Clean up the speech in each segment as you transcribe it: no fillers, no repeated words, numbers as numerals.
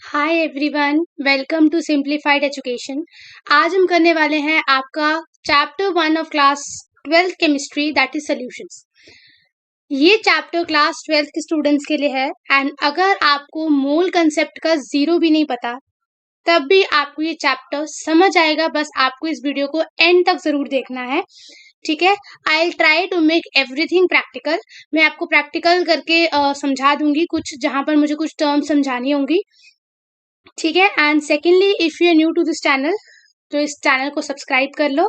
Hi everyone, welcome to simplified education. आज हम करने वाले हैं आपका chapter 1 of class 12th chemistry, that is solutions. ये चैप्टर क्लास 12th के स्टूडेंट्स के लिए है एंड अगर आपको मोल कंसेप्ट का जीरो भी नहीं पता तब भी आपको ये चैप्टर समझ आएगा। बस आपको इस वीडियो को एंड तक जरूर देखना है, ठीक है। I will try to make everything practical. मैं आपको प्रैक्टिकल करके समझा दूंगी कुछ, जहां पर मुझे कुछ टर्म समझानी होंगी, ठीक है। And secondly, if you are new to this channel तो इस चैनल को सब्सक्राइब कर लो।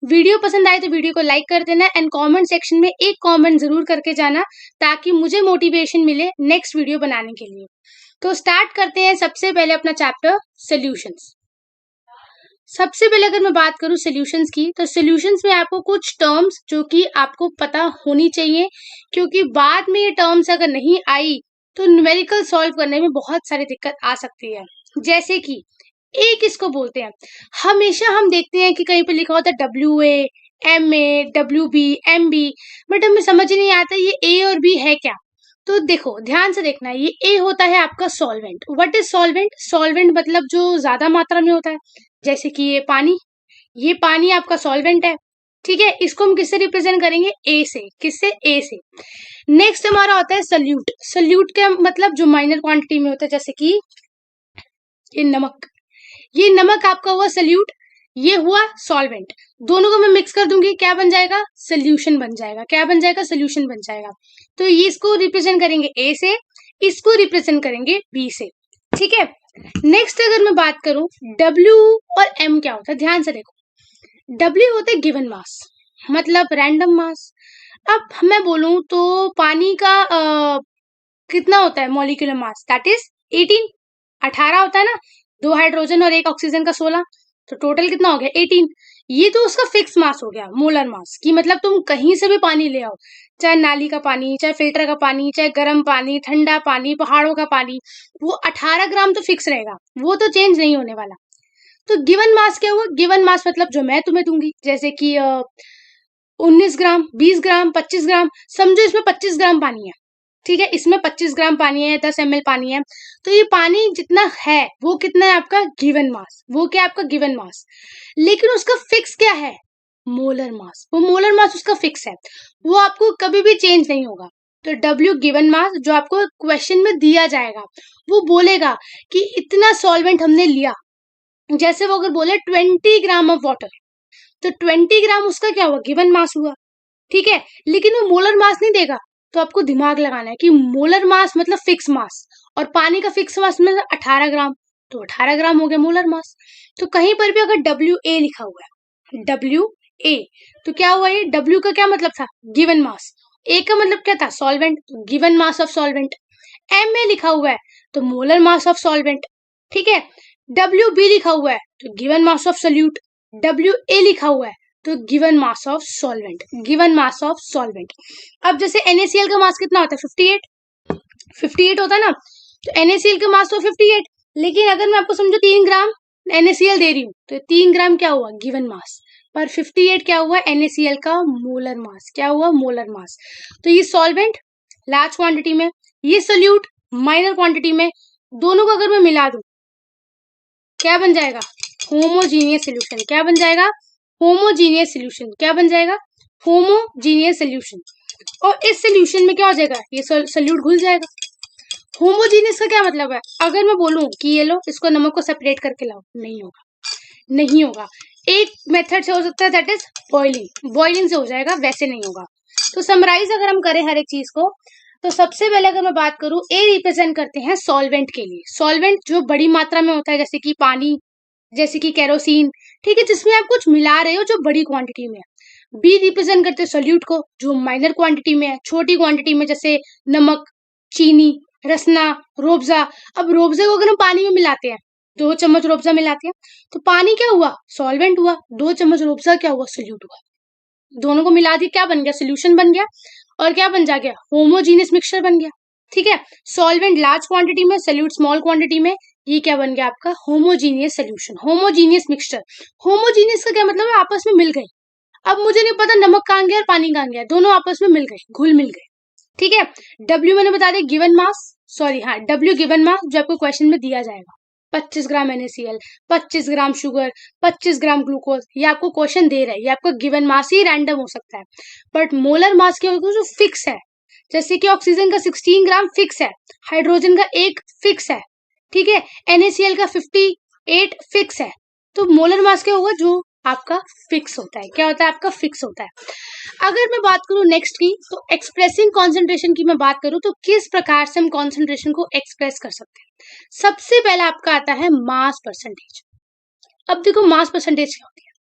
वीडियो पसंद आए तो वीडियो को लाइक कर देना एंड कमेंट सेक्शन में एक कमेंट जरूर करके जाना ताकि मुझे मोटिवेशन मिले नेक्स्ट वीडियो बनाने के लिए। तो स्टार्ट करते हैं सबसे पहले अपना चैप्टर सॉल्यूशंस। सबसे पहले अगर मैं बात करूं सॉल्यूशंस की, तो सॉल्यूशंस में आपको कुछ टर्म्स जो कि आपको पता होनी चाहिए, क्योंकि बाद में ये टर्म्स अगर नहीं आई तो न्यूमेरिकल सॉल्व करने में बहुत सारी दिक्कत आ सकती है। जैसे कि ए किसको बोलते हैं, हमेशा हम देखते हैं कि कहीं पे लिखा होता है WA, MA, WB, MB, but हमें समझ ही नहीं आता ये ए और बी है क्या। तो देखो, ध्यान से देखना, ये ए होता है आपका solvent. What is solvent? Solvent मतलब जो ज्यादा मात्रा में होता है, जैसे कि ये पानी आपका सॉल्वेंट है, ठीक है। इसको हम किससे रिप्रेजेंट करेंगे? ए से। किससे? ए से। नेक्स्ट हमारा होता है सल्यूट। सल्यूट का मतलब जो माइनर क्वांटिटी में होता है, जैसे कि ये नमक। ये नमक आपका हुआ सल्यूट, ये हुआ सॉल्वेंट। दोनों को मैं मिक्स कर दूंगी, क्या बन जाएगा? सोल्यूशन बन जाएगा। क्या बन जाएगा? सोल्यूशन बन जाएगा। तो ये इसको रिप्रेजेंट करेंगे ए से, इसको रिप्रेजेंट करेंगे बी से, ठीक है। नेक्स्ट अगर मैं बात करूं डब्ल्यू और एम क्या होता है, ध्यान से देखो। डब्ल्यू होता है गिवन मास, मतलब रैंडम मास। अब मैं बोलूं तो पानी का कितना होता है मॉलिक्यूलर मास? That is 18। 18 होता है ना, 2 हाइड्रोजन और 1 ऑक्सीजन का 16, तो टोटल कितना हो गया? 18। ये तो उसका फिक्स मास हो गया, मोलर मास की। मतलब तुम कहीं से भी पानी ले आओ, चाहे नाली का पानी, चाहे फिल्टर का पानी, चाहे गर्म पानी, ठंडा पानी, पहाड़ों का पानी, वो 18 ग्राम तो फिक्स रहेगा, वो तो चेंज नहीं होने वाला। तो गिवन मास क्या हुआ? गिवन मास मतलब जो मैं तुम्हें दूंगी, जैसे कि 19 ग्राम, 20 ग्राम, 25 ग्राम। समझो इसमें 25 ग्राम पानी है, ठीक है। इसमें 25 ग्राम पानी है, 10 ml पानी है। तो ये पानी जितना है वो कितना है आपका? Given mass. वो क्या है आपका? Given mass. लेकिन उसका फिक्स क्या है? Molar mass. वो मोलर मास उसका फिक्स है, वो आपको कभी भी चेंज नहीं होगा। तो डब्ल्यू गिवन मास जो आपको क्वेश्चन में दिया जाएगा, वो बोलेगा कि इतना सॉल्वेंट हमने लिया। जैसे वो अगर बोले 20 ग्राम ऑफ वाटर, तो 20 ग्राम उसका क्या हुआ? गिवन मास हुआ, ठीक है। लेकिन वो मोलर मास नहीं देगा। तो आपको दिमाग लगाना है कि मोलर मास मतलब फिक्स मास, और पानी का फिक्स मास में 18 ग्राम, तो 18 ग्राम हो गया मोलर मास। तो कहीं पर भी अगर WA लिखा हुआ है, WA, तो क्या हुआ? ये W का क्या मतलब था? Given mass. A का मतलब क्या था? Solvent, given mass of solvent. MA लिखा हुआ है तो मोलर मास ऑफ सॉल्वेंट, ठीक है। WB लिखा हुआ है तो given mass of solute. WA लिखा हुआ है तो given mass of solvent, given mass of solvent. अब जैसे NaCl का मास कितना होता है? 58। 58 होता है ना, तो NaCl का मास तो 58। लेकिन अगर मैं आपको समझो 3 ग्राम NaCl दे रही हूँ, तो 3 ग्राम क्या हुआ? Given mass. पर 58 क्या हुआ? NaCl का मोलर मास। क्या हुआ? Molar mass. तो ये सॉल्वेंट लार्ज क्वांटिटी में, ये सोल्यूट माइनर क्वांटिटी में, दोनों को अगर मैं मिला दूं, क्या बन जाएगा? Homogeneous solution. क्या बन जाएगा? Homogeneous solution. क्या बन जाएगा? Homogeneous solution. और इस सोल्यूशन में क्या हो जाएगा? ये सोल्यूट घुल जाएगा। होमोजीनियस का क्या मतलब है? अगर मैं बोलूं कि ये लो, इसको नमक को सेपरेट करके लाओ, नहीं होगा, नहीं होगा। एक मेथड से हो सकता है, दैट इज बॉइलिंग। बॉइलिंग से हो जाएगा, वैसे नहीं होगा। तो समराइज अगर हम करें हर एक चीज को, तो सबसे पहले अगर मैं बात करूं, ए रिप्रेजेंट करते हैं सॉल्वेंट के लिए। सॉल्वेंट जो बड़ी मात्रा में होता है, जैसे कि पानी, जैसे कि केरोसिन, ठीक है, जिसमें आप कुछ मिला रहे हो जो बड़ी क्वांटिटी में है। बी रिप्रेजेंट करते हैं सोल्यूट को, जो माइनर क्वांटिटी में है, छोटी क्वांटिटी में, जैसे नमक, चीनी, रसना, रूअफ़ज़ा। अब रूअफ़ज़ा को अगर हम पानी में मिलाते हैं, 2 चम्मच रूअफ़ज़ा मिलाते हैं, तो पानी क्या हुआ? सॉल्वेंट हुआ। 2 चम्मच रूअफ़ज़ा क्या हुआ? सोल्यूट हुआ। दोनों को मिला दी, क्या बन गया? सोल्यूशन बन गया। और क्या बन जा गया? होमोजीनियस मिक्सचर बन गया, ठीक है। सॉल्वेंट लार्ज क्वांटिटी में, सोल्यूट स्मॉल क्वांटिटी में, ये क्या बन गया आपका? Homogeneous solution, homogeneous mixture. Homogeneous का क्या मतलब है? आपस में मिल गए। अब मुझे नहीं पता नमक कहाँ गया और पानी कहाँ गया, दोनों आपस में मिल गए, घुल मिल गए, ठीक है। W मैंने बता दिया गिवन मास, सॉरी हाँ, W गिवन मास जो आपको क्वेश्चन में दिया जाएगा, 25 ग्राम NaCl, 25 gram sugar, 25 gram glucose, ये आपको क्वेश्चन दे रहा है, ये आपका गिवन मास ही रैंडम हो सकता है, बट मोलर मास क्या होगा जो फिक्स है, जैसे कि ऑक्सीजन का 16 ग्राम फिक्स है, हाइड्रोजन का 1 फिक्स है, ठीक है, NaCl का 58 फिक्स है। तो मोलर मास क्या होगा जो आपका फिक्स होता है, क्या होता है आपका फिक्स होता है। अगर मैं बात करूं नेक्स्ट की, तो एक्सप्रेसिंग कॉन्सेंट्रेशन की मैं बात करूं तो किस प्रकार से हम कॉन्सेंट्रेशन को एक्सप्रेस कर सकते हैं। सबसे पहला आपका आता है मास परसेंटेज। अब देखो मास परसेंटेज क्या होती है।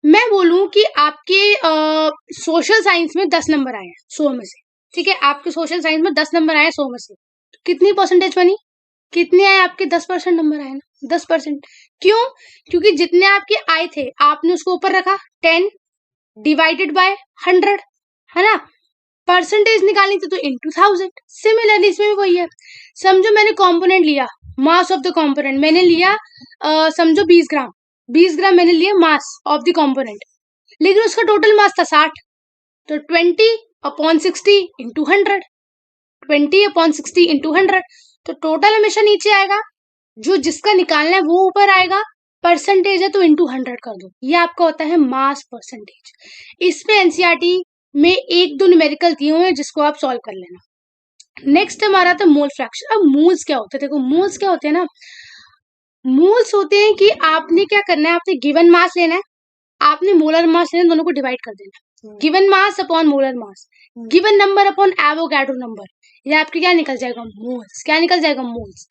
मैं बोलूं कि आपके सोशल साइंस में 10 नंबर आए हैं 100 में से, ठीक है, आपके सोशल साइंस में 10 नंबर आए 100 में से, तो कितनी परसेंटेज बनी, कितने आए आपके, 10% नंबर आए ना, 10%। क्यों, क्योंकि जितने आपके आए थे आपने उसको ऊपर रखा, 10 डिवाइडेड बाय 100, है ना, परसेंटेज निकालनी थी तो इनटू 1000। सिमिलरली इसमें भी वही है, समझो मैंने कंपोनेंट लिया, मास ऑफ द कंपोनेंट मैंने लिया समझो 20 ग्राम, 20 ग्राम मैंने लिया मास ऑफ द कंपोनेंट, लेकिन उसका टोटल मास था 60, तो 20/60 इंटू 100, 20/60 इंटू 100, तो टोटल हमेशा नीचे आएगा, जो जिसका निकालना है वो ऊपर आएगा, परसेंटेज है तो इंटू 100 कर दो, ये आपका होता है मास परसेंटेज। इसमें एनसीईआरटी में 1-2 न्यूमेरिकल दिए हुए हैं जिसको आप सॉल्व कर लेना। नेक्स्ट हमारा था मोल फ्रैक्शन। अब मोल्स क्या होते हैं, देखो मोल्स क्या होते हैं ना, मोल्स होते हैं कि आपने क्या करना है, आपने गिवन मास लेना है, आपने मोलर मास लेना, दोनों को डिवाइड कर देना, given mass upon molar mass, given number upon Avogadro number, ये आपके क्या निकल जाएगा, मोल्स, क्या निकल जाएगा, मोल्स।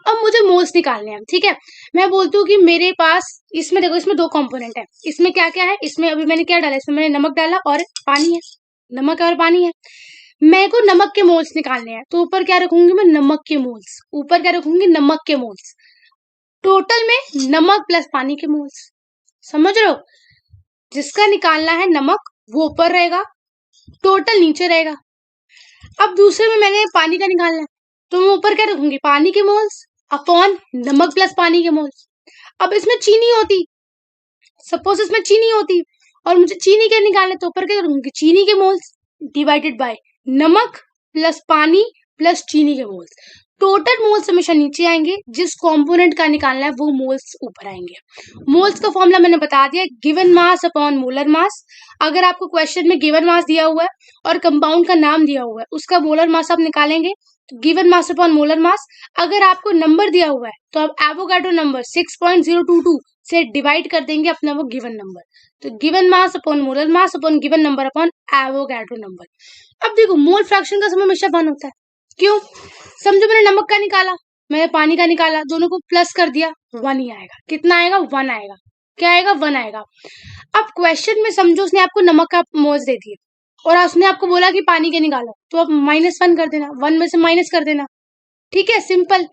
अब मुझे मोल्स निकालने हैं, ठीक है, मैं बोलती हूँ कि मेरे पास इसमें देखो, इसमें 2 कंपोनेंट है, इसमें क्या क्या है, इसमें अभी मैंने क्या डाला, इसमें मैंने नमक डाला और पानी है, नमक और पानी है, मेरे को नमक के मोल्स निकालने हैं, तो ऊपर क्या रखूंगी मैं, नमक के मोल्स, ऊपर क्या रखूंगी, नमक के मोल्स, टोटल में नमक प्लस पानी के मोल्स, समझ रहे हो, जिसका निकालना है नमक वो ऊपर रहेगा, टोटल नीचे रहेगा। अब दूसरे में मैंने पानी का निकालना है, तो मैं ऊपर क्या रखूंगी, पानी के मोल्स अपॉन नमक प्लस पानी के मोल्स। अब इसमें चीनी होती, सपोज इसमें चीनी होती और मुझे चीनी के निकालने, तो ऊपर क्या करूंगी, चीनी के मोल्स डिवाइडेड बाय नमक प्लस पानी प्लस चीनी के मोल्स, टोटल मोल्स हमेशा नीचे आएंगे, जिस कंपोनेंट का निकालना है वो मोल्स ऊपर आएंगे। मोल्स का फॉर्मूला मैंने बता दिया, given mass upon molar mass. अगर आपको क्वेश्चन में गिवन मास दिया हुआ है और कंपाउंड का नाम दिया हुआ है, उसका मोलर मास आप निकालेंगे, तो given mass upon molar mass. अगर आपको नंबर दिया हुआ है तो आप एवोगाड्रो नंबर 6.022 से डिवाइड कर देंगे अपना वो गिवन नंबर, तो given mass upon molar mass upon given number upon Avogadro number. अब देखो मोल फ्रैक्शन का समय हमेशा 1 होता है, क्यों, समझो मैंने नमक का निकाला, मैंने पानी का निकाला, दोनों को प्लस कर दिया, 1 ही आएगा, कितना आएगा, 1 आएगा, क्या आएगा, 1 आएगा। अब क्वेश्चन में समझो उसने आपको नमक का मोल्स दे दिए और उसने आपको बोला कि पानी के निकालो, तो आप -1 कर देना, 1 में से माइनस कर देना, ठीक है, सिंपल।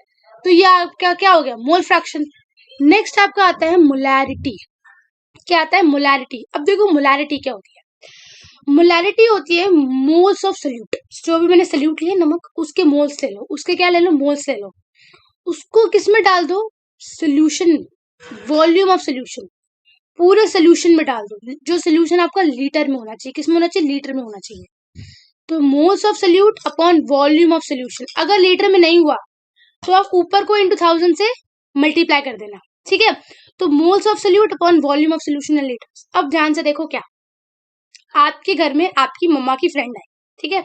तो ये आपका क्या हो गया, मोल फ्रैक्शन। नेक्स्ट आपका आता है मोलैरिटी। क्या आता है, मोलैरिटी। अब देखो मोलैरिटी क्या होती है, मोलैरिटी होती है मोल्स ऑफ सोल्यूट, जो भी मैंने सोल्यूट लिया नमक, उसके मोल्स ले लो, उसके क्या ले लो, मोल्स ले लो, उसको किस में डाल दो, सोल्यूशन, वॉल्यूम ऑफ सोल्यूशन, पूरे सोल्यूशन में डाल दो, जो सोल्यूशन आपका लीटर में होना चाहिए, किस में होना चाहिए, लीटर में होना चाहिए। तो moles of solute upon volume of solution, अगर लीटर में नहीं हुआ तो आप ऊपर को इंटू 1000 से मल्टीप्लाई कर देना, ठीक है। तो moles of solute upon volume of solution in litre. अब ध्यान से देखो, क्या आपके घर में आपकी मम्मा की फ्रेंड है, ठीक है,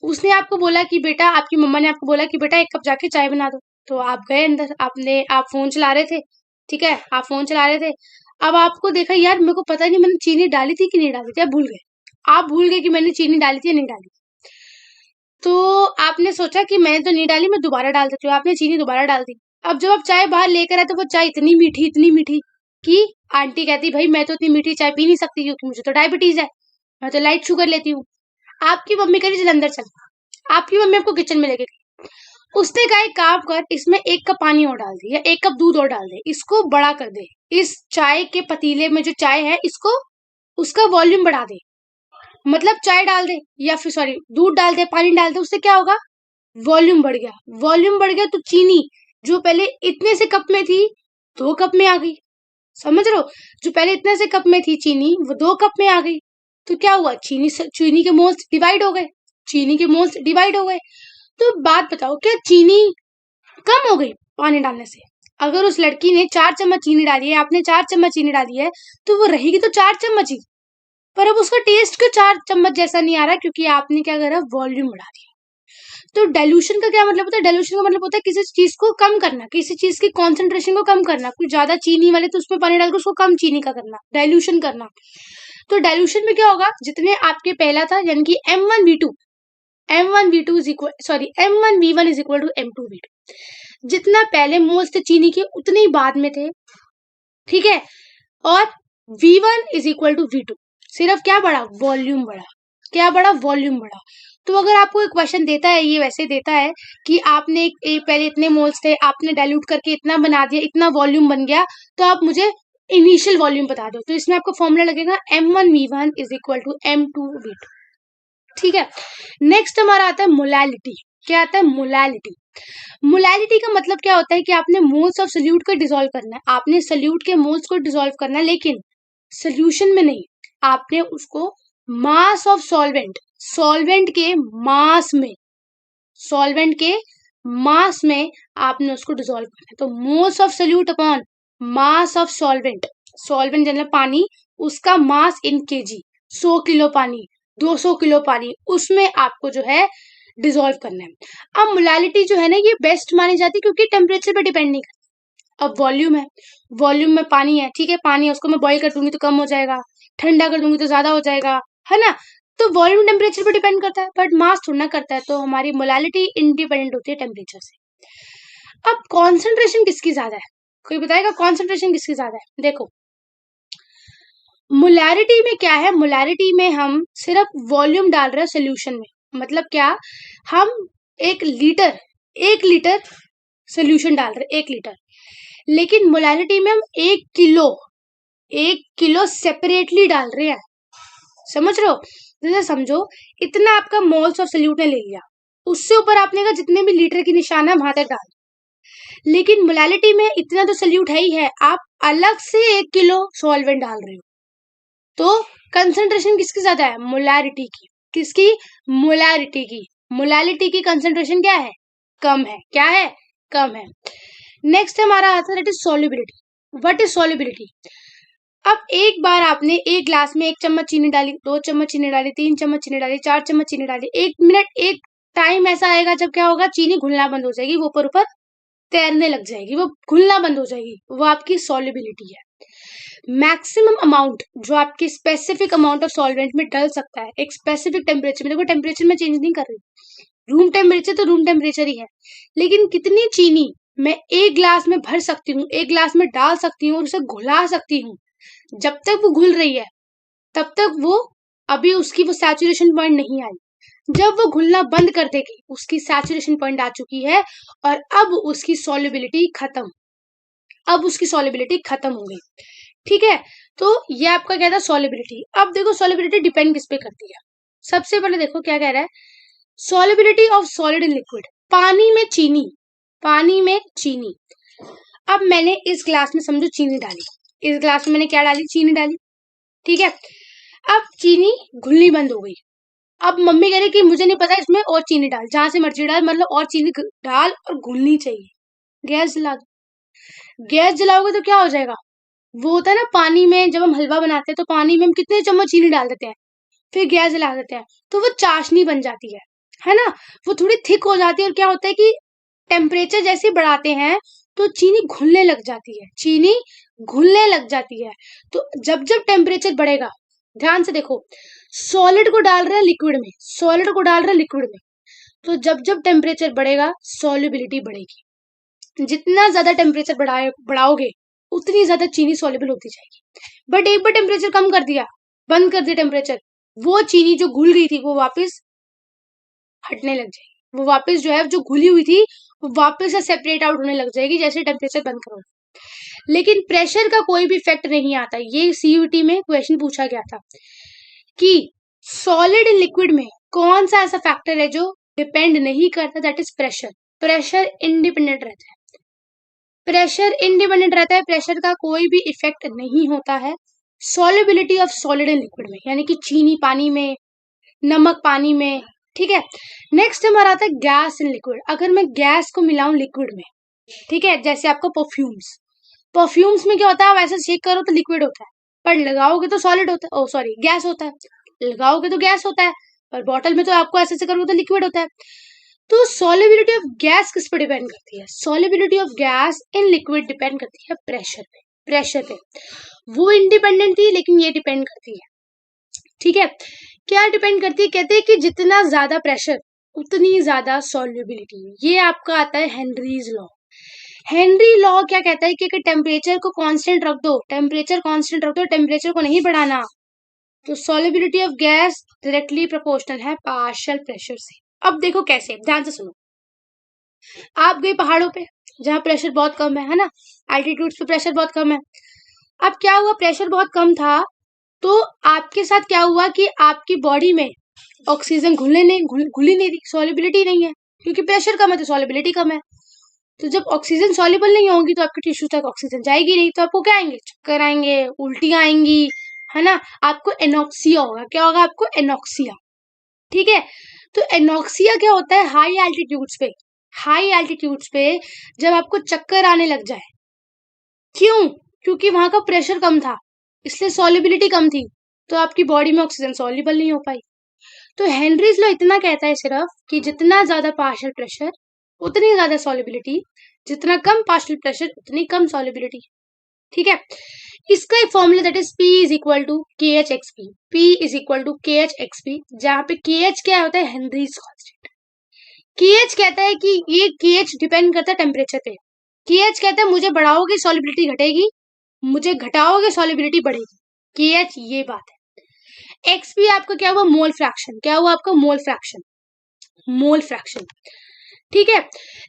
उसने आपको बोला कि बेटा, आपकी मम्मा ने आपको बोला कि बेटा 1 कप जाके चाय बना दो, तो आप गए अंदर, आप फोन चला रहे थे, ठीक है, आप फोन चला रहे थे, अब आपको देखा यार मेरे को पता नहीं मैंने चीनी डाली थी कि नहीं डाली थी, आप भूल गए कि मैंने चीनी डाली थी या नहीं डाली, तो आपने सोचा कि मैंने तो नहीं डाली, मैं दोबारा डाल देती हूँ, आपने चीनी दोबारा डाल दी। अब जब आप चाय बाहर लेकर आए तो वो चाय इतनी मीठी कि आंटी कहती भाई मैं तो इतनी मीठी चाय पी नहीं सकती क्योंकि मुझे तो डायबिटीज है, मैं तो लाइट शुगर लेती हूँ। आपकी मम्मी कह रही चल अंदर चल, आपकी मम्मी आपको किचन में लेके गई, उसने कहा एक काम कर, इसमें 1 कप पानी और डाल दे या 1 कप दूध और डाल दे, इसको बड़ा कर दे, इस चाय के पतीले में जो चाय है इसको, उसका वॉल्यूम बढ़ा दे, मतलब चाय डाल दे या फिर सॉरी दूध डाल दे, पानी डाल दे, उससे क्या होगा, वॉल्यूम बढ़ गया, वॉल्यूम बढ़ गया तो चीनी जो पहले इतने से कप में थी 2 कप में आ गई, समझ रहे हो, जो पहले इतने से कप में थी चीनी वो 2 कप में आ गई, तो क्या हुआ, चीनी के मोल्स डिवाइड हो गए, चीनी के मोल्स डिवाइड हो गए, तो बात बताओ, क्या चीनी कम हो गई पानी डालने से? अगर उस लड़की ने 4 चम्मच चीनी डाली है, आपने 4 चम्मच चीनी डाली है, तो वो रहेगी तो 4 चम्मच ही, पर अब उसका टेस्ट क्यों 4 चम्मच जैसा नहीं आ रहा? क्योंकि आपने क्या करा, वॉल्यूम बढ़ा दिया। तो डाइल्यूशन का क्या मतलब होता है? डाइल्यूशन का मतलब होता है किसी चीज को कम करना, किसी चीज की कॉन्सेंट्रेशन को कम करना। कुछ ज्यादा चीनी वाले तो उसमें पानी डालकर उसको कम चीनी का करना, डाइल्यूशन करना। तो डाइल्यूशन में क्या होगा, जितने आपके पहला था, यानी कि M1V2 M1V2 is equal, sorry M1V1 is equal to M2V2, जितना पहले मोल्स थे चीनी के उतने ही बाद में थे, ठीक है। और V1 is equal to V2, सिर्फ क्या बढ़ा, वॉल्यूम बढ़ा। क्या बढ़ा, वॉल्यूम बढ़ा। तो अगर आपको एक क्वेश्चन देता है, ये वैसे देता है कि आपने पहले इतने मोल्स थे, आपने डाइल्यूट करके इतना बना दिया, इतना वॉल्यूम बन गया, तो आप मुझे इनिशियल वॉल्यूम बता दो। तो इसमें आपको फॉर्मूला लगेगा M1V1 is equal to M2V2, ठीक है। नेक्स्ट हमारा आता है मोलैलिटी। क्या आता है, मोलैलिटी। मोलैलिटी का मतलब क्या होता है कि आपने मोल्स ऑफ सोल्यूट को डिसॉल्व करना है, आपने सोल्यूट के मोल्स को डिसॉल्व करना है, लेकिन सोल्यूशन में नहीं, आपने उसको मास ऑफ सॉल्वेंट, सॉल्वेंट के मास में, सॉल्वेंट के मास में आपने उसको डिसॉल्व करना है। तो moles of solute upon mass of solvent, solvent general पानी, उसका मास इन केजी, 100 किलो पानी, 200 किलो पानी, उसमें आपको जो है डिसॉल्व करना है। अब मोलैलिटी जो है ना, ये बेस्ट मानी जाती है क्योंकि टेम्परेचर पे डिपेंड नहीं करती। अब वॉल्यूम है, वॉल्यूम में पानी है, ठीक है, पानी है, उसको मैं बॉईल कर दूंगी तो कम हो जाएगा, ठंडा कर दूंगी तो ज्यादा हो जाएगा, है ना। तो वॉल्यूम टेम्परेचर पे डिपेंड करता है, बट मास थोड़ा ना करता है। तो हमारी मोलैलिटी इंडिपेंडेंट होती है टेम्परेचर से। अब कॉन्सेंट्रेशन किसकी ज्यादा है, कोई बताएगा कॉन्सेंट्रेशन किसकी ज्यादा है? देखो, मोलैरिटी में क्या है, मोलैरिटी में हम सिर्फ वॉल्यूम डाल रहे हैं सोल्यूशन में। मतलब क्या, हम 1 लीटर सोल्यूशन डाल रहे हैं, 1 लीटर, लेकिन मोलैरिटी में हम 1 किलो सेपरेटली डाल रहे हैं। समझ रहे हो? जैसे समझो, इतना आपका मोल्स ऑफ सोल्यूट ने ले लिया, उससे ऊपर आपने कहा जितने भी लीटर की निशान है वहां तक डाल, लेकिन मोलैलिटी में इतना तो सोल्यूट है ही है, आप अलग से 1 किलो सॉल्वेंट डाल रहे हो। तो कंसंट्रेशन किसकी ज्यादा है, मोलैरिटी की। किसकी, मोलैरिटी की। मोलैलिटी की कंसंट्रेशन क्या है, कम है। क्या है, कम है। नेक्स्ट हमारा आता है that is solubility. What is solubility? अब एक बार आपने एक ग्लास में 1 चम्मच चीनी डाली, 2 चम्मच चीनी डाली, 3 चम्मच चीनी डाली, 4 चम्मच चीनी डाली, 1 मिनट, एक टाइम ऐसा आएगा जब क्या होगा, चीनी घुलना बंद हो जाएगी, वो ऊपर ऊपर तैरने लग जाएगी, वो घुलना बंद हो जाएगी, वो आपकी सॉल्युबिलिटी है। मैक्सिमम अमाउंट जो आपके स्पेसिफिक अमाउंट ऑफ सॉल्वेंट में डल सकता है एक स्पेसिफिक टेम्परेचर में, देखो टेम्परेचर में चेंज नहीं कर रही, रूम टेम्परेचर तो रूम टेम्परेचर ही है, लेकिन कितनी चीनी मैं एक ग्लास में भर सकती हूँ, एक ग्लास में डाल सकती हूँ और उसे घुला सकती हूँ, जब तक वो घुल रही है तब तक वो, अभी उसकी वो सैचुरेशन पॉइंट नहीं आई, जब वो घुलना बंद कर देगी उसकी सैचुरेशन पॉइंट आ चुकी है और अब उसकी सॉल्युबिलिटी खत्म, अब उसकी सॉल्युबिलिटी खत्म हो गई, ठीक है। तो ये आपका क्या था, सॉल्युबिलिटी। अब देखो सॉल्युबिलिटी डिपेंड किस पे करती है। सबसे पहले देखो क्या कह रहा है, solubility of solid in liquid, पानी में चीनी, पानी में चीनी। अब मैंने इस ग्लास में समझो चीनी डाली, इस ग्लास में मैंने क्या डाली, चीनी डाली, ठीक है। अब चीनी घुलनी बंद हो गई, अब मम्मी कह रही कि मुझे नहीं पता, इसमें और चीनी डाल, जहां से मर्जी डाल, मतलब और चीनी डाल और घुलनी चाहिए। गैस जला दो, गैस जलाओगे तो क्या हो जाएगा, वो होता है ना पानी में, जब हम हलवा बनाते हैं तो पानी में हम कितने चम्मच चीनी डाल देते हैं, फिर गैस जला देते हैं, तो वो चाशनी बन जाती है ना, वो थोड़ी थिक हो जाती है। और क्या होता है कि टेम्परेचर जैसे बढ़ाते हैं तो चीनी घुलने लग जाती है, चीनी घुलने लग जाती है। तो जब जब टेम्परेचर बढ़ेगा, ध्यान से देखो, सॉलिड को डाल रहे हैं लिक्विड में, सॉलिड को डाल रहे हैं लिक्विड में, तो जब जब टेम्परेचर बढ़ेगा सॉल्युबिलिटी बढ़ेगी, जितना ज्यादा टेम्परेचर बढ़ाओगे उतनी ज्यादा चीनी सॉल्युबल होती जाएगी। बट एक बार टेम्परेचर कम कर दिया, बंद कर दिया टेम्परेचर, वो चीनी जो घुल गई थी वो वापस हटने लग जाएगी, वो वापस जो है जो घुली हुई थी वो वापस से सेपरेट आउट होने लग जाएगी जैसे टेम्परेचर बंद करो। लेकिन प्रेशर का कोई भी इफेक्ट नहीं आता, ये सीयूटी में क्वेश्चन पूछा गया था कि सॉलिड लिक्विड में कौन सा ऐसा फैक्टर है जो डिपेंड नहीं करता, that is pressure. Pressure independent रहता है, प्रेशर इंडिपेंडेंट रहता है, प्रेशर का कोई भी इफेक्ट नहीं होता है solubility of solid in liquid में, यानी कि चीनी पानी में, नमक पानी में, ठीक है। नेक्स्ट हमारा आता है गैस इन लिक्विड। अगर मैं गैस को मिलाऊं लिक्विड में, ठीक है, जैसे आपका परफ्यूम्स, परफ्यूम्स में क्या होता है, आप ऐसे शेक करो तो लिक्विड होता है, पर लगाओगे तो सॉलिड होता है, ओ सॉरी गैस होता है, लगाओगे तो गैस होता है, पर बॉटल में तो आपको ऐसे से करोगे तो लिक्विड होता है। तो सॉलिबिलिटी ऑफ गैस किस पे डिपेंड करती है? Solubility of gas in liquid depend करती है प्रेशर पे। प्रेशर पे वो इंडिपेंडेंट थी, लेकिन ये डिपेंड करती है, ठीक है। क्या डिपेंड करती है? कहते हैं कि जितना ज्यादा प्रेशर उतनी ज्यादा सॉल्युबिलिटी। ये आपका आता है हेनरीज लॉ। हेनरी लॉ क्या कहता है कि अगर टेम्परेचर को कांस्टेंट रख दो, टेम्परेचर कांस्टेंट रख दो, टेम्परेचर को नहीं बढ़ाना, तो solubility of gas directly proportional है पार्शियल प्रेशर से। अब देखो कैसे, ध्यान से सुनो। आप गए पहाड़ों पे जहाँ प्रेशर बहुत कम है ना, एल्टीट्यूड पे प्रेशर बहुत कम है। अब क्या हुआ, प्रेशर बहुत कम था, तो आपके साथ क्या हुआ कि आपकी बॉडी में ऑक्सीजन घुलने नहीं घुल ही नहीं रही, सॉल्युबिलिटी नहीं है, क्योंकि प्रेशर कम है तो सॉल्युबिलिटी कम है। तो जब ऑक्सीजन सॉल्युबल नहीं होगी तो आपके टिश्यू तक ऑक्सीजन जाएगी नहीं, तो आपको क्या आएंगे, चक्कर आएंगे, उल्टी आएंगी, है ना, आपको एनॉक्सिया होगा। क्या होगा आपको? एनॉक्सिया, ठीक है। तो एनॉक्सिया क्या होता है? हाई एल्टीट्यूड्स पे, हाई एल्टीट्यूड्स पे जब आपको चक्कर आने लग जाए, क्यों? क्योंकि वहां का प्रेशर कम था, इसलिए सॉल्युबिलिटी कम थी, तो आपकी बॉडी में ऑक्सीजन सॉल्युबल नहीं हो पाई। तो हेनरीज लॉ इतना कहता है सिर्फ कि जितना ज्यादा पार्शियल प्रेशर उतनी ज्यादा सॉल्युबिलिटी, जितना कम पार्शियल प्रेशर उतनी कम सॉल्युबिलिटी, ठीक है। इसका एक formula that is P is equal to K H X P. P is equal to K H X P, जहां पे के एच क्या होता है? Henrys constant. के एच कहता है कि ये के एच डिपेंड करता है टेम्परेचर पे। के एच कहता है मुझे बढ़ाओगे सॉल्युबिलिटी घटेगी, मुझे घटाओगे सॉल्युबिलिटी बढ़ेगी। के एच ये बात है। एक्स पी आपका क्या हुआ? Mole fraction. क्या हुआ आपका? मोल फ्रैक्शन, मोल फ्रैक्शन, ठीक है।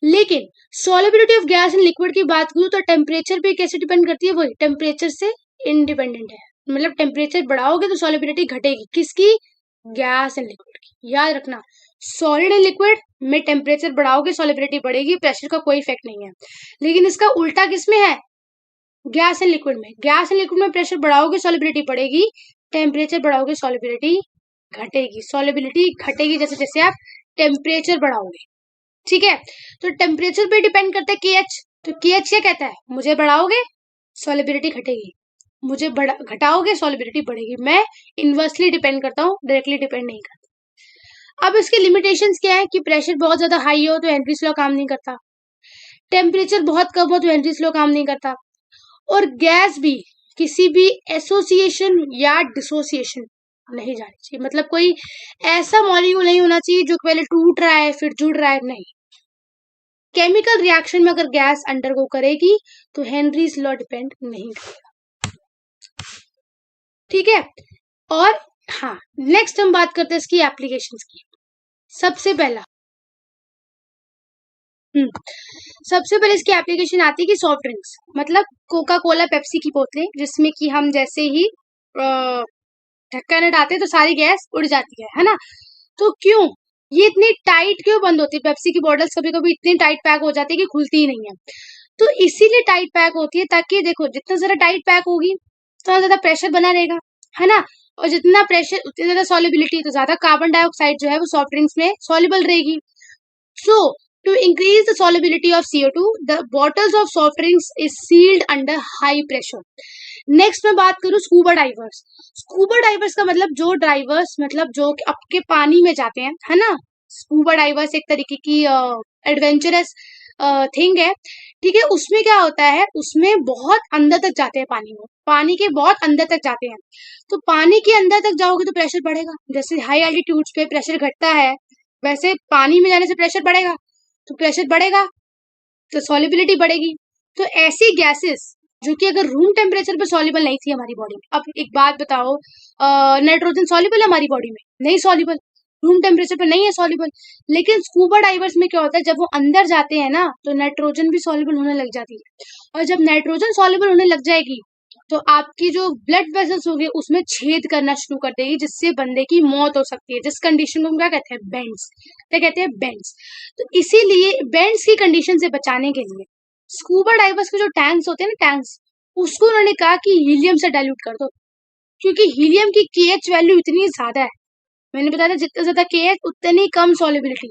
लेकिन solubility of gas in liquid की बात करूं तो टेम्परेचर पे कैसे डिपेंड करती है? वही टेम्परेचर से इंडिपेंडेंट है, मतलब टेम्परेचर बढ़ाओगे तो सॉल्युबिलिटी घटेगी, किसकी? गैस इन लिक्विड की। याद रखना, सॉलिड इन लिक्विड में टेम्परेचर बढ़ाओगे सॉल्युबिलिटी बढ़ेगी, प्रेशर का कोई इफेक्ट नहीं है। लेकिन इसका उल्टा किसमें है? गैस इन लिक्विड में। गैस इन लिक्विड में प्रेशर बढ़ाओगे सॉल्युबिलिटी बढ़ेगी, टेम्परेचर बढ़ाओगे सॉल्युबिलिटी घटेगी। सॉल्युबिलिटी घटेगी जैसे जैसे आप टेम्परेचर बढ़ाओगे, ठीक है। तो टेम्परेचर पे डिपेंड करता है के एच। तो के एच क्या कहता है? मुझे बढ़ाओगे सॉल्युबिलिटी घटेगी, मुझे घटाओगे सॉल्युबिलिटी बढ़ेगी। मैं इनवर्सली डिपेंड करता हूँ, डायरेक्टली डिपेंड नहीं करता। अब इसके लिमिटेशंस क्या है कि प्रेशर बहुत ज्यादा हाई हो तो हेनरीज लॉ काम नहीं करता, टेम्परेचर बहुत कम हो तो हेनरीज लॉ काम नहीं करता, और गैस भी किसी भी एसोसिएशन या डिसोसिएशन नहीं जानी चाहिए। मतलब कोई ऐसा मॉलिक्यूल नहीं होना चाहिए जो पहले टूट रहा है फिर जुड़ रहा है, नहीं। केमिकल रिएक्शन में अगर गैस अंडरगो करेगी तो हेनरीज लॉ डिपेंड नहीं करेगा, ठीक है। और हाँ, नेक्स्ट हम बात करते हैं इसकी एप्लीकेशंस की। सबसे पहला सबसे पहले इसकी एप्लीकेशन आती है कि सॉफ्ट ड्रिंक्स, मतलब कोका कोला पेप्सी की बोतलें, जिसमें कि हम जैसे ही ढक्कन हटाते तो सारी गैस उड़ जाती है ना। तो क्यों ये इतनी टाइट क्यों बंद होती है? पेप्सी की बॉटल्स कभी कभी इतनी टाइट पैक हो जाती है कि खुलती ही नहीं है। तो इसीलिए टाइट पैक होती है, ताकि देखो जितना ज्यादा टाइट पैक होगी उतना ज्यादा प्रेशर बना रहेगा, है ना। और जितना प्रेशर उतनी ज्यादा सॉल्युबिलिटी, तो ज्यादा कार्बन डाइऑक्साइड जो है वो सॉफ्ट ड्रिंक्स में सॉल्युबल रहेगी। So, to increase the solubility of CO2, the bottles of soft drinks is sealed under high pressure. Next मैं बात करूँ स्कूबा डाइवर्स। स्कूबा डाइवर्स का मतलब जो ड्राइवर्स, मतलब जो आपके पानी में जाते हैं, है ना। स्कूबा डाइवर्स एक तरीके की एडवेंचरस थिंग है, ठीक है। उसमें क्या होता है, उसमें बहुत अंदर तक जाते हैं पानी में, पानी के बहुत अंदर तक जाते हैं। तो पानी के अंदर तक जाओगे तो प्रेशर बढ़ेगा, जैसे हाई एल्टीट्यूड्स पे प्रेशर घटता है वैसे पानी में जाने से प्रेशर बढ़ेगा, तो प्रेशर बढ़ेगा तो सॉल्युबिलिटी बढ़ेगी। तो ऐसी गैसेस जो कि अगर रूम टेम्परेचर पे सॉल्युबल नहीं थी हमारी बॉडी में, अब एक बात बताओ, नाइट्रोजन सॉल्युबल है हमारी बॉडी में? नहीं सॉल्युबल, रूम टेम्परेचर पे नहीं है सॉल्युबल। लेकिन स्कूबा डाइवर्स में क्या होता है, जब वो अंदर जाते हैं ना तो नाइट्रोजन भी सॉल्युबल होने लग जाती है, और जब नाइट्रोजन सॉल्युबल होने लग जाएगी तो आपकी जो ब्लड वेसल्स होंगे उसमें छेद करना शुरू कर देगी, जिससे बंदे की मौत हो सकती है, जिस कंडीशन को हम क्या कहते हैं? बेंड्स। क्या कहते हैं? बेंड्स। तो इसीलिए बेंड्स की कंडीशन से बचाने के लिए स्कूबा डाइवर्स के जो टैंक्स होते हैं ना, टैंक्स, उसको उन्होंने कहा कि हीलियम से डाइल्यूट कर दो, क्योंकि हीलियम की केएच वैल्यू इतनी ज्यादा है, मैंने बताया था जितना ज्यादा KH उतनी कम सॉल्युबिलिटी।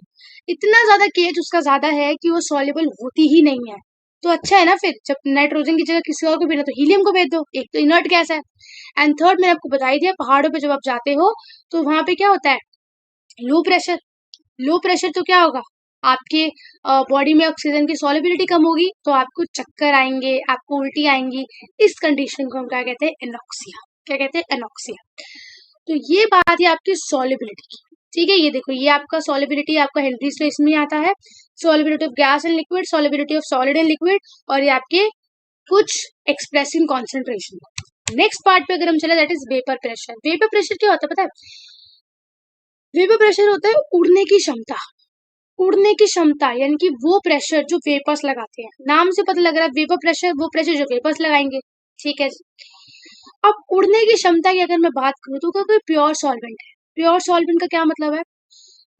इतना ज्यादा KH उसका ज्यादा है कि वो सॉल्युबल होती ही नहीं है। तो अच्छा है ना, फिर जब नाइट्रोजन की जगह किसी और को भेजना तो हीलियम को भेज दो, एक तो इनर्ट गैस है। एंड थर्ड मैंने आपको बता ही दिया, पहाड़ों पे जब आप जाते हो तो वहां पे क्या होता है, लो प्रेशर। लो प्रेशर तो क्या होगा, आपके बॉडी में ऑक्सीजन की सॉल्युबिलिटी कम होगी, तो आपको चक्कर आएंगे, आपको उल्टी आएंगी। इस कंडीशन को हम क्या कहते हैं, एनॉक्सिया। क्या कहते हैं, एनॉक्सिया। तो ये बात है आपकी सॉल्युबिलिटी की। ठीक है, ये देखो, ये आपका सॉल्युबिलिटी आपका हेनरीज तो इसमें आता है, solubility of gas and liquid, solubility of solid and liquid, और ये आपके कुछ एक्सप्रेसिंग कॉन्सेंट्रेशन। नेक्स्ट पार्ट पे अगर हम चले, that is vapour pressure. Vapour pressure क्या होता है पता है, वेपर प्रेशर होता है उड़ने की क्षमता। उड़ने की क्षमता यानी कि वो प्रेशर जो वेपर्स लगाते हैं, नाम से पता लग रहा है वेपर प्रेशर, वो प्रेशर जो वेपर्स लगाएंगे। ठीक है, अब उड़ने की क्षमता की अगर मैं बात करूं तो कोई प्योर सॉल्वेंट है। प्योर सॉल्वेंट का क्या मतलब है,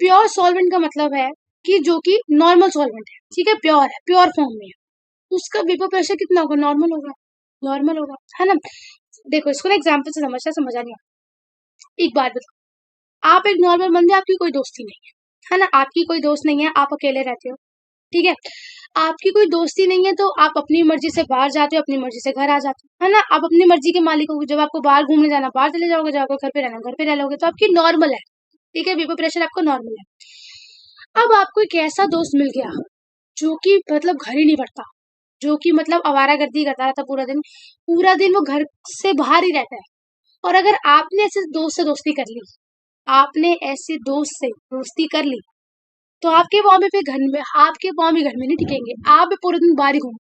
प्योर सॉल्वेंट का मतलब है कि जो कि नॉर्मल सॉल्वेंट है, ठीक है, प्योर है, प्योर फॉर्म में है, उसका वेपर प्रेशर कितना होगा, नॉर्मल होगा। नॉर्मल होगा, है ना। देखो इसको ना एग्जाम्पल से समझा नहीं आता। एक बात बताओ, आप एक नॉर्मल बंदे, आपकी कोई दोस्ती नहीं है ना, आपकी कोई दोस्त नहीं है, आप अकेले रहते हो। ठीक है, आपकी कोई दोस्ती नहीं है तो आप अपनी मर्जी से बाहर जाते हो, अपनी मर्जी से घर आ जाते हो, है ना। आप अपनी मर्जी के मालिक हो, जब आपको बाहर घूमने जाना बाहर चले जाओगे, जब आपको घर पे रहना घर पे रह लोगे, तो आपकी नॉर्मल है। ठीक है, वेपर प्रेशर आपका नॉर्मल है। अब आपको एक ऐसा दोस्त मिल गया जो कि मतलब घर ही नहीं पड़ता, जो कि मतलब आवारागर्दी करता रहता पूरा दिन, पूरा दिन वो घर से बाहर ही रहता है। और अगर आपने ऐसे दोस्त से दोस्ती कर ली, आपने ऐसे दोस्त से दोस्ती कर ली, तो आपके पाँव भी फिर घर में, आपके पाँव भी घर में नहीं टिकेंगे, आप भी पूरे दिन बाहर ही घूम।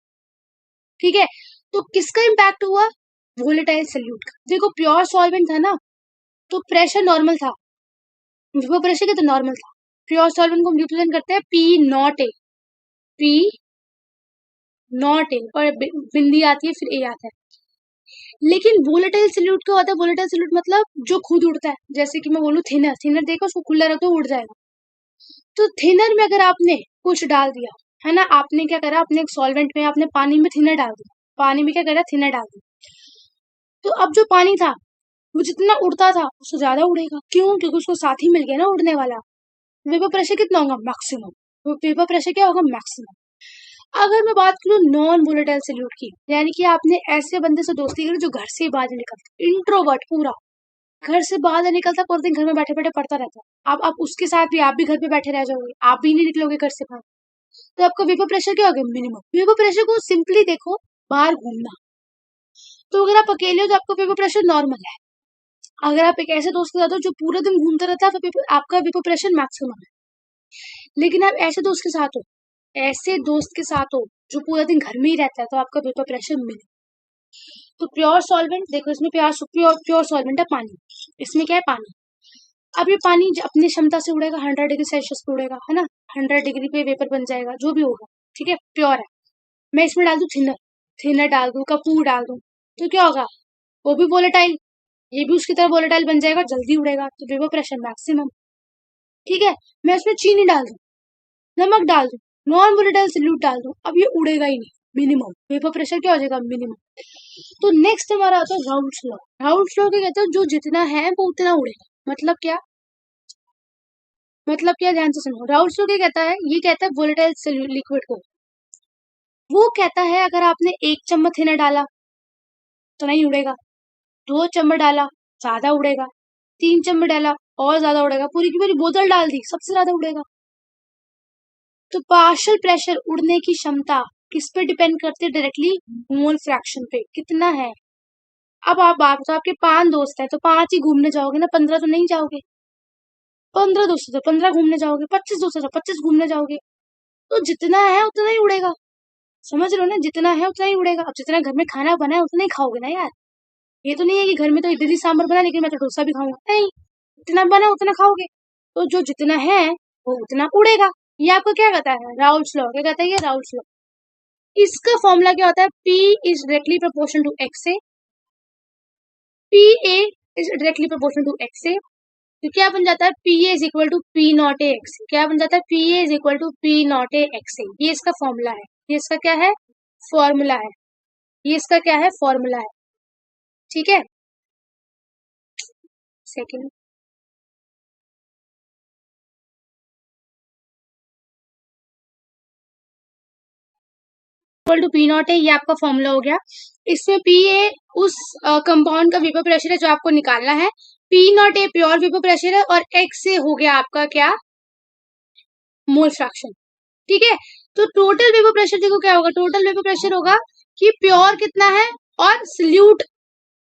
ठीक है, तो किसका इम्पैक्ट हुआ, वोलेटाइल सॉल्यूट का। देखो प्योर सॉल्वेंट था ना, तो प्रेशर नॉर्मल था, वो प्रेशर कितना नॉर्मल था। प्योर सॉल्वेंट को हम रिप्रेजेंट करते हैं P not a, P not a, और बिंदी आती है फिर ए आता है। लेकिन वोलेटाइल सॉल्यूट क्या होता है, वोलेटाइल सॉल्यूट मतलब जो खुद उड़ता है। जैसे कि मैं बोलूँ थिनर, थिनर देखो उसको खुला रखो तो उड़ जाएगा। तो थिनर में अगर आपने कुछ डाल दिया, है ना, आपने क्या करा, अपने एक सॉल्वेंट में आपने पानी में थिनर डाल दिया, पानी में क्या करा, थिनर डाल दिया, तो अब जो पानी था वो जितना उड़ता था उससे ज्यादा उड़ेगा। क्यों, क्योंकि उसको साथी मिल गया ना उड़ने वाला। वेपर प्रेशर कितना होगा, मैक्सिमम। तो वेपर प्रेशर क्या होगा, मैक्सिमम। अगर मैं बात करूँ नॉन वोलेटाइल सॉल्यूट की, यानी कि आपने ऐसे बंदे से दोस्ती करी जो घर से बाहर नहीं निकलता, इंट्रोवर्ट पूरा, घर से बाहर नहीं निकलता, पूरे दिन घर में बैठे बैठे पढ़ता रहता है। अब आप उसके साथ भी, आप भी घर पे बैठे रह जाओगे, आप भी नहीं निकलोगे घर से बाहर, तो आपका वेपर प्रेशर क्या होगा, मिनिमम। वेपर प्रेशर को सिंपली देखो, बाहर घूमना। तो अगर आप अकेले हो तो आपका वेपर प्रेशर नॉर्मल है। अगर आप एक ऐसे दोस्त के साथ हो जो पूरा दिन घूमता रहता है, तो आपका वेपर प्रेशर मैक्सिमम है। लेकिन आप ऐसे दोस्त के साथ हो, ऐसे दोस्त के साथ हो जो पूरा दिन घर में ही रहता है, तो आपका वेपर प्रेशर मिनिमम। तो प्योर सॉल्वेंट देखो, इसमें प्योर प्योर प्योर सॉल्वेंट है पानी, इसमें क्या है, पानी। अब ये पानी अपनी क्षमता से उड़ेगा, 100 डिग्री सेल्सियस पे उड़ेगा, है ना, 100 डिग्री पे वेपर बन जाएगा, जो भी होगा। ठीक है, प्योर है। मैं इसमें डाल दूं थिनर, थिनर डाल दूं, कपूर डाल दूं, तो क्या होगा, वो भी वोलेटाइल, ये भी उसकी तरह वोलेटाइल बन जाएगा, जल्दी उड़ेगा, तो वेपर प्रेशर मैक्सिमम। ठीक है, मैं इसमें चीनी डाल दूं, नमक डाल दूं, नॉन वोलेटाइल सॉल्यूट डाल दूं, अब ये उड़ेगा ही नहीं, मिनिमम। वेपर प्रेशर क्या हो जाएगा, मिनिमम। तो नेक्स्ट हमारा आता है राउल्ट्स लॉ। राउल्ट्स लॉ क्या कहते हैं, जो जितना है वो उतना उड़ेगा। मतलब क्या, मतलब क्या, ध्यान से सुनो। राउल्ट्स लॉ क्या कहता है, ये कहता है वोलेटाइल लिक्विड को, वो कहता है अगर आपने 1 चम्मच थिनर डाला तो नहीं उड़ेगा, 2 चम्मच डाला ज्यादा उड़ेगा, 3 चम्मच डाला और ज्यादा उड़ेगा, पूरी की पूरी बोतल डाल दी सबसे ज्यादा उड़ेगा। तो पार्शियल प्रेशर, उड़ने की क्षमता किस पे डिपेंड करती है, डायरेक्टली मोल फ्रैक्शन पे, कितना है। अब आप बात तो, आपके 5 दोस्त हैं तो 5 ही घूमने जाओगे ना, 15 तो नहीं जाओगे। 15 दोस्त तो 15 घूमने जाओगे, 25 दोस्त तो 25 घूमने जाओगे। तो जितना है उतना ही उड़ेगा, समझ रहे हो ना, जितना है उतना ही उड़ेगा। अब जितना घर में खाना बना है उतना ही खाओगे ना यार। ये तो नहीं है कि घर में तो इडली सांभर बना लेकिन मैं तो डोसा भी खाऊंगा, नहीं, जितना बना उतना खाओगे। तो जो जितना है वो उतना उड़ेगा। ये आपको क्या कहता है, राउल्ट्स लॉ। क्या कहता है ये, राउल्ट्स लॉ। इसका फॉर्मूला क्या होता है, P is directly proportional to X A, P A is directly proportional to X A. तो क्या बन जाता है, P A is equal to P not A X. क्या बन जाता है, P A is equal to P not A X A. ये इसका फॉर्मूला है, ये इसका क्या है, फॉर्मूला है, ये इसका क्या है, फॉर्मूला है। ठीक है, second equal to P naught है, ये आपका फॉर्मूला हो गया। इसमें पी ए उस कंपाउंड का वेपर प्रेशर है जो आपको निकालना है, P not A pure vapour pressure है, और एक्स से हो गया आपका क्या, मोल फ्रैक्शन। ठीक है, तो टोटल वेपर प्रेशर देखो क्या होगा, टोटल वेपर प्रेशर होगा कि प्योर कितना है और सल्यूट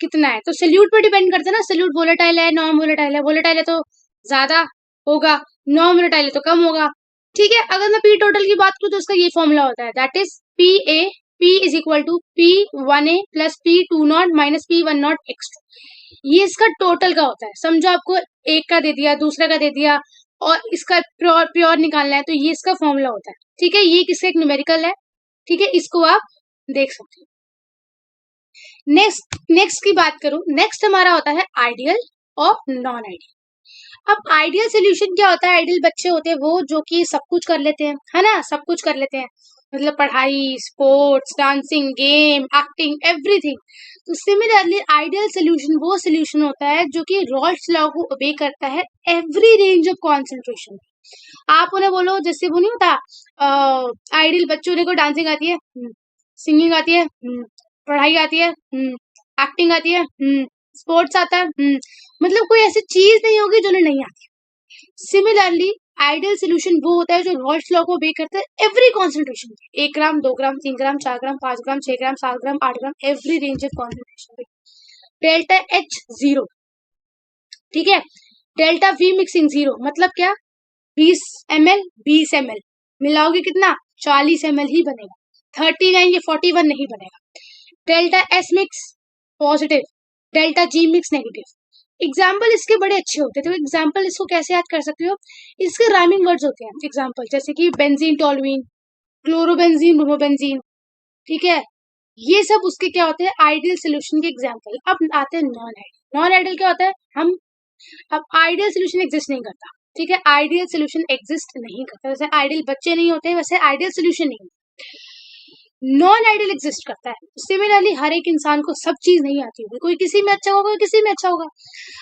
कितना है। तो सल्यूट पर डिपेंड करता है ना, सल्यूट वोलेटाइल है नॉन वोलेटाइल है, वोलेटाइल है तो ज्यादा होगा, नॉन वोलेटाइल है तो कम होगा। ठीक है, अगर मैं पी टोटल की बात करूं तो उसका ये फॉर्मूला होता है, that is P A, P is equal to P one A plus P two not minus P one not X two. ये इसका टोटल का होता है। समझो आपको एक का दे दिया, दूसरा का दे दिया, और इसका प्योर प्योर निकालना है, तो ये इसका फॉर्मूला होता है। ठीक है, ये किसका एक न्यूमेरिकल है। ठीक है, इसको आप देख सकते हो। नेक्स्ट की बात करूं, नेक्स्ट हमारा होता है आइडियल और नॉन आइडियल। अब आइडियल सोल्यूशन क्या होता है, आइडियल बच्चे होते हैं वो जो कि सब कुछ कर लेते हैं, है ना, सब कुछ कर लेते हैं, मतलब पढ़ाई, sports, dancing, game, acting, everything. तो सिमिलरली आइडियल सोल्यूशन वो सोल्यूशन होता है जो कि रॉल्स लॉ को ओबे करता है एवरी रेंज ऑफ कॉन्सेंट्रेशन। आप उन्हें बोलो, जैसे वो नहीं होता, आइडियल बच्चों को डांसिंग आती है, सिंगिंग आती है, पढ़ाई आती है, एक्टिंग आती है, स्पोर्ट्स आता है, मतलब कोई ऐसी चीज नहीं होगी जो नहीं आती। सिमिलरली आइडियल सोल्यूशन वो होता है जो रॉल्स लॉ को ओबे करता है every concentration, 1 gram 2 gram 3 gram 4 gram 5 gram 6 gram 7 gram 8 gram, every range of concentration. Delta H 0। ठीक है, डेल्टा वी मिक्सिंग 0 मतलब क्या, 20 ml 20 ml मिलाओगे कितना, 40 ml ही बनेगा, 39 या 41 नहीं बनेगा। Delta S mix positive, delta G mix negative. Example इसके बड़े अच्छे होते हैं, तो एग्जाम्पल इसको कैसे याद कर सकते हो, इसके राइमिंग वर्ड्स होते हैं एग्जाम्पल, जैसे कि बेंजीन टोलुइन, क्लोरोबेंजीन ब्रोमोबेंजीन। ठीक है, ये सब उसके क्या होते हैं, आइडियल सोल्यूशन के एग्जाम्पल। अब आते हैं नॉन आइडियल। नॉन आइडियल क्या होता है, हम अब आइडियल सोल्यूशन एग्जिस्ट नहीं करता। ठीक है, आइडियल सोल्यूशन एग्जिस्ट नहीं करता, जैसे आइडियल बच्चे नहीं होते वैसे आइडियल सोल्यूशन नहीं होता, नॉन आइडियल एग्जिस्ट करता है। सिमिलरली हर एक इंसान को सब चीज नहीं आती होगी, कोई किसी में अच्छा होगा, कोई किसी में अच्छा होगा।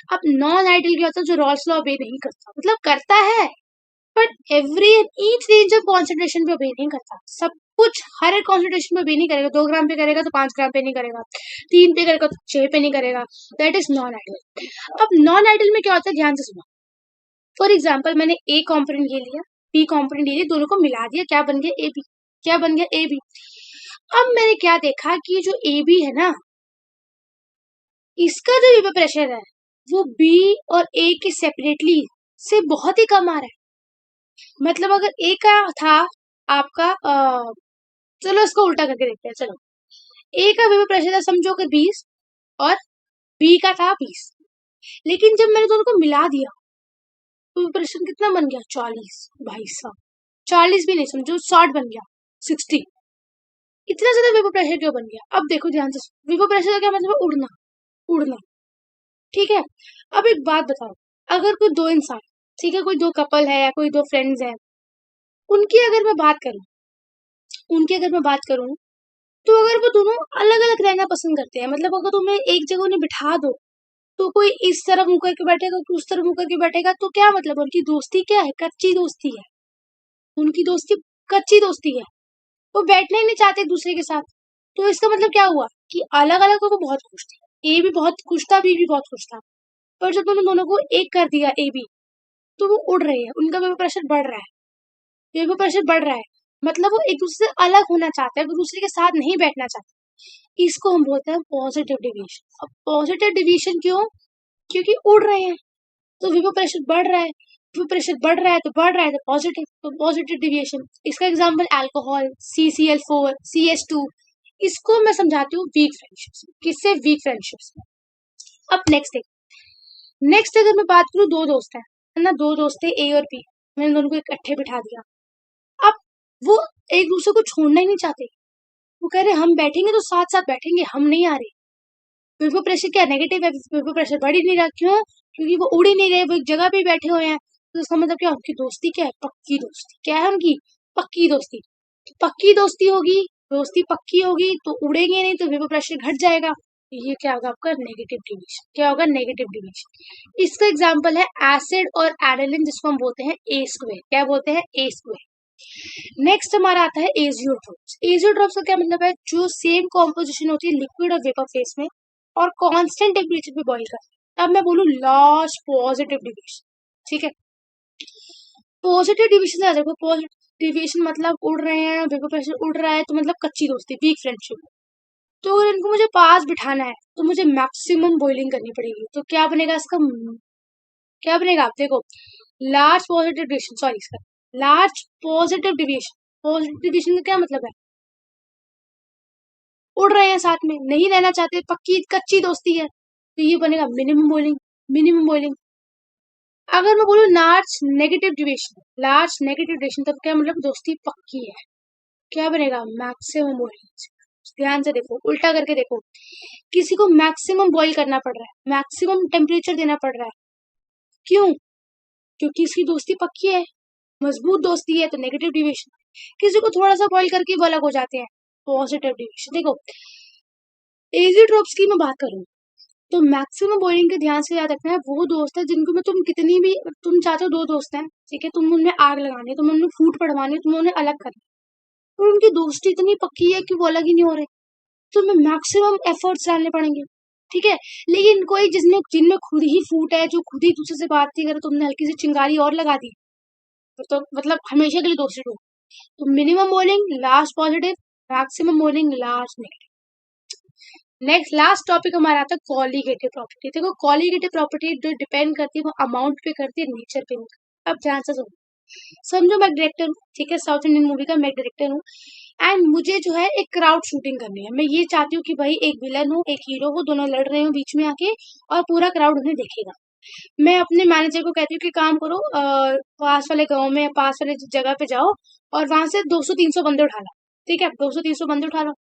अब नॉन आइडियल क्या होता है, जो रॉल्स लॉ ओबे नहीं करता, मतलब करता है but every each range of concentration पे ओबे नहीं करता, सब कुछ हर एक कॉन्सेंट्रेशन पे ओबे नहीं करेगा। 2 ग्राम पे करेगा तो 5 ग्राम पे नहीं करेगा, 3 पे करेगा तो 6 पे नहीं करेगा, दैट इज नॉन आइडियल। अब नॉन आइडियल में क्या होता है, ध्यान से सुनो। फॉर एग्जाम्पल मैंने ए कॉम्पोनेंट ये लिया, बी कॉम्पोनेंट ये लिया, दोनों को मिला दिया, क्या बन गया, ए बी। क्या बन गया, ए बी। अब मैंने क्या देखा कि जो ए बी है ना, इसका जो वेपर प्रेशर है वो बी और ए के सेपरेटली से बहुत ही कम आ रहा है। मतलब अगर ए का था आपका चलो इसको उल्टा करके देखते हैं, चलो ए का वेपर प्रेशर था समझो कि 20 और बी का था 20, लेकिन जब मैंने दोनों को मिला दिया तो वेपर प्रेशर कितना बन गया, 40। भाई साहब 40 भी नहीं, समझो 60 बन गया, 60। इतना ज्यादा वेपर प्रेशर क्यों बन गया। अब देखो ध्यान से, वेपर प्रेशर का क्या मतलब है, उड़ना, उड़ना। ठीक है, अब एक बात बताओ, अगर कोई दो इंसान, ठीक है, कोई दो कपल है या कोई दो फ्रेंड्स हैं, उनकी अगर मैं बात करूं, तो अगर वो दोनों अलग अलग रहना पसंद करते हैं, मतलब अगर तुम्हें एक जगह उन्हें बिठा दो तो कोई इस तरफ मुंह करके बैठेगा, कोई उस तरफ मुंह करके बैठेगा, तो क्या मतलब उनकी दोस्ती क्या है, कच्ची दोस्ती है, उनकी दोस्ती कच्ची दोस्ती है, वो बैठना ही नहीं चाहते एक दूसरे के साथ। तो इसका मतलब क्या हुआ कि अलग अलग को बहुत खुश थे, ए भी बहुत खुश था, बी भी बहुत खुश था, पर जब उन्होंने दोनों को एक कर दिया ए बी, तो वो उड़ रहे हैं, उनका वेपर प्रेशर बढ़ रहा है, वेपर प्रेशर बढ़ रहा है, मतलब वो एक दूसरे से अलग होना चाहते हैं, वो दूसरे के साथ नहीं बैठना चाहते। इसको हम बोलते हैं पॉजिटिव डिविएशन। अब पॉजिटिव डिविएशन क्यों, क्योंकि उड़ रहे हैं तो वेपर प्रेशर बढ़ रहा है, वेपर प्रेशर बढ़ रहा है तो बढ़ रहा है, तो पॉजिटिव डिविएशन। इसका एग्जांपल अल्कोहल, CCl4, CH2। इसको मैं समझाती हूँ वीक फ्रेंडशिप्स, किससे, वीक फ्रेंडशिप्स। अब नेक्स्ट अगर मैं बात करूँ, दो दोस्त है ना, दो दोस्त थे ए और बी, मैंने दोनों को इकट्ठे बिठा दिया। अब वो एक दूसरे को छोड़ना ही नहीं चाहते, वो कह रहे हम बैठेंगे तो साथ साथ बैठेंगे, हम नहीं आ रहे। वेपर प्रेशर क्या नेगेटिव है, वेपर प्रेशर बढ़ ही नहीं रहा, क्यों, क्योंकि वो उड़ ही नहीं रहे, वो एक जगह पे बैठे हुए हैं। तो इसका मतलब क्या, उनकी दोस्ती क्या है, पक्की दोस्ती। क्या है उनकी, पक्की दोस्ती। पक्की दोस्ती होगी, दोस्ती पक्की होगी तो उड़ेंगे नहीं, तो वेपर प्रेशर घट जाएगा। ये क्या होगा आपका, नेगेटिव डिविएशन। क्या होगा, नेगेटिव डिविएशन। इसका एग्जांपल है एसिड और एडेलिन, जिसको हम बोलते हैं ए स्क्वायर। क्या बोलते हैं, ए स्क्वायर। नेक्स्ट हमारा आता है एजियोट्रोप्स। एजियोट्रोप्स का क्या मतलब है, जो सेम कॉम्पोजिशन होती है लिक्विड और वेपर फेस में और कांस्टेंट टेम्परेचर पे बॉईल करते हैं। अब मैं बोलूँ लार्ज पॉजिटिव डिविएशन, ठीक है। पॉजिटिव डिविएशन, देखो पॉजिटिव डिविएशन मतलब उड़ रहे हैं, वेपर प्रेशर उड़ रहा है, तो मतलब कच्ची दोस्ती, वीक फ्रेंडशिप। तो अगर इनको मुझे पास बिठाना है तो मुझे मैक्सिमम बॉइलिंग करनी पड़ेगी। तो क्या बनेगा इसका, क्या बनेगा आप देखो, लार्ज पॉजिटिव डिविएशन, सॉरी इसका large positive deviation. Positive deviation का क्या मतलब है, उड़ रहे हैं साथ में, नहीं रहना चाहते, पक्की कच्ची दोस्ती है, तो ये बनेगा मिनिमम बॉइलिंग। Minimum boiling. अगर मैं बोलूँ large negative deviation, large negative deviation, तब क्या मतलब दोस्ती पक्की है, क्या बनेगा मैक्सिमम बॉइलिंग। ध्यान से देखो, उल्टा करके देखो, किसी को मैक्सिमम बॉईल करना पड़ रहा है, मैक्सिमम टेम्परेचर देना पड़ रहा है, क्यों, क्योंकि इसकी दोस्ती पक्की है, मजबूत दोस्ती है, तो नेगेटिव डिविएशन। किसी को थोड़ा सा बॉईल करके वो अलग हो जाते हैं, पॉजिटिव डिविएशन। देखो एजियोट्रोप्स की मैं बात करूँ तो मैक्सिमम बॉइलिंग के ध्यान से याद रखना है, वो दोस्त है जिनको में तुम कितनी भी, तुम चाहते हो दो दोस्त हैं, ठीक है, तुम उनमें आग लगानी है, तुम उनमें फूट पड़वानी है, तुम उन्हें अलग करना है, और उनकी दोस्ती इतनी पक्की है कि वो अलग ही नहीं हो रहे, तुम्हें मैक्सिमम एफर्ट्स डालने पड़ेंगे, ठीक है। लेकिन कोई जिसमें जिनमें खुद ही फूट है, जो खुद ही दूसरे से बात नहीं करे, तुमने हल्की सी चिंगारी और लगा दी, तो मतलब हमेशा के लिए दोस्ती टूट। तो minimum boiling last positive, maximum boiling last negative. Next last topic हमारा आता है कॉलीगेटिव प्रॉपर्टी। देखो कॉलीगेटिव प्रॉपर्टी जो डिपेंड करती है वो अमाउंट पे करती है, नेचर पे नहीं। अब ध्यान से सुनो, समझो मैं डायरेक्टर हूँ, ठीक है, साउथ इंडियन मूवी का मैं डायरेक्टर हूँ, एंड मुझे जो है एक क्राउड शूटिंग करनी है। मैं ये चाहती हूँ कि भाई एक विलन हो, एक हीरो हो, दोनों लड़ रहे हो बीच में आके, और पूरा क्राउड उन्हें देखेगा। मैं अपने मैनेजर को कहती हूँ कि काम करो, पास वाले गांव में, पास वाले जगह पे जाओ और वहां से 200-300 बंदे उठा लो, ठीक है, 200-300 बंदे उठा लो,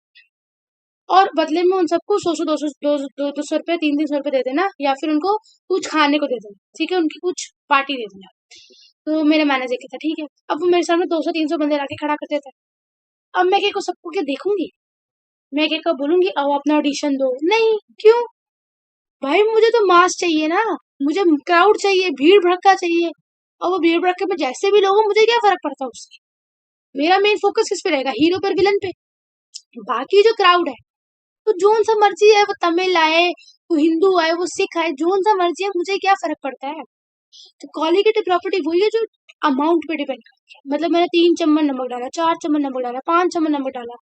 और बदले में उन सबको 100-100, 200 रुपए, 300-300 रुपए दे देना, या फिर उनको कुछ खाने को दे देना, ठीक है, उनकी कुछ पार्टी दे देना। तो मेरे मैनेजर कहता ठीक है। अब वो मेरे सामने 200-300 बंदे लाके खड़ा कर देता है। अब मैं क्या को सबको क्या देखूंगी, मैं क्या को बोलूंगी आओ अपना ऑडिशन दो, नहीं, क्यों भाई, मुझे तो मास चाहिए ना, मुझे क्राउड चाहिए, भीड़ भड़का चाहिए, और वो भीड़ भड़के में जैसे भी लोग हो, मुझे क्या फर्क पड़ता है उससे। मेरा मेन फोकस किस पे रहेगा, हीरो पर, विलन पे। बाकी जो क्राउड है, तो जोन सा मर्जी है, वो तमिल आए, वो हिंदू आए, वो सिख आए, जोन सा मर्जी है, मुझे क्या फर्क पड़ता है। तो कॉलीगेटिव प्रॉपर्टी वही है जो अमाउंट पे डिपेंड करती है। मतलब मैंने 3 चम्मच नमक डाला, 4 चम्मच नमक डाला, 5 चम्मच नमक डाला,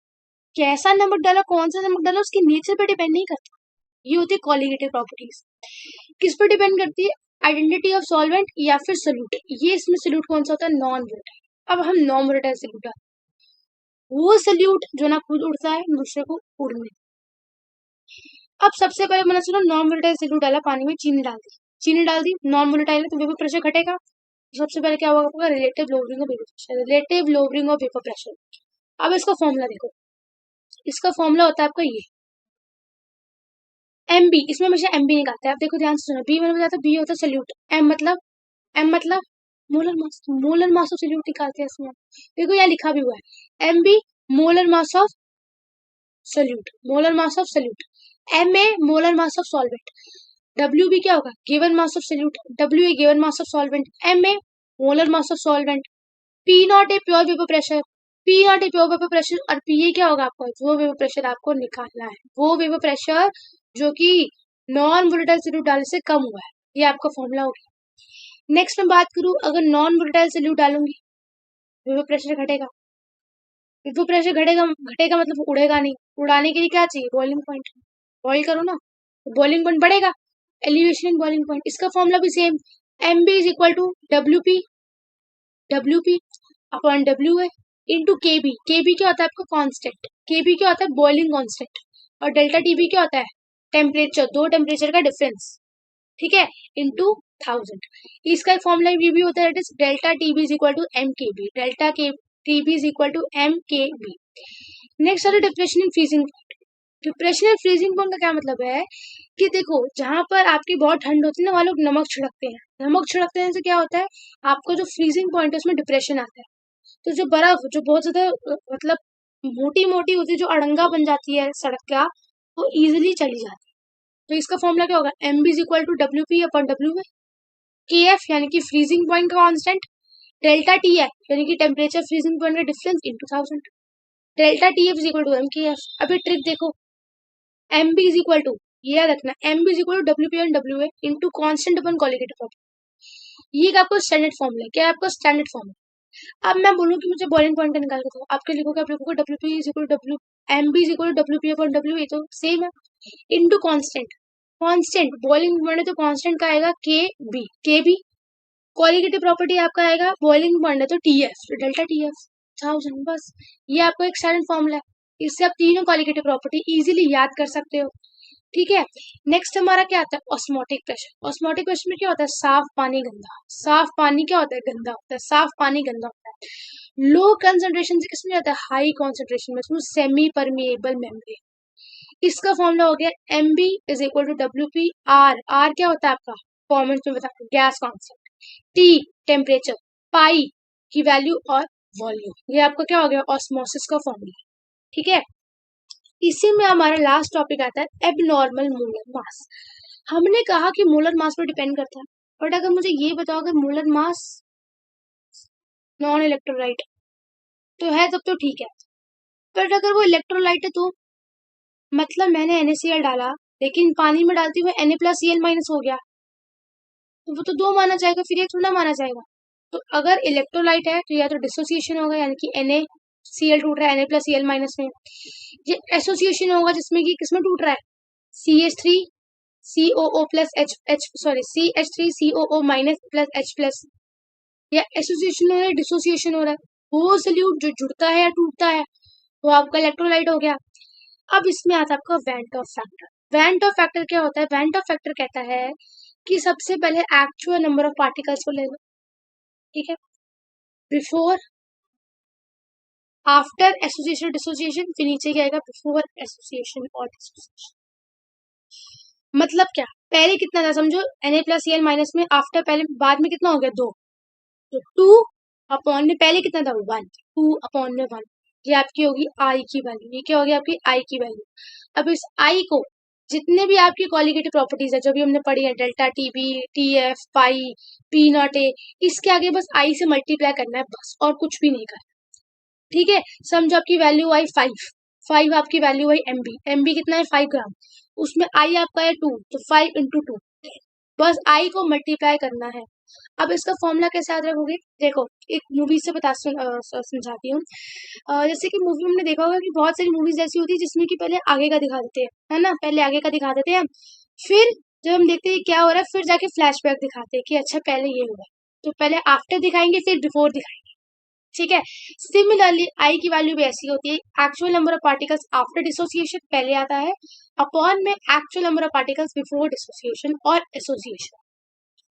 कैसा नमक डाला, कौन सा नमक डाला, उसकी नेचर पे डिपेंड नहीं करता। ये होती है कॉलीगेटिव प्रॉपर्टीज। किस पे डिपेंड करती है, आइडेंटिटी ऑफ सॉल्वेंट या फिर सोल्यूट। ये इसमें सोल्यूट कौन सा होता है, नॉन वोलेटाइल। अब हम नॉन वोलेटाइल सोल्यूट, वो सोल्यूट जो ना खुद उड़ता है दूसरे को उड़ने। अब सबसे पहले मैंने सुना नॉन वोलेटाइल सोल्यूट डाला पानी में, चीनी डाल दी, चीनी डाल दी, नॉन वोलेटाइल है तो वेपर प्रेशर घटेगा। सबसे पहले क्या होगा, relative lowering of vapour pressure, relative lowering of vapour pressure. अब इसका फॉर्मूला देखो, इसका फॉर्मूला होता है आपका ये एम बी, इसमें हमेशा एम बी निकालते हैं। आप देखो ध्यान से सुनो, बी मैंने बताया था, बी होता है सोल्यूट, एम मतलब molar mass, molar mass of solute निकालते हैं इसमें। देखो यहाँ लिखा भी हुआ है M B, molar mass of solute, molar mass of solute. M A molar mass of solvent, W B क्या होगा, given mass of solute, W A given mass of solvent, M A molar mass of solvent, P not A pure vapour pressure, P not A pure vapour pressure, और P A क्या होगा आपका, वो vapour pressure आपको निकालना है, वो vapour pressure जो कि नॉन वोलेटाइल सोल्यूट डालने से कम हुआ है। ये आपका फॉर्मूला हो गया। नेक्स्ट मैं बात करूं, अगर नॉन वोलेटाइल सोल्यूट डालूंगी वेपर प्रेशर घटेगा, वेपर प्रेशर घटेगा, घटेगा मतलब उड़ेगा नहीं, उड़ाने के लिए क्या चाहिए, बॉइलिंग पॉइंट, बॉइल करो ना, तो बॉइलिंग पॉइंट बढ़ेगा, एलिवेशन इन बॉइलिंग पॉइंट। इसका फॉर्मूला भी same, M B is equal to W P upon W A into K B. K B क्या होता है आपका कांस्टेंट, के बी क्या होता है बॉइलिंग कांस्टेंट, और डेल्टा टी बी क्या होता है टेम्परेचर, दो टेम्परेचर का डिफरेंस, ठीक है, इंटू 1000। इसका एक फॉर्मूला भी होता है, delta T B is equal to M K B, delta K T B is equal to M K B. Next है depression in freezing point. Depression in freezing point का क्या मतलब है कि देखो जहां पर आपकी बहुत ठंड होती है ना, वहां लोग नमक छिड़कते हैं, नमक छिड़कते से क्या होता है, आपका जो फ्रीजिंग पॉइंट है उसमें डिप्रेशन आता है। तो जो बर्फ जो बहुत ज्यादा मतलब मोटी मोटी होती है, जो अड़ंगा बन जाती है सड़क का, वो इजिली चली जाती है। तो इसका फॉर्मूला क्या होगा, M B is equal to W P upon W में, के एफ यानी कि फ्रीजिंग पॉइंट का कांस्टेंट, डेल्टा टी एफ यानी कि टेम्परेचर फ्रीजिंग पॉइंट का difference into 1000। Delta T F is equal to M K F. अभी trick देखो, M B is equal to, ये याद रखना, M B is equal to W P N W A into constant upon colligative property. ये आपको standard formula है, क्या है आपका स्टैंडर्ड फॉर्मूला। अब मैं बोलूँ कि मुझे बॉइलिंग पॉइंट का निकाल के दो, आपके लिखोगे, आप लिखोगे W P is equal to W, M B is equal to W P upon W, ये तो सेम है, into constant. Constant boiling point है तो कॉन्स्टेंट का आएगा के बी। क्वालिटेटिव प्रॉपर्टी आपका आएगा बॉइलिंग पॉइंट है तो टी एफ, तो डेल्टा टी एफ 1000। बस ये आपको एक स्टैंडर्ड फॉर्मूला है, इससे आप तीनों क्वालिटेटिव प्रॉपर्टी इजीली याद कर सकते हो। ठीक है, नेक्स्ट हमारा क्या आता है, ऑस्मोटिक प्रेशर। ऑस्मोटिक प्रेशर में क्या होता है, साफ पानी गंदा, साफ पानी क्या होता है, गंदा होता है, साफ पानी गंदा होता है। लो कंसंट्रेशन से किसमें जाता है, हाई कंसंट्रेशन में, सेमी परमिएबल मेम्ब्रेन। इसका फॉर्मूला हो गया M B is equal to W P R. R क्या होता है आपका, फॉर्मेट में बता, gas constant, T temperature, pi की वैल्यू और वॉल्यूम। ये आपका क्या हो गया, ऑस्मोसिस का फॉर्मूला। ठीक है, इसी में हमारा लास्ट टॉपिक आता है एबनॉर्मल मोलर मास। हमने कहा कि मोलर मास पर डिपेंड करता है, बट अगर मुझे ये बताओ अगर मोलर मास नॉन इलेक्ट्रोलाइट तो है तब तो ठीक है, बट अगर वो इलेक्ट्रोलाइट है तो मतलब मैंने NaCl डाला लेकिन पानी में डालती हुए Na+Cl- हो गया, तो वो तो दो माना जाएगा, फिर एक थोड़ा माना जाएगा। तो अगर इलेक्ट्रोलाइट है तो या तो डिसोसिएशन होगा, यानी कि NaCl टूट रहा है Na+Cl- में। ये एसोसिएशन होगा जिसमें कि किसमें टूट रहा है, CH3 COO plus CH3COO minus plus H plus, या एसोसिएशन हो रहा है, डिसोसिएशन हो रहा है। वो सल्यूट जो जुड़ता है या टूटता है वो आपका इलेक्ट्रोलाइट हो गया। अब इसमें आता है आपका went of factor. Went of factor क्या होता है, वेंट ऑफ फैक्टर कहता है कि सबसे पहले एक्चुअल नंबर ऑफ पार्टिकल्स को ले लो, ठीक है, बिफोर, आफ्टर एसोसिएशन डिसोसिएशन, फिर नीचे क्या आएगा, बिफोर एसोसिएशन और डिसोसिएशन। मतलब क्या, पहले कितना था समझो, Na+Cl- में आफ्टर पहले बाद में कितना हो गया, 2, तो 2 में पहले कितना था, 1, 2/1, ये आपकी होगी आई की वैल्यू। ये क्या होगी आपकी आई की वैल्यू। अब इस आई को जितने भी आपकी क्वालिटेटिव प्रॉपर्टीज है जो भी हमने पढ़ी है, delta T B, T F, pi, P not A, इसके आगे बस आई से मल्टीप्लाई करना है बस, और कुछ भी नहीं करना। ठीक है, समझो आपकी वैल्यू आई 5, 5 आपकी वैल्यू आई एमबी कितना है 5 ग्राम, उसमें आई आपका है 2, तो 5 इंटू 2, बस आई को मल्टीप्लाई करना है। अब इसका फॉर्मूला कैसे याद रखोगे, देखो एक मूवी से समझाती हूँ। जैसे कि मूवी में हमने देखा होगा कि बहुत सारी मूवीज ऐसी होती है जिसमें कि पहले आगे का दिखा देते हैं, है ना, पहले आगे का दिखा देते हैं, फिर जब हम देखते हैं क्या हो रहा है फिर जाके फ्लैशबैक दिखाते हैं कि अच्छा पहले ये हुआ, तो पहले आफ्टर दिखाएंगे फिर बिफोर दिखाएंगे। ठीक है, सिमिलरली आई की वैल्यू भी ऐसी होती है, actual number of particles after dissociation पहले आता है, अपॉन में actual number of particles before dissociation और एसोसिएशन।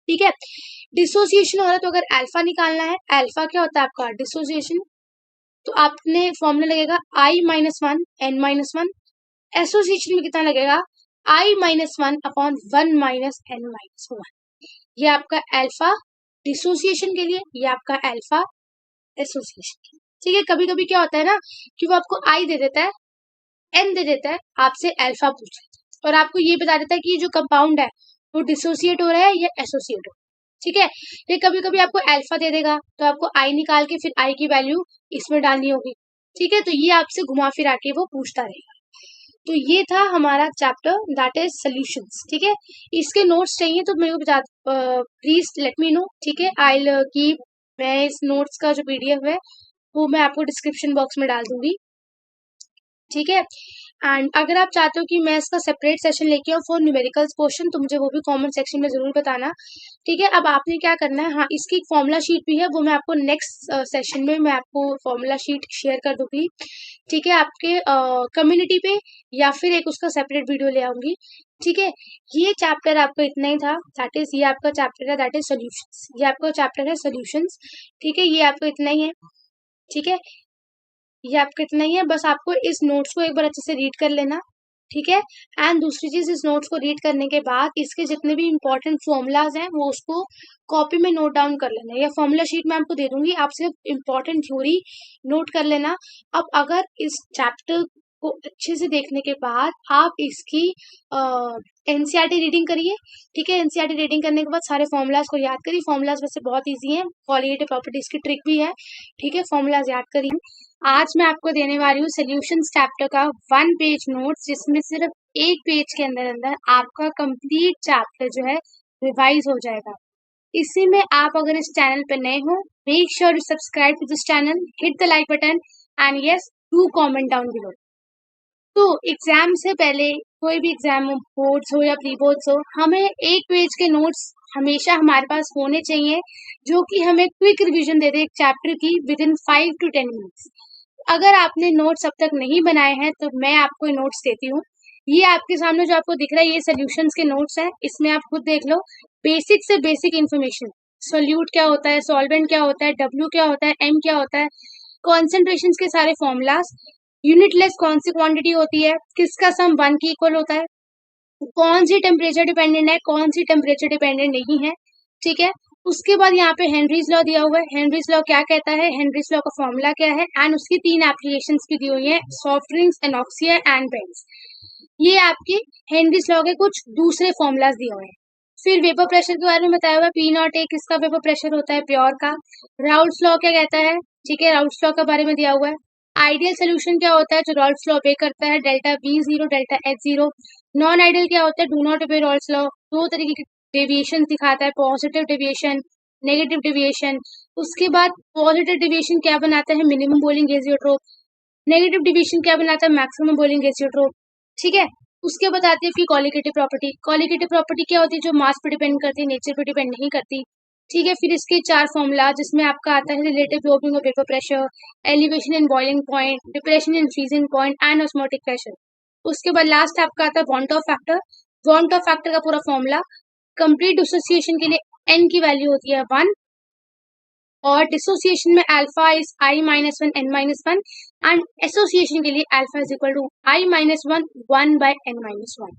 ठीक है, डिसोसिएशन हो रहा है तो अगर अल्फा निकालना है, अल्फा क्या होता है आपका डिसोसिएशन, तो आपने फॉर्मूला लगेगा I-1 N-1, एसोसिएशन में कितना लगेगा I-1 अपॉन 1 माइनस N-1, ये आपका अल्फा डिसोसिएशन के लिए, ये आपका अल्फा एसोसिएशन। ठीक है, कभी कभी क्या होता है ना कि वो आपको आई दे देता है, एन दे देता है, आपसे अल्फा पूछ लेता है और आपको ये बता देता है कि ये जो कंपाउंड है वो डिसोसिएट हो रहा है या एसोसिएट हो रहा है। ठीक है, ये कभी कभी आपको अल्फा दे देगा तो आपको आई निकाल के फिर आई की वैल्यू इसमें डालनी होगी। ठीक है, तो ये आपसे घुमा फिरा के वो पूछता रहेगा। तो ये था हमारा चैप्टर दैट इज सॉल्यूशंस। ठीक है, इसके नोट्स चाहिए तो मेरे को बता, प्लीज लेट मी नो। ठीक है, आई कीप, मैं इस नोट्स का जो PDF है वो मैं आपको डिस्क्रिप्शन बॉक्स में डाल दूंगी। ठीक है, एंड अगर आप चाहते हो कि मैं इसका सेपरेट सेशन लेके आऊँ फॉर न्यूमेरिकल्स पोर्शन तो मुझे वो भी कमेंट सेक्शन में जरूर बताना। ठीक है, अब आपने क्या करना है, हाँ इसकी एक फॉर्मूला शीट भी है, वो मैं आपको नेक्स्ट सेशन में मैं आपको फॉर्मूला शीट शेयर कर दूंगी। ठीक है, आपके कम्युनिटी पे, या फिर एक उसका सेपरेट वीडियो ले आऊंगी। ठीक है, ये चैप्टर आपका इतना ही था, दैट इज, ये आपका चैप्टर है दैट इज सोल्यूशंस, ये आपका चैप्टर है सोल्यूशंस। ठीक है, ये आपको इतना ही है। ठीक है, ये आपका इतना ही है, बस आपको इस नोट्स को एक बार अच्छे से रीड कर लेना। ठीक है, एंड दूसरी चीज, इस नोट्स को रीड करने के बाद इसके जितने भी इंपॉर्टेंट फॉर्मूलाज हैं वो उसको कॉपी में नोट डाउन कर लेना, या फॉर्मूला शीट में आपको दे दूंगी, आप सिर्फ इंपॉर्टेंट थ्योरी नोट कर लेना। अब अगर इस चैप्टर को अच्छे से देखने के बाद आप इसकी एनसीईआरटी रीडिंग करिए। ठीक है, एनसीईआरटी रीडिंग करने के बाद सारे फॉर्मूलाज को याद करिए। फॉर्मूलाज वैसे बहुत इजी हैं, कॉलिगेटिव प्रॉपर्टीज की ट्रिक भी है। ठीक है, फॉर्मूलाज याद करिए। आज मैं आपको देने वाली हूँ सॉल्यूशंस चैप्टर का 1 पेज नोट्स, जिसमें सिर्फ एक पेज के अंदर अंदर आपका कंप्लीट चैप्टर जो है रिवाइज हो जाएगा। इसी में आप अगर इस चैनल पे नए हो, make sure you subscribe to this channel, hit the like button and yes do comment down below. तो एग्जाम से पहले, कोई भी एग्जाम हो, बोर्ड्स हो या प्री बोर्ड्स हो, हमें एक पेज के नोट्स हमेशा हमारे पास होने चाहिए, जो कि हमें क्विक रिवीजन दे दे एक चैप्टर की विद इन 5 to 10 मिनट्स। अगर आपने नोट्स अब तक नहीं बनाए हैं तो मैं आपको नोट्स देती हूँ। ये आपके सामने जो आपको दिख रहा है, ये सॉल्यूशंस के नोट्स हैं। इसमें आप खुद देख लो, बेसिक से बेसिक इन्फॉर्मेशन, सोल्यूट क्या होता है, सॉल्वेंट क्या होता है, डब्ल्यू क्या होता है, एम क्या होता है, कॉन्सेंट्रेशन के सारे फॉर्मूलाज, यूनिटलेस कौन सी क्वांटिटी होती है, किसका सम 1 के इक्वल होता है, कौन सी टेम्परेचर डिपेंडेंट है, कौन सी टेम्परेचर डिपेंडेंट नहीं है। ठीक है, उसके बाद यहाँ पे हेनरीज लॉ दिया हुआ है। हेनरीज लॉ क्या कहता है, हेनरीज लॉ का फॉर्मूला क्या है, एंड उसकी 3 एप्लीकेशंस भी दी हुई है, soft drinks, anoxia and Benz. ये आपके हेनरीज लॉ के कुछ दूसरे फॉर्मूलाज दिए हुए हैं। फिर वेपर प्रेशर के बारे में बताया हुआ है, पी नॉट ए किसका वेपर प्रेशर होता है, प्योर का। राउल्ट्स लॉ क्या कहता है, ठीक है, राउल्ट्स लॉ के बारे में दिया हुआ है। आइडियल सोल्यूशन क्या होता है, जो राउल्ट्स लॉ पे करता है, delta B zero, delta H zero. Non ideal क्या होता है, do not obey Raoult's law, 2 तरीके की डेविएशन दिखाता है, पॉजिटिव डेविएशन, नेगेटिव डेविएशन। उसके बाद पॉजिटिव डेविएशन क्या बनाता है, minimum boiling azeotrope. Negative deviation क्या बनाता है, मैक्सिमम बॉइलिंग एजियोट्रोप। ठीक है, उसके बाद आती है फिर कॉलिगेटिव प्रॉपर्टी। कॉलिगेटिव प्रॉपर्टी क्या होती है, जो मास पे डिपेंड करती है, नेचर पे डिपेंड नहीं करती। ठीक है, फिर इसके 4 फॉर्मूला, जिसमें आपका आता है relative working of vapour pressure, elevation in boiling point, depression in freezing point and osmotic pressure. उसके बाद लास्ट आपका आता है want of factor. Want of factor का पूरा फॉर्मूला, कंप्लीट डिसोसिएशन के लिए n की वैल्यू होती है 1, और डिसोसिएशन में alpha is i minus 1 n minus 1, and association के लिए alpha is equal to i minus 1 1 by n minus 1।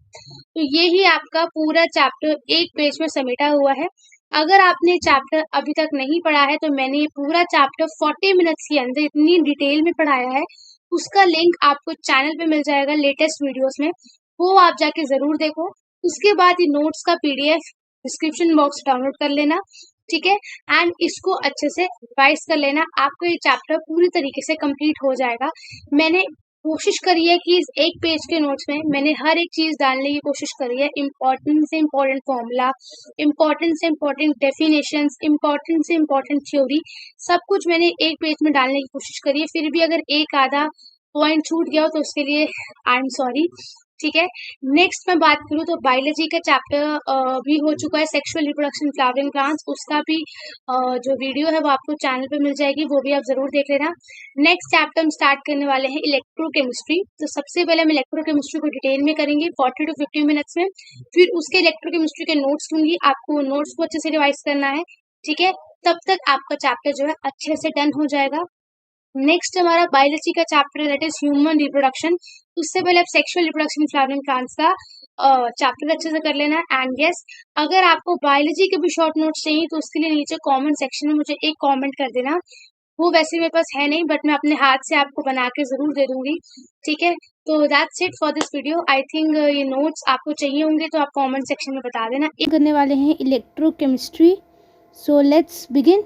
तो ये ही आपका पूरा चैप्टर एक पेज में समेटा हुआ है। अगर आपने चैप्टर अभी तक नहीं पढ़ा है, तो मैंने ये पूरा चैप्टर 40 मिनट्स के अंदर इतनी डिटेल में पढ़ाया है। उसका लिंक आपको चैनल पे मिल जाएगा लेटेस्ट वीडियोस में, वो आप जाके जरूर देखो। उसके बाद ये नोट्स का पीडीएफ डिस्क्रिप्शन बॉक्स डाउनलोड कर लेना। ठीक है, एंड इसको अच्छे से रिवाइज कर लेना, आपको ये चैप्टर पूरी तरीके से कंप्लीट हो जाएगा। मैंने कोशिश करी है कि इस एक पेज के नोट्स में मैंने हर एक चीज डालने की कोशिश करी है। इम्पोर्टेंट से इम्पोर्टेंट फॉर्मूला, इम्पोर्टेंट से इम्पोर्टेंट डेफिनेशंस, इम्पोर्टेंट से इम्पोर्टेंट थ्योरी, सब कुछ मैंने एक पेज में डालने की कोशिश करी है। फिर भी अगर एक आधा पॉइंट छूट गया हो तो उसके लिए आई एम सॉरी। ठीक है, नेक्स्ट मैं बात करूँ तो बायोलॉजी का चैप्टर भी हो चुका है, सेक्सुअल रिप्रोडक्शन फ्लावरिंग प्लांट्स। उसका भी जो वीडियो है वो आपको चैनल पे मिल जाएगी, वो भी आप जरूर देख लेना। नेक्स्ट चैप्टर हम स्टार्ट करने वाले हैं इलेक्ट्रोकेमिस्ट्री। तो सबसे पहले हम इलेक्ट्रोकेमिस्ट्री को डिटेल में करेंगे 40 to 50 मिनट्स में। फिर उसके इलेक्ट्रोकेमिस्ट्री के नोट्स दूंगी, आपको नोट्स को अच्छे से रिवाइज करना है। ठीक है, तब तक आपका चैप्टर जो है अच्छे से डन हो जाएगा। नेक्स्ट हमारा बायोलॉजी का chapter that is human reproduction. उससे पहले आप सेक्सुअल रिप्रोडक्शन फ्लावरिंग प्लांट्स का चैप्टर अच्छे से कर लेना। एंड यस, अगर आपको बायोलॉजी के भी शॉर्ट नोट्स चाहिए तो उसके लिए नीचे कमेंट सेक्शन में मुझे एक कमेंट कर देना। वो वैसे मेरे पास है नहीं, बट मैं अपने हाथ से आपको बना के जरूर दे दूंगी। ठीक है, तो that's it for this video. I think ये नोट्स आपको चाहिए होंगे तो आप कमेंट सेक्शन में बता देना। करने वाले हैं इलेक्ट्रोकेमिस्ट्री। So let's begin.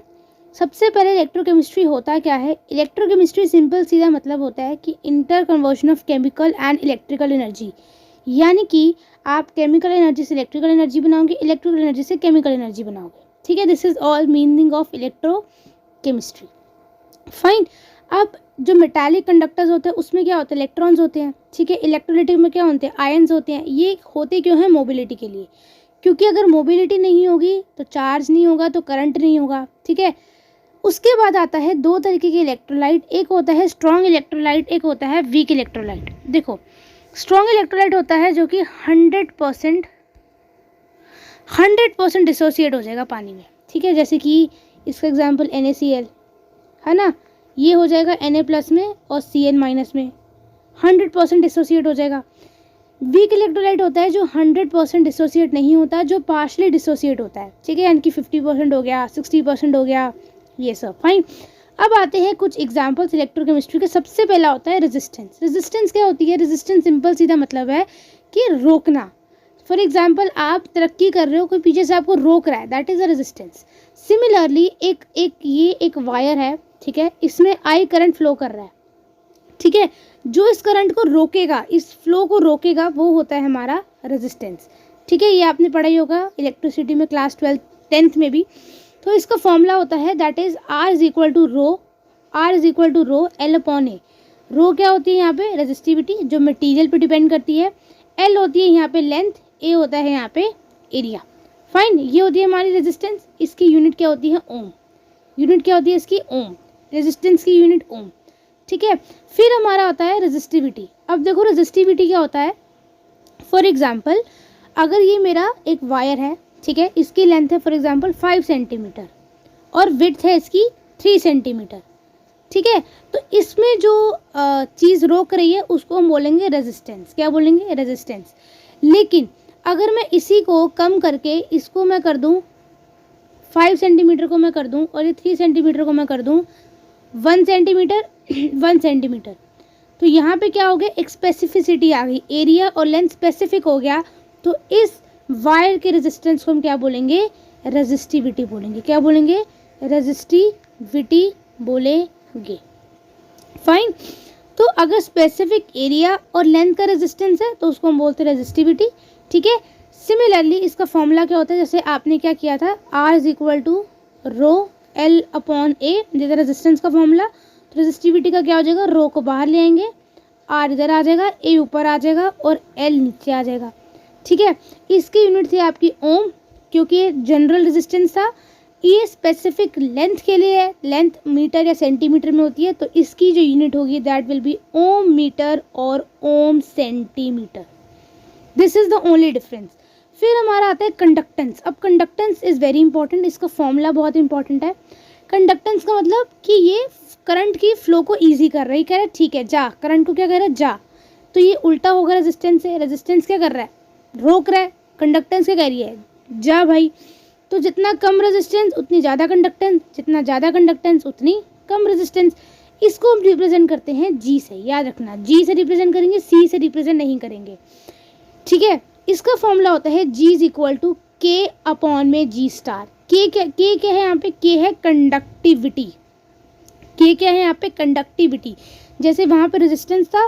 सबसे पहले इलेक्ट्रोकेमिस्ट्री होता क्या है। इलेक्ट्रोकेमिस्ट्री सिंपल सीधा मतलब होता है कि inter conversion of chemical and electrical energy, यानी कि आप केमिकल एनर्जी से इलेक्ट्रिकल एनर्जी बनाओगे, इलेक्ट्रिकल एनर्जी से केमिकल एनर्जी बनाओगे। ठीक है, this is all meaning of electrochemistry. Fine. अब जो मेटालिक कंडक्टर्स होते हैं उसमें क्या होता है, इलेक्ट्रॉन्स होते हैं। ठीक है, इलेक्ट्रोलाइटिक में क्या होते हैं, आयन्स होते हैं। ये होते क्यों हैं, मोबिलिटी के लिए, क्योंकि अगर मोबिलिटी नहीं होगी तो चार्ज नहीं होगा, तो करंट नहीं होगा। ठीक है, उसके बाद आता है 2 तरीके के इलेक्ट्रोलाइट, एक होता है स्ट्रॉन्ग इलेक्ट्रोलाइट, एक होता है वीक इलेक्ट्रोलाइट। देखो, स्ट्रॉन्ग इलेक्ट्रोलाइट होता है जो कि 100% डिसोसिएट हो जाएगा पानी में। ठीक है, जैसे कि इसका एग्जांपल NaCl है ना, ये हो जाएगा Na+ में और Cl- में, 100% डिसोसिएट हो जाएगा। वीक इलेक्ट्रोलाइट होता है जो 100% डिसोसिएट नहीं होता, जो पार्शली डिसोसिएट होता है। ठीक है, यानी कि 50% हो गया, 60% हो गया, ये सब। फाइन। अब आते हैं कुछ एग्जाम्पल्स इलेक्ट्रोकेमिस्ट्री के। सबसे पहला होता है रेजिस्टेंस। रेजिस्टेंस क्या होती है? रेजिस्टेंस सिंपल सीधा मतलब है कि रोकना। फॉर एग्जाम्पल आप तरक्की कर रहे हो, कोई पीछे से आपको रोक रहा है, that is a resistance. Similarly एक वायर है, ठीक है, इसमें आई करंट फ्लो कर रहा है, ठीक है, जो इस करंट को रोकेगा, इस फ्लो को रोकेगा, वो होता है हमारा रेजिस्टेंस, ठीक है। ये आपने पढ़ा ही होगा इलेक्ट्रिसिटी में, क्लास 10th में भी। तो इसका फॉर्मूला होता है that is R is equal to rho L upon A. Rho क्या होती है यहाँ पे? रेजिस्टिविटी, जो मटेरियल पे डिपेंड करती है। L होती है यहाँ पे लेंथ, ए होता है यहाँ पे एरिया। फाइन, ये होती है हमारी रेजिस्टेंस। इसकी यूनिट क्या होती है? ओम। यूनिट क्या होती है इसकी? ओम। रेजिस्टेंस की यूनिट ओम, ठीक है। फिर हमारा आता है रेजिस्टिविटी। अब देखो रेजिस्टिविटी क्या होता है। फॉर एग्जाम्पल अगर ये मेरा एक वायर है, ठीक है, इसकी लेंथ है फॉर एग्जाम्पल 5 सेंटीमीटर और विड्थ है इसकी 3 सेंटीमीटर, ठीक है। तो इसमें जो चीज़ रोक रही है उसको हम बोलेंगे रेजिस्टेंस। क्या बोलेंगे? रेजिस्टेंस। लेकिन अगर मैं इसी को कम करके इसको मैं कर दूं 5 सेंटीमीटर को मैं कर दूं और ये 3 सेंटीमीटर को मैं कर दूं 1 सेंटीमीटर 1 सेंटीमीटर, तो यहाँ पे क्या हो गया? एक स्पेसिफिसिटी आ गई, एरिया और लेंथ स्पेसिफिक हो गया। तो इस वायर के रेजिस्टेंस को हम क्या बोलेंगे? रेजिस्टिविटी बोलेंगे। क्या बोलेंगे? रेजिस्टिविटी बोलेंगे। फाइन। तो अगर स्पेसिफिक एरिया और लेंथ का रेजिस्टेंस है तो उसको हम बोलते हैं रेजिस्टिविटी, ठीक है। सिमिलरली इसका फॉर्मूला क्या होता है? जैसे आपने क्या किया था, R is equal to rho L upon A, जैसे रेजिस्टेंस का फॉर्मूला। तो रेजिस्टिविटी का क्या हो जाएगा? रो को बाहर ले आएंगे, R इधर आ जाएगा, ए ऊपर आ जाएगा और L नीचे आ जाएगा, ठीक है। इसकी यूनिट थी आपकी ओम, क्योंकि ये जनरल रेजिस्टेंस था। ये स्पेसिफिक लेंथ के लिए है, लेंथ मीटर या सेंटीमीटर में होती है, तो इसकी जो यूनिट होगी that will be ohm metre और ohm centimetre. This is the only difference. फिर हमारा आता है कंडक्टेंस। अब कंडक्टेंस इज वेरी इंपॉर्टेंट, इसका फॉर्मूला बहुत इंपॉर्टेंट है। कंडक्टेंस का मतलब कि ये करंट की फ्लो को ईजी कर रहा है, कह रहा है ठीक है जा, करंट को क्या कर रहा है? जा। तो ये उल्टा होगा रेजिस्टेंस से। रेजिस्टेंस क्या कर रहा है? रोक रहा है। कंडक्टेंस क्या कह रही है? जा भाई। तो जितना कम रेजिस्टेंस उतनी ज़्यादा कंडक्टेंस, जितना ज़्यादा कंडक्टेंस उतनी कम रेजिस्टेंस। इसको हम रिप्रेजेंट करते हैं जी से, याद रखना, जी से रिप्रेजेंट करेंगे, सी से रिप्रेजेंट नहीं करेंगे, ठीक है। इसका फॉर्मूला होता है जी इज इक्वल टू के अपॉन में जी स्टार। के क्या है यहाँ पे? के है कंडक्टिविटी। के क्या है यहाँ पे? कंडक्टिविटी। जैसे वहाँ पे रेजिस्टेंस था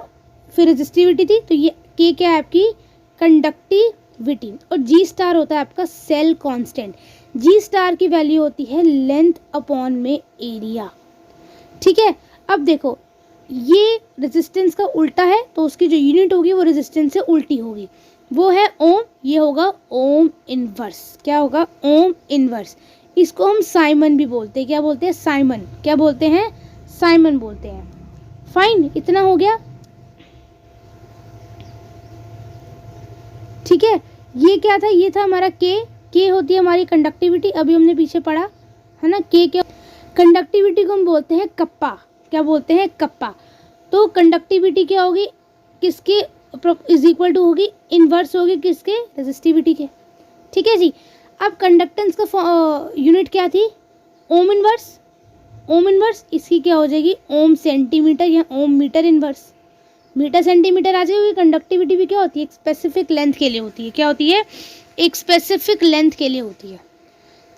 फिर रेजिस्टिविटी थी, तो ये के क्या है आपकी? कंडक्टिविटी। और जी स्टार होता है आपका सेल कांस्टेंट। जी स्टार की वैल्यू होती है लेंथ अपॉन में एरिया, ठीक है। अब देखो ये रेजिस्टेंस का उल्टा है, तो उसकी जो यूनिट होगी वो रेजिस्टेंस से उल्टी होगी, वो है ओम। ये होगा ओम इनवर्स। क्या होगा? Ohm inverse. इसको हम साइमन भी बोलते हैं। क्या बोलते हैं? साइमन। क्या बोलते हैं? साइमन बोलते हैं। फाइन, इतना हो गया, ठीक है। ये क्या था? ये था हमारा के होती है हमारी कंडक्टिविटी, अभी हमने पीछे पढ़ा है ना। के क्या? कंडक्टिविटी को हम बोलते हैं कप्पा। क्या बोलते हैं? कप्पा। तो कंडक्टिविटी क्या होगी? किसके इज इक्वल टू होगी? इनवर्स होगी किसके? रेजिस्टिविटी के, ठीक है जी। अब कंडक्टेंस का यूनिट क्या थी? Ohm inverse. ओम इनवर्स इसकी क्या हो जाएगी? ओम सेंटीमीटर या ओम मीटर इनवर्स। मीटर सेंटीमीटर आ जाएगी। कंडक्टिविटी भी क्या होती है? एक स्पेसिफिक लेंथ के लिए होती है। क्या होती है? एक स्पेसिफिक लेंथ के लिए होती है,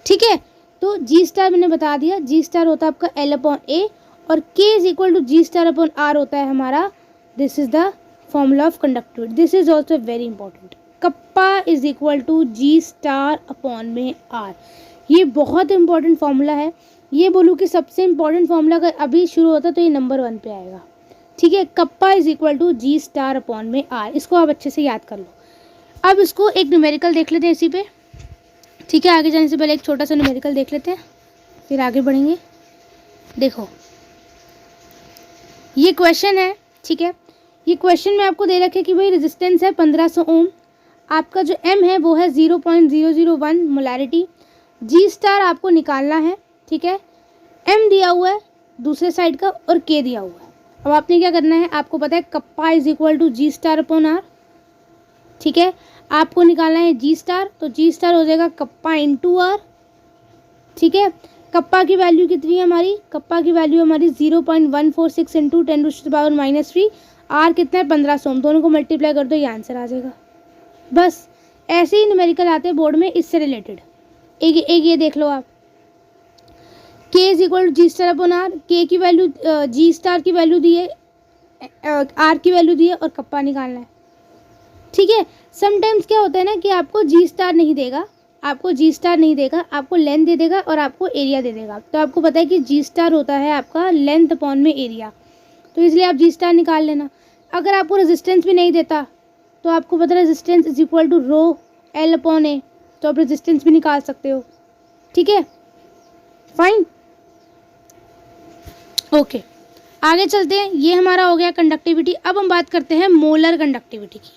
ठीक है। तो जी स्टार मैंने बता दिया, जी स्टार होता है आपका एल अपॉन ए और K is equal to G star upon R होता है हमारा। This is the formula of conductivity. This is also very important. Kappa is equal to G star upon में आर। ये बहुत इंपॉर्टेंट फॉर्मूला है। ये बोलूँ कि सबसे इंपॉर्टेंट फॉर्मूला अगर अभी शुरू होता तो ये नंबर 1 पे आएगा, ठीक है। Kappa is equal to G star upon में आर। इसको आप अच्छे से याद कर लो। अब इसको एक न्यूमेरिकल देख लेते हैं इसी पे, ठीक है। आगे जाने से पहले एक छोटा सा न्यूमेरिकल देख लेते हैं, फिर आगे बढ़ेंगे। देखो ये क्वेश्चन है, ठीक है। ये क्वेश्चन में आपको दे रखा है कि भाई रेजिस्टेंस है 1500 ओम, आपका जो एम है वो है 0.001 मोलैरिटी, जी स्टार आपको निकालना है, ठीक है। एम दिया हुआ है दूसरे साइड का और के दिया हुआ है। अब आपने क्या करना है? आपको पता है kappa is equal to G star upon R, ठीक है। आपको निकालना है जी स्टार, तो जी स्टार हो जाएगा कप्पा इंटू आर, ठीक है। कप्पा की वैल्यू कितनी है हमारी, कप्पा की वैल्यू हमारी 0.146 इंटू 10⁻³ आर कितना है 1500, दोनों को मल्टीप्लाई कर दो ये आंसर आ जाएगा। बस ऐसे ही न्यूमेरिकल आते हैं बोर्ड में इससे रिलेटेड। एक ये देख लो आप, k is equal to G star upon R, K की वैल्यू जी स्टार की वैल्यू दी है, आर की वैल्यू दी है और कप्पा निकालना है। ठीक है, समटाइम्स क्या होता है ना कि आपको जी स्टार नहीं देगा, आपको जी स्टार नहीं देगा, आपको लेंथ दे देगा और आपको एरिया दे देगा। तो आपको पता है कि जी स्टार होता है आपका लेंथ अपॉन में एरिया, तो इसलिए आप जी स्टार निकाल लेना। अगर आपको रेजिस्टेंस भी नहीं देता तो आपको पता है resistance is equal to rho L upon A, तो आप रेजिस्टेंस भी निकाल सकते हो। ठीक है, फाइन, ओके आगे चलते हैं। ये हमारा हो गया कंडक्टिविटी। अब हम बात करते हैं मोलर कंडक्टिविटी की।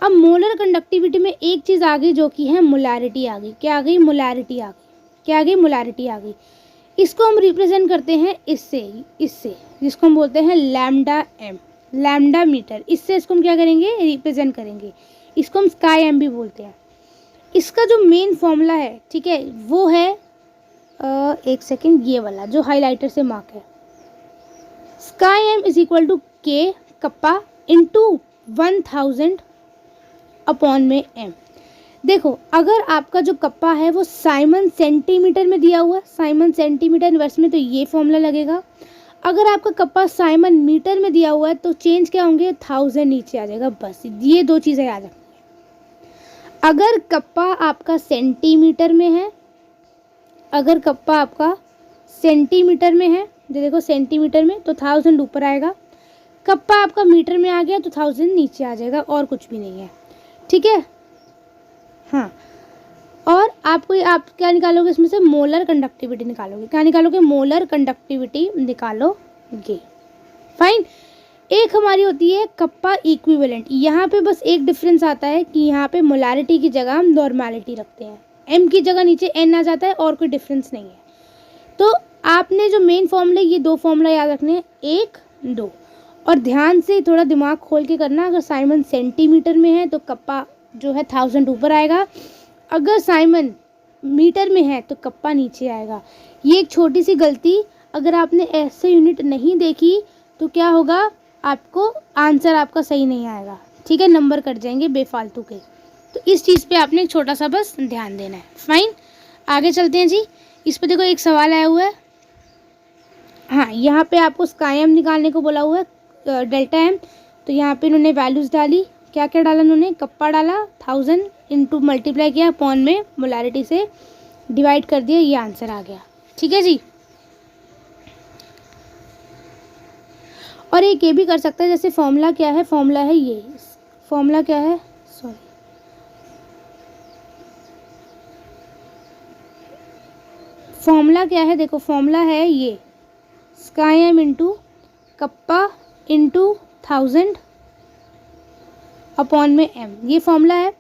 अब मोलर कंडक्टिविटी में एक चीज़ आ गई जो कि है मोलैरिटी आ गई। क्या आ गई, मोलैरिटी आ गई। क्या आ गई, मोलैरिटी आ गई। इसको हम रिप्रेजेंट करते हैं इससे जिसको हम बोलते हैं लैम्डा एम, लैम्डा मीटर। इससे इसको हम क्या करेंगे, रिप्रेजेंट करेंगे। इसको हम स्काई एम भी बोलते हैं। इसका जो मेन फॉर्मूला है, ठीक है, वो है एक सेकेंड, ये वाला जो हाईलाइटर से मार्क है, sky M is equal to K kappa into 1000 upon में एम। देखो अगर आपका जो कप्पा है वो साइमन सेंटीमीटर में दिया हुआ है, साइमन सेंटीमीटर इनवर्स में, तो ये फॉर्मूला लगेगा। अगर आपका कप्पा साइमन मीटर में दिया हुआ है तो चेंज क्या होंगे, 1000 नीचे आ जाएगा। बस ये दो चीज़ें याद रखनी है। अगर कप्पा आपका सेंटीमीटर में है, अगर कप्पा आपका सेंटीमीटर में है, देखो सेंटीमीटर में, तो 1000 ऊपर आएगा। कप्पा आपका मीटर में आ गया तो 1000 नीचे आ जाएगा, और कुछ भी नहीं है। ठीक है, हाँ। और आप क्या निकालोगे इसमें से, मोलर कंडक्टिविटी निकालोगे। क्या निकालोगे, मोलर कंडक्टिविटी निकालोगे। फाइन। एक हमारी होती है कप्पा इक्विवेलेंट। यहाँ पे बस एक डिफरेंस आता है कि यहाँ पे मोलैरिटी की जगह हम नॉर्मैलिटी रखते हैं, एम की जगह नीचे एन आ जाता है, और कोई डिफरेंस नहीं है। तो आपने जो मेन फॉर्मूले, ये दो फॉर्मूला याद रखने हैं, 1 2, और ध्यान से थोड़ा दिमाग खोल के करना। अगर साइमन सेंटीमीटर में है तो कप्पा जो है 1000 ऊपर आएगा, अगर साइमन मीटर में है तो कप्पा नीचे आएगा। ये एक छोटी सी गलती, अगर आपने ऐसे यूनिट नहीं देखी तो क्या होगा, आपको आंसर आपका सही नहीं आएगा। ठीक है, नंबर कट जाएंगे बेफालतू के। तो इस चीज़ पे आपने एक छोटा सा बस ध्यान देना है। फाइन, आगे चलते हैं जी। इस पर देखो एक सवाल आया हुआ है। हाँ, यहाँ पे आपको स्काई एम निकालने को बोला हुआ है, डेल्टा एम। तो यहाँ पे इन्होंने वैल्यूज़ डाली, क्या क्या डाला उन्होंने, कप्पा डाला, 1000 इंटू मल्टीप्लाई किया अपॉन में मोलैरिटी से डिवाइड कर दिया, ये आंसर आ गया। ठीक है जी। और एक ये भी कर सकता है, जैसे फॉर्मूला क्या है, फॉर्मूला है ये, फॉर्मूला क्या है, सॉरी, फॉर्मूला क्या है, देखो फॉर्मूला है ये, sky M into kappa into 1000 upon में एम, ये फॉर्मूला है।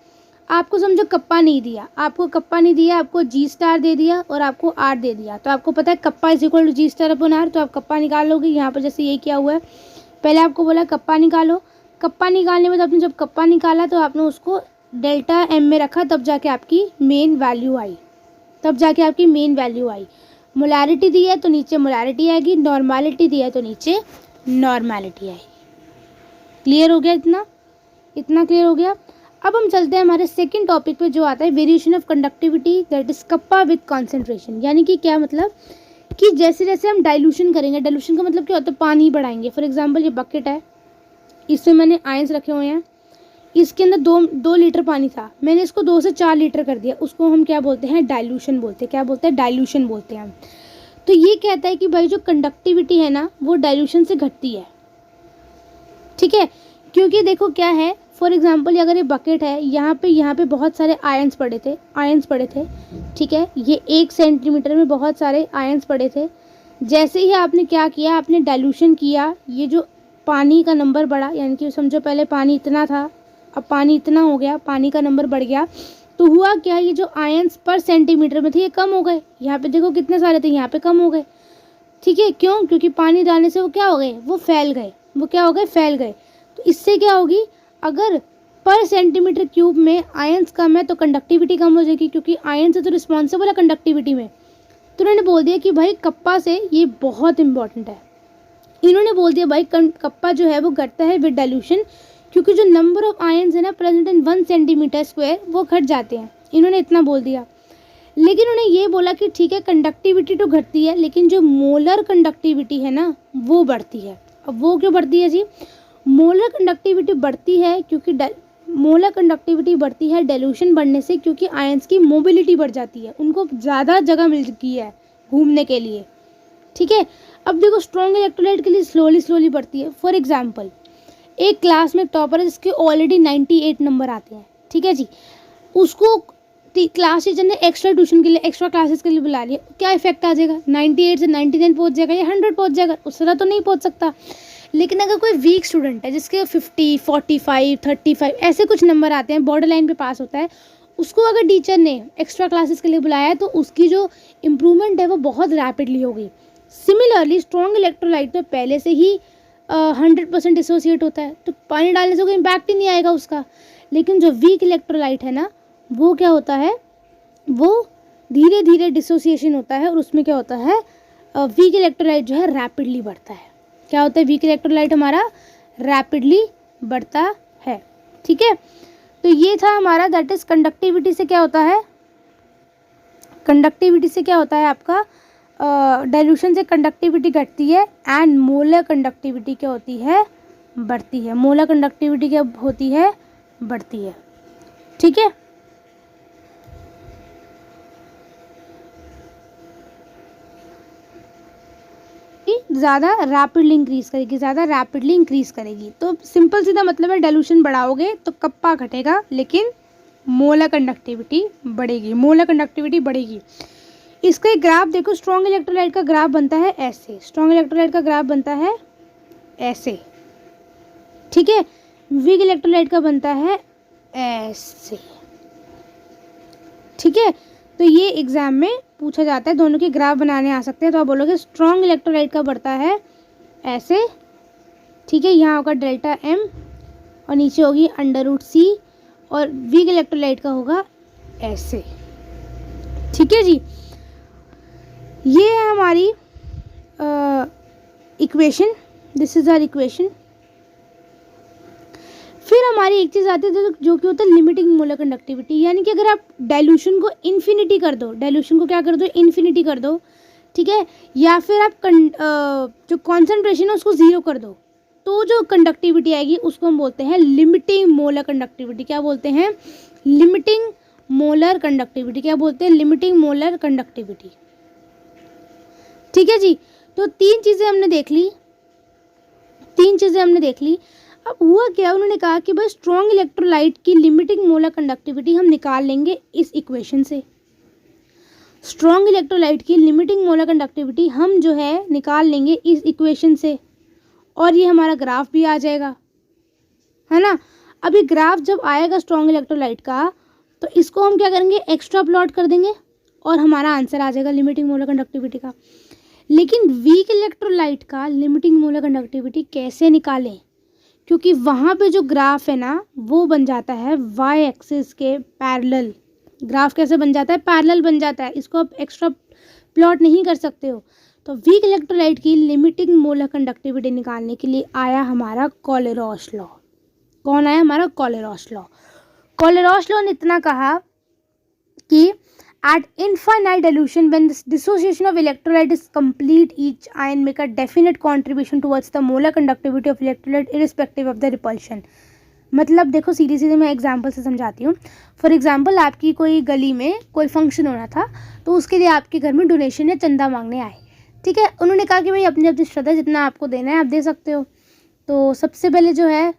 आपको समझो कप्पा नहीं दिया, आपको कप्पा नहीं दिया, आपको जी स्टार दे दिया और आपको आर दे दिया, तो आपको पता है kappa is equal to G star upon R, तो आप कप्पा निकाल लोगे। यहाँ पर जैसे ये क्या हुआ है, पहले आपको बोला कप्पा निकालो, कप्पा निकालने में आपने जब कप्पा निकाला तो आपने उसको डेल्टा एम में रखा, तब जाके आपकी मेन वैल्यू आई, तब जाके आपकी मेन वैल्यू आई। मोलैरिटी दी है तो नीचे मोलैरिटी आएगी, नॉर्मैलिटी दी है तो नीचे नॉर्मैलिटी आएगी। क्लियर हो गया, इतना क्लियर हो गया। अब हम चलते हैं हमारे सेकंड टॉपिक पे, जो आता है variation of conductivity that is kappa with concentration. यानी कि क्या मतलब कि जैसे जैसे हम डाइल्यूशन करेंगे, डाइल्यूशन का मतलब क्या होता है, पानी बढ़ाएंगे। फॉर एग्जांपल ये बकेट है, इसमें मैंने आयंस रखे हुए हैं, इसके अंदर 2 लीटर पानी था, मैंने इसको 2 से 4 लीटर कर दिया, उसको हम क्या बोलते हैं, डाइल्यूशन बोलते हैं। क्या बोलते हैं, डाइल्यूशन बोलते हैं हम। तो ये कहता है कि भाई जो कंडक्टिविटी है ना वो डाइल्यूशन से घटती है। ठीक है, क्योंकि देखो क्या है, फॉर एग्जांपल अगर ये बकेट है, यहाँ पे बहुत सारे आयंस पड़े थे, ठीक है, ये 1 सेंटीमीटर में बहुत सारे आयंस पड़े थे। जैसे ही आपने क्या किया, आपने डाइल्यूशन किया, ये जो पानी का नंबर बढ़ा, यानी कि समझो पहले पानी इतना था, अब पानी इतना हो गया, पानी का नंबर बढ़ गया, तो हुआ क्या, ये जो आयंस पर सेंटीमीटर में थे ये कम हो गए। यहाँ पे देखो कितने सारे थे, यहाँ पे कम हो गए। ठीक है, क्यों, क्योंकि पानी डालने से वो क्या हो गए, वो फैल गए, वो क्या हो गए, फैल गए। तो इससे क्या होगी, अगर पर सेंटीमीटर क्यूब में आयंस कम है तो कंडक्टिविटी कम हो जाएगी, क्योंकि आयंस से तो रिस्पॉन्सिबल है कंडक्टिविटी में। तो उन्होंने बोल दिया कि भाई कप्पा से ये बहुत इंपॉर्टेंट है, इन्होंने बोल दिया भाई कप्पा जो है वो घटता है विद डाइल्यूशन, क्योंकि जो नंबर ऑफ आयंस है ना प्रेजेंट इन 1 सेंटीमीटर स्क्वायर वो घट जाते हैं, इन्होंने इतना बोल दिया। लेकिन उन्हें ये बोला कि ठीक है कंडक्टिविटी तो घटती है, लेकिन जो मोलर कंडक्टिविटी है ना वो बढ़ती है। अब वो क्यों बढ़ती है जी? मोलर कंडक्टिविटी बढ़ती है क्योंकि मोलर कंडक्टिविटी बढ़ती है डाइल्यूशन बढ़ने से, क्योंकि आयंस की मोबिलिटी बढ़ जाती है, उनको ज़्यादा जगह मिल चुकी है घूमने के लिए। ठीक है, अब देखो स्ट्रॉन्ग इलेक्ट्रोलाइट के लिए स्लोली बढ़ती है। फॉर एग्जांपल एक क्लास में टॉपर है जिसके ऑलरेडी 98 नंबर आते हैं, ठीक है जी, उसको क्लास टीचर ने एक्स्ट्रा ट्यूशन के लिए, एक्स्ट्रा क्लासेस के लिए बुला लिया, क्या इफेक्ट आ जाएगा? 98 से 99 पहुंच जाएगा या 100 पहुंच जाएगा? उस तरह तो नहीं पहुंच सकता। लेकिन अगर कोई वीक स्टूडेंट है जिसके 50, 45, 35 ऐसे कुछ नंबर आते हैं, बॉर्डर लाइन पे पास होता है, उसको अगर टीचर ने एक्स्ट्रा क्लासेस के लिए बुलाया है तो उसकी जो इम्प्रूवमेंट है वो बहुत रैपिडली होगी। सिमिलरली स्ट्रॉन्ग इलेक्ट्रोलाइट तो पहले से ही 100% डिसोसिएट होता है, तो पानी डालने से कोई इम्पैक्ट ही नहीं आएगा उसका। लेकिन जो वीक इलेक्ट्रोलाइट है ना वो क्या होता है, वो धीरे धीरे डिसोसिएशन होता है, और उसमें क्या होता है वीक इलेक्ट्रोलाइट जो है रैपिडली बढ़ता है। क्या होता है? वीक इलेक्ट्रोलाइट हमारा रैपिडली बढ़ता है। ठीक है, तो ये था हमारा, दैट इज कंडक्टिविटी से क्या होता है, कंडक्टिविटी से क्या होता है आपका, डाइल्यूशन से कंडक्टिविटी घटती है, एंड मोलर कंडक्टिविटी क्या होती है, बढ़ती है। मोलर कंडक्टिविटी क्या होती है, बढ़ती है। ठीक है, ज़्यादा रैपिडली इंक्रीज करेगी, ज़्यादा रैपिडली इंक्रीज करेगी। तो सिंपल सीधा मतलब है डाइल्यूशन बढ़ाओगे तो कप्पा घटेगा, लेकिन मोलर कंडक्टिविटी बढ़ेगी, मोलर कंडक्टिविटी बढ़ेगी। इसका एक ग्राफ देखो, स्ट्रॉन्ग इलेक्ट्रोलाइट का ग्राफ बनता है ऐसे, स्ट्रॉन्ग इलेक्ट्रोलाइट का ग्राफ बनता है ऐसे, ठीक है, वीक इलेक्ट्रोलाइट का बनता है ऐसे। ठीक है, तो ये एग्जाम में पूछा जाता है, दोनों के ग्राफ बनाने आ सकते हैं। तो आप बोलोगे स्ट्रॉन्ग इलेक्ट्रोलाइट का बढ़ता है ऐसे, ठीक है, यहाँ होगा डेल्टा एम और नीचे होगी √C, और वीक इलेक्ट्रोलाइट का होगा ऐसे। ठीक है जी, ये है हमारी equation, this is our equation. फिर हमारी एक चीज़ आती है जो कि होता है लिमिटिंग मोलर कंडक्टिविटी, यानी कि अगर आप डाइल्यूशन को इन्फिनिटी कर दो, डाइल्यूशन को क्या कर दो, इन्फिनिटी कर दो, ठीक है, या फिर आप जो कॉन्सेंट्रेशन है उसको ज़ीरो कर दो, तो जो कंडक्टिविटी आएगी उसको हम बोलते हैं लिमिटिंग मोलर कंडक्टिविटी। क्या बोलते हैं? Limiting molar conductivity. क्या बोलते हैं? Limiting molar conductivity. ठीक है जी, तो तीन चीज़ें हमने देख ली। अब हुआ क्या, उन्होंने कहा कि भाई स्ट्रॉन्ग इलेक्ट्रोलाइट की लिमिटिंग मोलर कंडक्टिविटी हम निकाल लेंगे इस इक्वेशन से। स्ट्रॉन्ग इलेक्ट्रोलाइट की लिमिटिंग मोलर कंडक्टिविटी हम जो है निकाल लेंगे इस इक्वेशन से, और ये हमारा ग्राफ भी आ जाएगा, है ना। अब ये ग्राफ जब आएगा स्ट्रॉन्ग इलेक्ट्रोलाइट का, तो इसको हम क्या करेंगे, एक्स्ट्रा प्लॉट कर देंगे और हमारा आंसर आ जाएगा लिमिटिंग मोलर कंडक्टिविटी का। लेकिन वीक इलेक्ट्रोलाइट का लिमिटिंग मोलर कंडक्टिविटी कैसे निकालें, क्योंकि वहाँ पे जो ग्राफ है ना वो बन जाता है वाई एक्सिस के पैरेलल। ग्राफ कैसे बन जाता है? पैरेलल बन जाता है, इसको आप एक्स्ट्रा प्लॉट नहीं कर सकते हो। तो वीक इलेक्ट्रोलाइट की लिमिटिंग मोलर कंडक्टिविटी निकालने के लिए आया हमारा कोलेरॉस लॉ। कौन आया? हमारा कोलेरॉस लॉ। कोलेरॉस लॉ ने इतना कहा कि at infinite dilution, when this dissociation of electrolyte is complete, each ion make a definite contribution towards the molar conductivity of electrolyte irrespective of the repulsion। मतलब देखो सीधे सीधे मैं एग्जांपल से समझाती हूँ। फॉर एग्जांपल आपकी कोई गली में कोई फंक्शन होना था, तो उसके लिए आपके घर में डोनेशन या चंदा मांगने आए, ठीक है। उन्होंने कहा कि भाई अपनी अपनी श्रद्धा जितना आपको देना है आप दे सकते हो। तो सबसे पहले जो है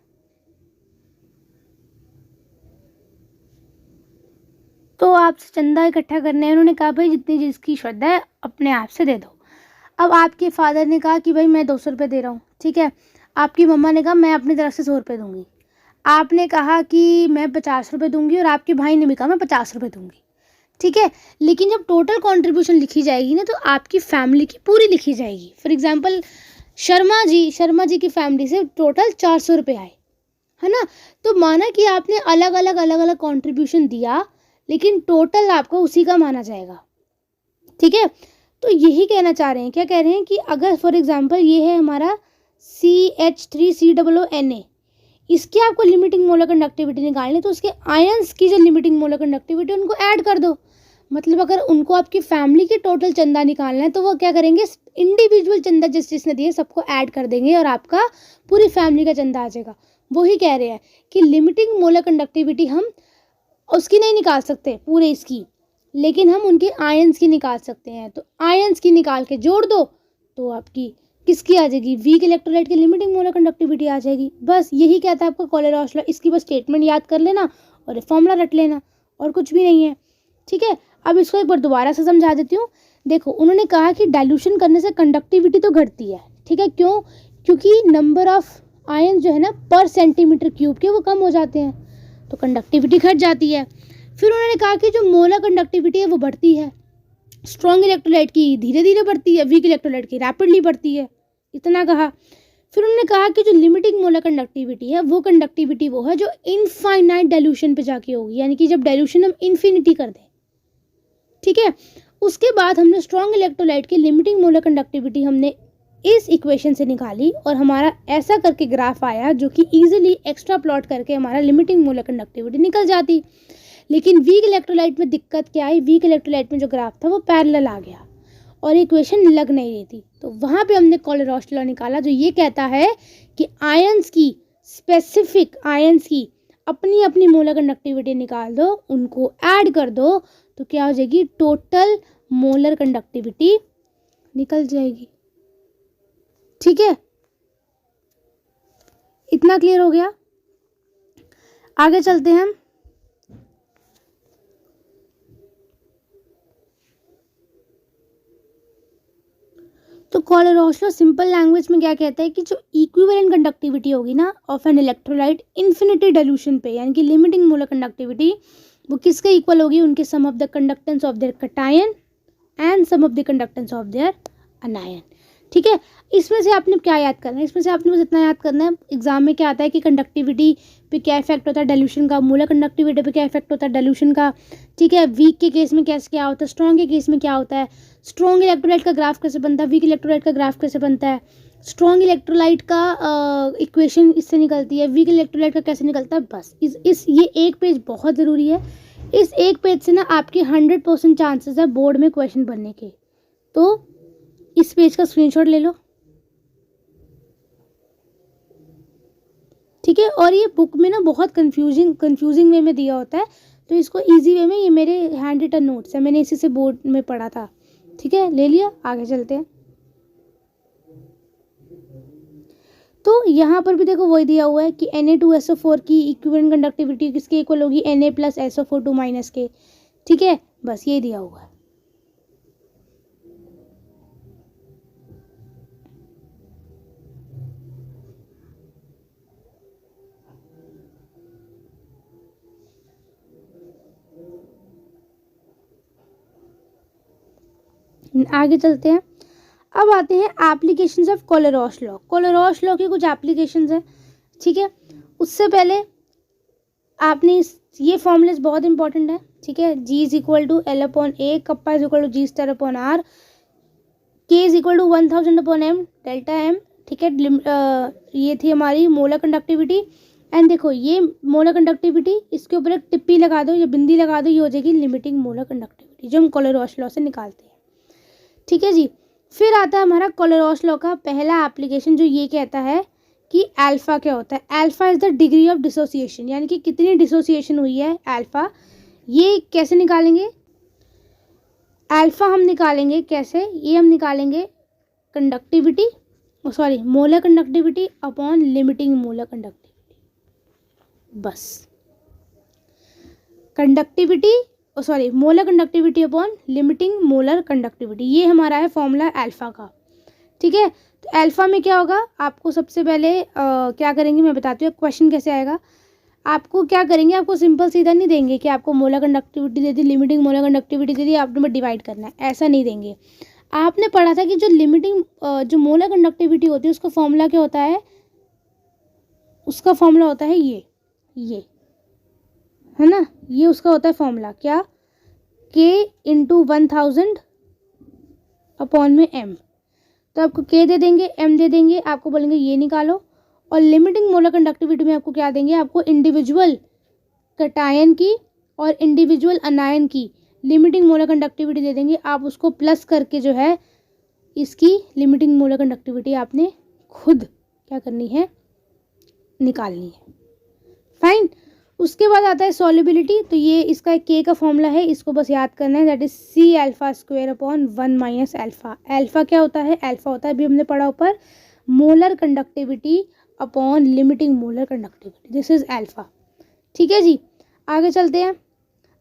तो आपसे चंदा इकट्ठा करना है। उन्होंने कहा भाई जितनी जिसकी श्रद्धा है अपने आप से दे दो। अब आपके फादर ने कहा कि भाई मैं 200 रुपये दे रहा हूँ, ठीक है। आपकी मम्मा ने कहा मैं अपनी तरफ से 100 रुपये दूंगी। आपने कहा कि मैं 50 रुपये दूंगी, और आपके भाई ने भी कहा मैं 50 रुपये दूंगी, ठीक है। लेकिन जब टोटल कॉन्ट्रीब्यूशन लिखी जाएगी ना, तो आपकी फैमिली की पूरी लिखी जाएगी। फॉर एग्जाम्पल शर्मा जी की फैमिली से टोटल 400 रुपये आए, है ना। तो माना कि आपने अलग अलग कॉन्ट्रीब्यूशन दिया, लेकिन टोटल आपको उसी का माना जाएगा, ठीक है। तो यही कहना चाह रहे हैं, क्या कह रहे हैं कि अगर फॉर एग्जांपल ये है हमारा CH3COONA, इसकी आपको लिमिटिंग मोलर कंडक्टिविटी निकालनी, तो उसके आयंस की जो लिमिटिंग मोलर कंडक्टिविटी उनको ऐड कर दो। मतलब अगर उनको आपकी फैमिली के टोटल चंदा निकालना है तो वो क्या करेंगे, इंडिविजुअल चंदा जिसने दिए सबको ऐड कर देंगे और आपका पूरी फैमिली का चंदा आ जाएगा। वही कह रहे हैं कि लिमिटिंग मोलर कंडक्टिविटी हम उसकी नहीं निकाल सकते पूरे इसकी, लेकिन हम उनके आयंस की निकाल सकते हैं। तो आयंस की निकाल के जोड़ दो तो आपकी किसकी आ जाएगी, वीक इलेक्ट्रोलाइट की लिमिटिंग मोलर कंडक्टिविटी आ जाएगी। बस यही कहता है आपका कोलेरॉस लॉ। इसकी बस स्टेटमेंट याद कर लेना और फॉर्मूला रट लेना, और कुछ भी नहीं है। ठीक है, अब इसको एक बार दोबारा से समझा देती हूँ। देखो, उन्होंने कहा कि डाइल्यूशन करने से कंडक्टिविटी तो घटती है। ठीक है, क्यों? क्योंकि नंबर ऑफ आयन जो है ना पर सेंटीमीटर क्यूब के वो कम हो जाते हैं, तो कंडक्टिविटी घट जाती है। फिर उन्होंने कहा कि जो मोलर कंडक्टिविटी है वो बढ़ती है। स्ट्रॉन्ग इलेक्ट्रोलाइट की धीरे धीरे बढ़ती है, वीक इलेक्ट्रोलाइट की रैपिडली बढ़ती है, इतना कहा। फिर उन्होंने कहा कि जो लिमिटिंग मोलर कंडक्टिविटी है वो कंडक्टिविटी वो है जो इनफाइनाइट डाइल्यूशन पे जाके होगी, यानी कि जब डाइल्यूशन हम इन्फिनिटी कर दें। ठीक है, उसके बाद हमने स्ट्रॉन्ग इलेक्ट्रोलाइट की लिमिटिंग मोलर कंडक्टिविटी हमने इस इक्वेशन से निकाली और हमारा ऐसा करके ग्राफ आया जो कि इजीली एक्स्ट्रा प्लॉट करके हमारा लिमिटिंग मोलर कंडक्टिविटी निकल जाती। लेकिन वीक इलेक्ट्रोलाइट में दिक्कत क्या आई, वीक इलेक्ट्रोलाइट में जो ग्राफ था वो पैरेलल आ गया और इक्वेशन लग नहीं रही थी। तो वहाँ पे हमने कोलेरॉस लॉ निकाला जो ये कहता है कि आयंस की, स्पेसिफिक आयंस की अपनी अपनी मोलर कंडक्टिविटी निकाल दो, उनको ऐड कर दो, तो क्या हो जाएगी, टोटल मोलर कंडक्टिविटी निकल जाएगी। ठीक है, इतना क्लियर हो गया? आगे चलते हैं हम। तो कोलेरॉस लॉ सिंपल लैंग्वेज में क्या कहता है कि जो इक्विवेलेंट कंडक्टिविटी होगी ना of an electrolyte infinity dilution पे, यानी कि लिमिटिंग मोलर कंडक्टिविटी, वो किसके इक्वल होगी, उनके sum of the conductance of their cation and sum of the conductance of their anion. ठीक है, इसमें से आपने क्या याद करना है, इसमें से आपने बस इतना याद करना है, एग्जाम में क्या आता है कि कंडक्टिविटी पे क्या इफेक्ट होता है डाइल्यूशन का, मोलर कंडक्टिविटी पे क्या इफेक्ट होता है डाइल्यूशन का। ठीक है, वीक के केस में कैसे क्या होता है, स्ट्रॉन्ग के केस में क्या होता है, स्ट्रॉन्ग इलेक्ट्रोलाइट का ग्राफ कैसे बनता है, वीक इलेक्ट्रोलाइट का ग्राफ कैसे बनता है, स्ट्रॉन्ग इलेक्ट्रोलाइट का इक्वेशन इससे निकलती है, वीक इलेक्ट्रोलाइट का कैसे निकलता है। बस इस ये एक पेज बहुत ज़रूरी है। इस एक पेज से ना आपके 100% चांसेस है बोर्ड में क्वेश्चन बनने के, तो इस पेज का स्क्रीनशॉट ले लो। ठीक है, और ये बुक में ना बहुत कंफ्यूजिंग वे में दिया होता है, तो इसको इजी वे में, ये मेरे हैंड रिटन नोट्स है, मैंने इसी से बोर्ड में पढ़ा था। ठीक है, ले लिया, आगे चलते हैं। तो यहाँ पर भी देखो वही दिया हुआ है कि Na2SO4 की इक्विवेलेंट कंडक्टिविटी किसके इक्वल होगी, Na + SO4 2 के। ठीक है, बस ये दिया हुआ है। आगे चलते हैं। अब आते हैं एप्लीकेशंस ऑफ कोलेरॉस लॉ। कोलेरॉस लॉ की कुछ एप्लीकेशंस है। ठीक है, उससे पहले आपने ये फॉर्मूलेस बहुत इंपॉर्टेंट है। ठीक है, G = L/A, kappa = G⁻R, K = 1000/m delta m। ठीक है, ये थी हमारी मोलर कंडक्टिविटी। एंड देखो ये मोलर कंडक्टिविटी, इसके ऊपर एक टिप्पी लगा दो या बिंदी लगा दो, ये हो जाएगी लिमिटिंग मोलर कंडक्टिविटी जो हम कोलेरॉस लॉ से निकालते हैं। ठीक है जी, फिर आता है हमारा कोलेरॉस लॉ का पहला एप्लीकेशन जो ये कहता है कि अल्फा क्या होता है। Alpha is the degree of dissociation, यानी कि कितनी डिसोसिएशन हुई है अल्फा। ये कैसे निकालेंगे, अल्फा हम निकालेंगे कैसे, ये हम निकालेंगे conductivity, sorry molar conductivity upon limiting molar conductivity. बस conductivity, sorry molar conductivity upon limiting molar conductivity, ये हमारा है फॉर्मूला अल्फा का। ठीक है, तो अल्फा में क्या होगा, आपको सबसे पहले क्या करेंगे मैं बताती हूँ क्वेश्चन कैसे आएगा। आपको क्या करेंगे, आपको सिंपल सीधा नहीं देंगे कि आपको मोलर कंडक्टिविटी दे दी, लिमिटिंग मोलर कंडक्टिविटी दे दी, आपने डिवाइड करना है, ऐसा नहीं देंगे। आपने पढ़ा था कि जो लिमिटिंग जो मोलर कंडक्टिविटी होती है उसका फॉर्मूला क्या होता है, उसका फॉर्मूला होता है ये है ना, ये उसका होता है फॉर्मूला क्या, K × 1000 अपॉन में m। तो आपको k दे देंगे, m दे देंगे, आपको बोलेंगे ये निकालो। और लिमिटिंग मोलर कंडक्टिविटी में आपको क्या देंगे, आपको इंडिविजुअल कैटायन की और इंडिविजुअल अनायन की लिमिटिंग मोलर कंडक्टिविटी दे देंगे। आप उसको प्लस करके जो है इसकी लिमिटिंग मोलर कंडक्टिविटी आपने खुद क्या करनी है, निकालनी है। फाइन। उसके बाद आता है सॉल्युबिलिटी। तो ये इसका के का फॉर्मूला है, इसको बस याद करना है, that is C alpha square upon 1 minus alpha. Alpha क्या होता है, अल्फा होता है अभी हमने पढ़ा ऊपर molar conductivity upon limiting molar conductivity, this is alpha. ठीक है जी, आगे चलते हैं।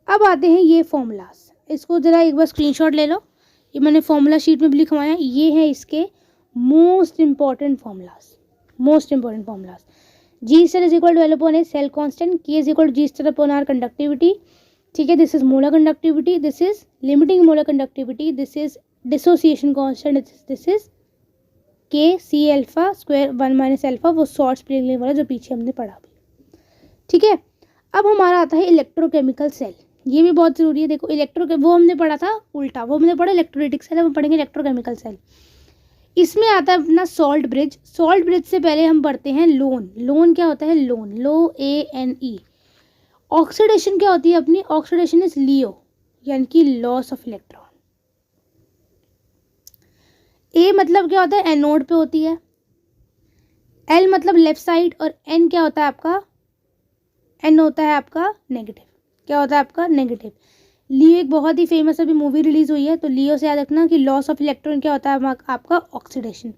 अब आते हैं ये फॉर्मूलाज, इसको ज़रा एक बार स्क्रीनशॉट ले लो, ये मैंने फॉर्मूला शीट में भी लिखवाया है। ये है इसके most important formulas, most important formulas. G star is equal to L upon A cell constant, K is equal to G star upon R conductivity. ठीक है, this is molar conductivity, this is limiting molar conductivity, this is dissociation constant, this is K C alpha square 1 minus alpha, वो short sprinkling वाला जो पीछे हमने पढ़ा भी। ठीक है, अब हमारा आता है इलेक्ट्रोकेमिकल सेल। ये भी बहुत ज़रूरी है। देखो वो हमने पढ़ा था उल्टा, वो हमने पढ़ा इलेक्ट्रोलाइटिक सेल, हम पढ़ेंगे इलेक्ट्रोकेमिकल सेल। इसमें आता है अपना सॉल्ट ब्रिज। सॉल्ट ब्रिज से पहले हम पढ़ते हैं लोन। लोन क्या होता है, लोन, लो ANE। ऑक्सीडेशन क्या होती है अपनी, ऑक्सीडेशन इज लियो, यानी कि लॉस ऑफ इलेक्ट्रॉन। ए मतलब क्या होता है, एनोड पे होती है। एल मतलब लेफ्ट साइड, और एन क्या होता है आपका, एन होता है आपका नेगेटिव। क्या होता है आपका, नेगेटिव। लियो एक बहुत ही फेमस अभी मूवी रिलीज हुई है, तो लियो से याद रखना कि लॉस ऑफ इलेक्ट्रॉन क्या होता है आपका, ऑक्सीडेशन।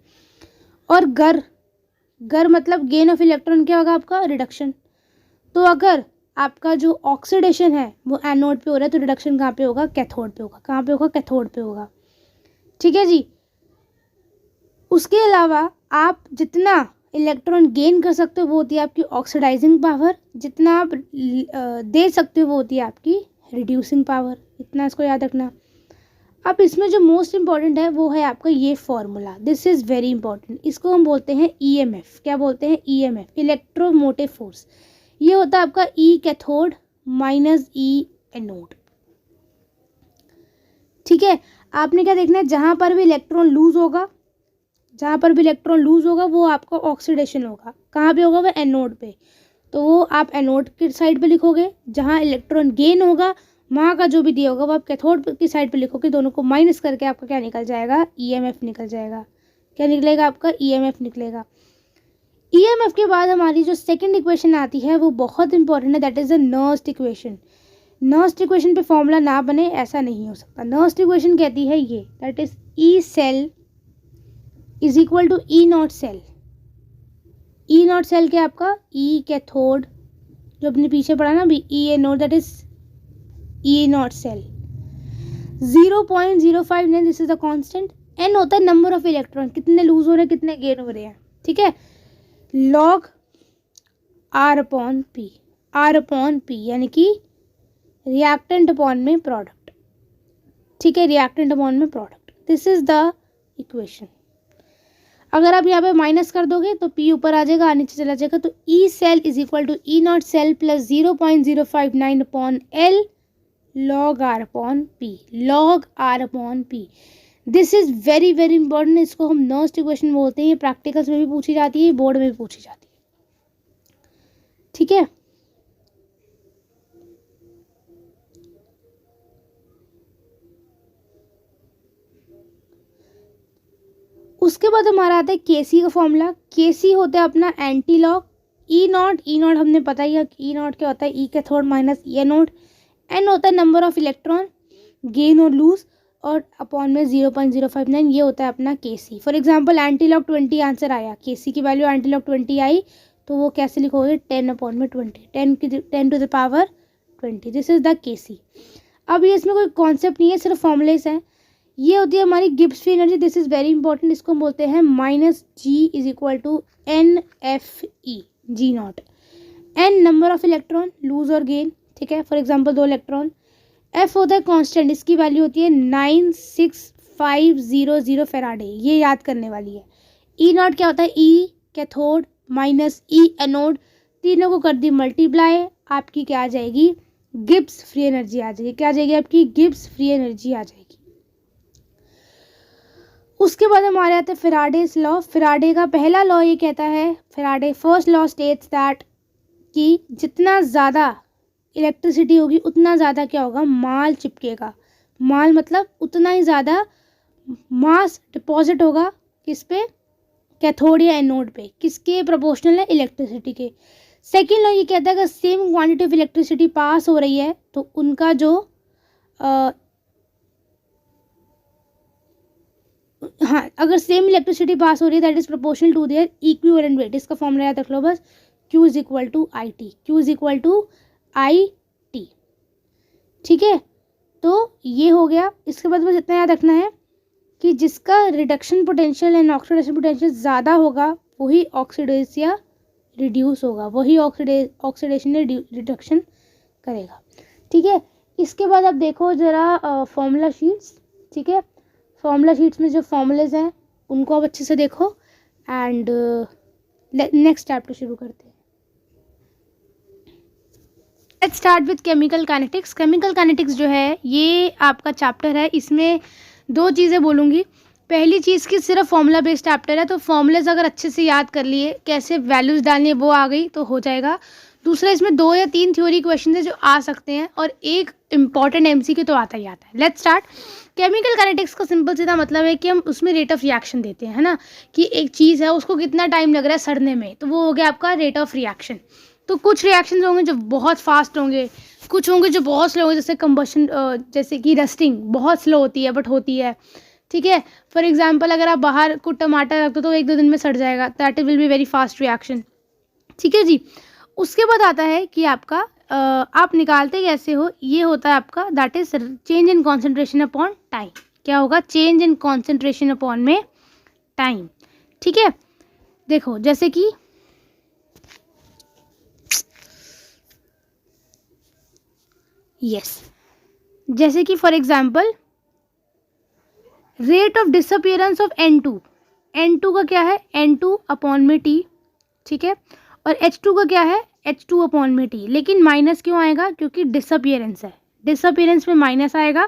और गर मतलब गेन ऑफ इलेक्ट्रॉन क्या होगा आपका, रिडक्शन। तो अगर आपका जो ऑक्सीडेशन है वो एनोड पे हो रहा है, तो रिडक्शन कहाँ पे होगा, कैथोड पे होगा। कहाँ पे होगा, कैथोड पे होगा। ठीक है जी। उसके अलावा आप जितना इलेक्ट्रॉन गेन कर सकते हो वो होती है आपकी ऑक्सीडाइजिंग पावर, जितना आप दे सकते हो वो होती है आपकी रिड्यूसिंग पावर। इतना इसको याद रखना। अब इसमें जो मोस्ट इंपॉर्टेंट है वो है आपका ये formula, this is very important. इसको हम बोलते हैं EMF। क्या बोलते हैं, EMF, इलेक्ट्रोमोटिव फोर्स। ये होता है आपका E cathode minus E anode. ठीक है, आपने क्या देखना है, जहाँ पर भी इलेक्ट्रॉन लूज होगा, जहाँ पर भी इलेक्ट्रॉन लूज होगा वो आपका ऑक्सीडेशन होगा। कहाँ पे होगा, वो एनोड पे। तो वो आप एनोड की साइड पे लिखोगे। जहाँ इलेक्ट्रॉन गेन होगा वहाँ का जो भी दिया होगा वो आप कैथोड की साइड पे लिखोगे। दोनों को माइनस करके आपका क्या निकल जाएगा, EMF निकल जाएगा। क्या निकलेगा आपका, EMF निकलेगा। EMF के बाद हमारी जो सेकेंड इक्वेशन आती है वो बहुत इंपॉर्टेंट है, that is the Nernst equation. Nernst equation पे फॉर्मूला ना बने ऐसा नहीं हो सकता। नर्स्ट इक्वेशन कहती है ये, that is E cell is equal to E not cell. E not cell क्या आपका, E कैथोड, जो अपने पीछे पढ़ा ना अभी, E anode, that is E not cell. 0.059, this is the constant. N होता है नंबर ऑफ इलेक्ट्रॉन, कितने लूज हो रहे हैं, कितने गेन हो रहे हैं। ठीक है, log R upon P, R upon P यानी कि रिएक्टेंट अपॉन में प्रोडक्ट। ठीक है, रिएक्टेंट अपॉन में product, this is the equation. अगर आप यहाँ पे माइनस कर दोगे तो P ऊपर आ जाएगा, नीचे चला जाएगा। तो E cell is equal to E not cell plus 0.059 upon L log R upon P, log R upon P। This is very very important. इसको हम नर्स्ट इक्वेशन बोलते हैं। ये प्रैक्टिकल्स में भी पूछी जाती है, बोर्ड में भी पूछी जाती है। ठीक है, उसके बाद हमारा आता है केसी का फॉर्मूला। केसी होता है अपना एंटी लॉग। ई नॉट हमने पता ही है, ई नॉट क्या होता है, E cathode minus E anode. N होता है नंबर ऑफ इलेक्ट्रॉन गेन और लूज, और अपॉन में 0.059 ये होता है अपना K C. For example anti log 20 answer आया, केसी की वैल्यू एंटी लॉग 20 आई, तो वो कैसे लिखोगे, 10 अपॉन में 20, 10 to the power 20, this is the K C. अब ये इसमें कोई कॉन्सेप्ट नहीं है, सिर्फ फॉर्मुलेस हैं। ये होती है हमारी Gibbs free energy, this is very important. इसको हम बोलते हैं minus G is equal to NFE, G not. N number of electron lose और गेन, ठीक है, फॉर एग्जांपल 2 इलेक्ट्रॉन। एफ होता है कांस्टेंट, इसकी वैल्यू होती है 96500 फेराडे, ये याद करने वाली है। ई नॉट क्या होता है, E cathode minus E anode, तीनों को कर दी मल्टीप्लाई, आपकी क्या आ जाएगी, गिब्स फ्री एनर्जी आ जाएगी। क्या आ जाएगी आपकी, गिब्स फ्री एनर्जी आ जाएगी। उसके बाद हमारे आते हैं फेराडेज लॉ। फेराडे का पहला लॉ ये कहता है, Faraday first law states that कि जितना ज़्यादा इलेक्ट्रिसिटी होगी उतना ज़्यादा क्या होगा, माल चिपकेगा। माल मतलब उतना ही ज़्यादा मास डिपॉजिट होगा किस पे, कैथोड या एनोड पे। किसके प्रोपोर्शनल है, इलेक्ट्रिसिटी के। सेकेंड लॉ ये कहता है अगर same quantity of electricity pass हो रही है तो उनका जो हाँ, अगर सेम इलेक्ट्रिसिटी पास हो रही है that is proportional to their equivalent weight. इसका फॉर्मूला याद रख लो बस, Q is equal to I T, Q is equal to I T. ठीक है, तो ये हो गया। इसके बाद बस इतना याद रखना है कि जिसका reduction potential and oxidation potential ज़्यादा होगा वही ऑक्सीडेज या रिड्यूस होगा, वही ऑक्सीडेशन या रिडक्शन करेगा। ठीक है, इसके बाद अब देखो ज़रा फॉर्मूला शीट्स। ठीक है, फॉर्मूला शीट्स में जो फॉर्मूलेज हैं उनको अब अच्छे से देखो एंड नेक्स्ट चैप्टर शुरू करते हैं। Let's start with chemical kinetics. Chemical kinetics जो है ये आपका चैप्टर है, इसमें दो चीज़ें बोलूँगी। पहली चीज़ कि सिर्फ फॉर्मूला बेस्ड चैप्टर है, तो फॉर्मूलेज अगर अच्छे से याद कर लिए, कैसे वैल्यूज़ डालनी है वो आ गई तो हो जाएगा। दूसरा इसमें 2 या 3 थ्योरी क्वेश्चन है जो आ सकते हैं और एक इम्पॉर्टेंट एमसीक्यू तो आता ही आता है। Let's start. केमिकल काइनेटिक्स का सिंपल सीधा मतलब है कि हम उसमें रेट ऑफ रिएक्शन देते हैं, है ना, कि एक चीज़ है उसको कितना टाइम लग रहा है सड़ने में, तो वो हो गया आपका रेट ऑफ रिएक्शन। तो कुछ रिएक्शंस होंगे जो बहुत फास्ट होंगे, कुछ होंगे जो बहुत स्लो होंगे, जैसे कंबशन, जैसे कि रस्टिंग बहुत स्लो होती है बट होती है। ठीक है, फॉर एग्जांपल अगर आप बाहर कुछ टमाटर रख दो तो 1-2 दिन में सड़ जाएगा, that will be very fast reaction. ठीक है जी। उसके बाद आता है कि आपका आप निकालते कैसे हो, ये होता है आपका that is change in concentration upon time. क्या होगा, चेंज इन कॉन्सेंट्रेशन अपॉन में टाइम। ठीक है, देखो जैसे कि जैसे कि for example rate of disappearance of N2। N2 का क्या है, N2 अपॉन में T। ठीक है, और H2 का क्या है, H2 अपॉन में T। लेकिन माइनस क्यों आएगा, क्योंकि डिसअपियरेंस है, डिसअपियरेंस में माइनस आएगा।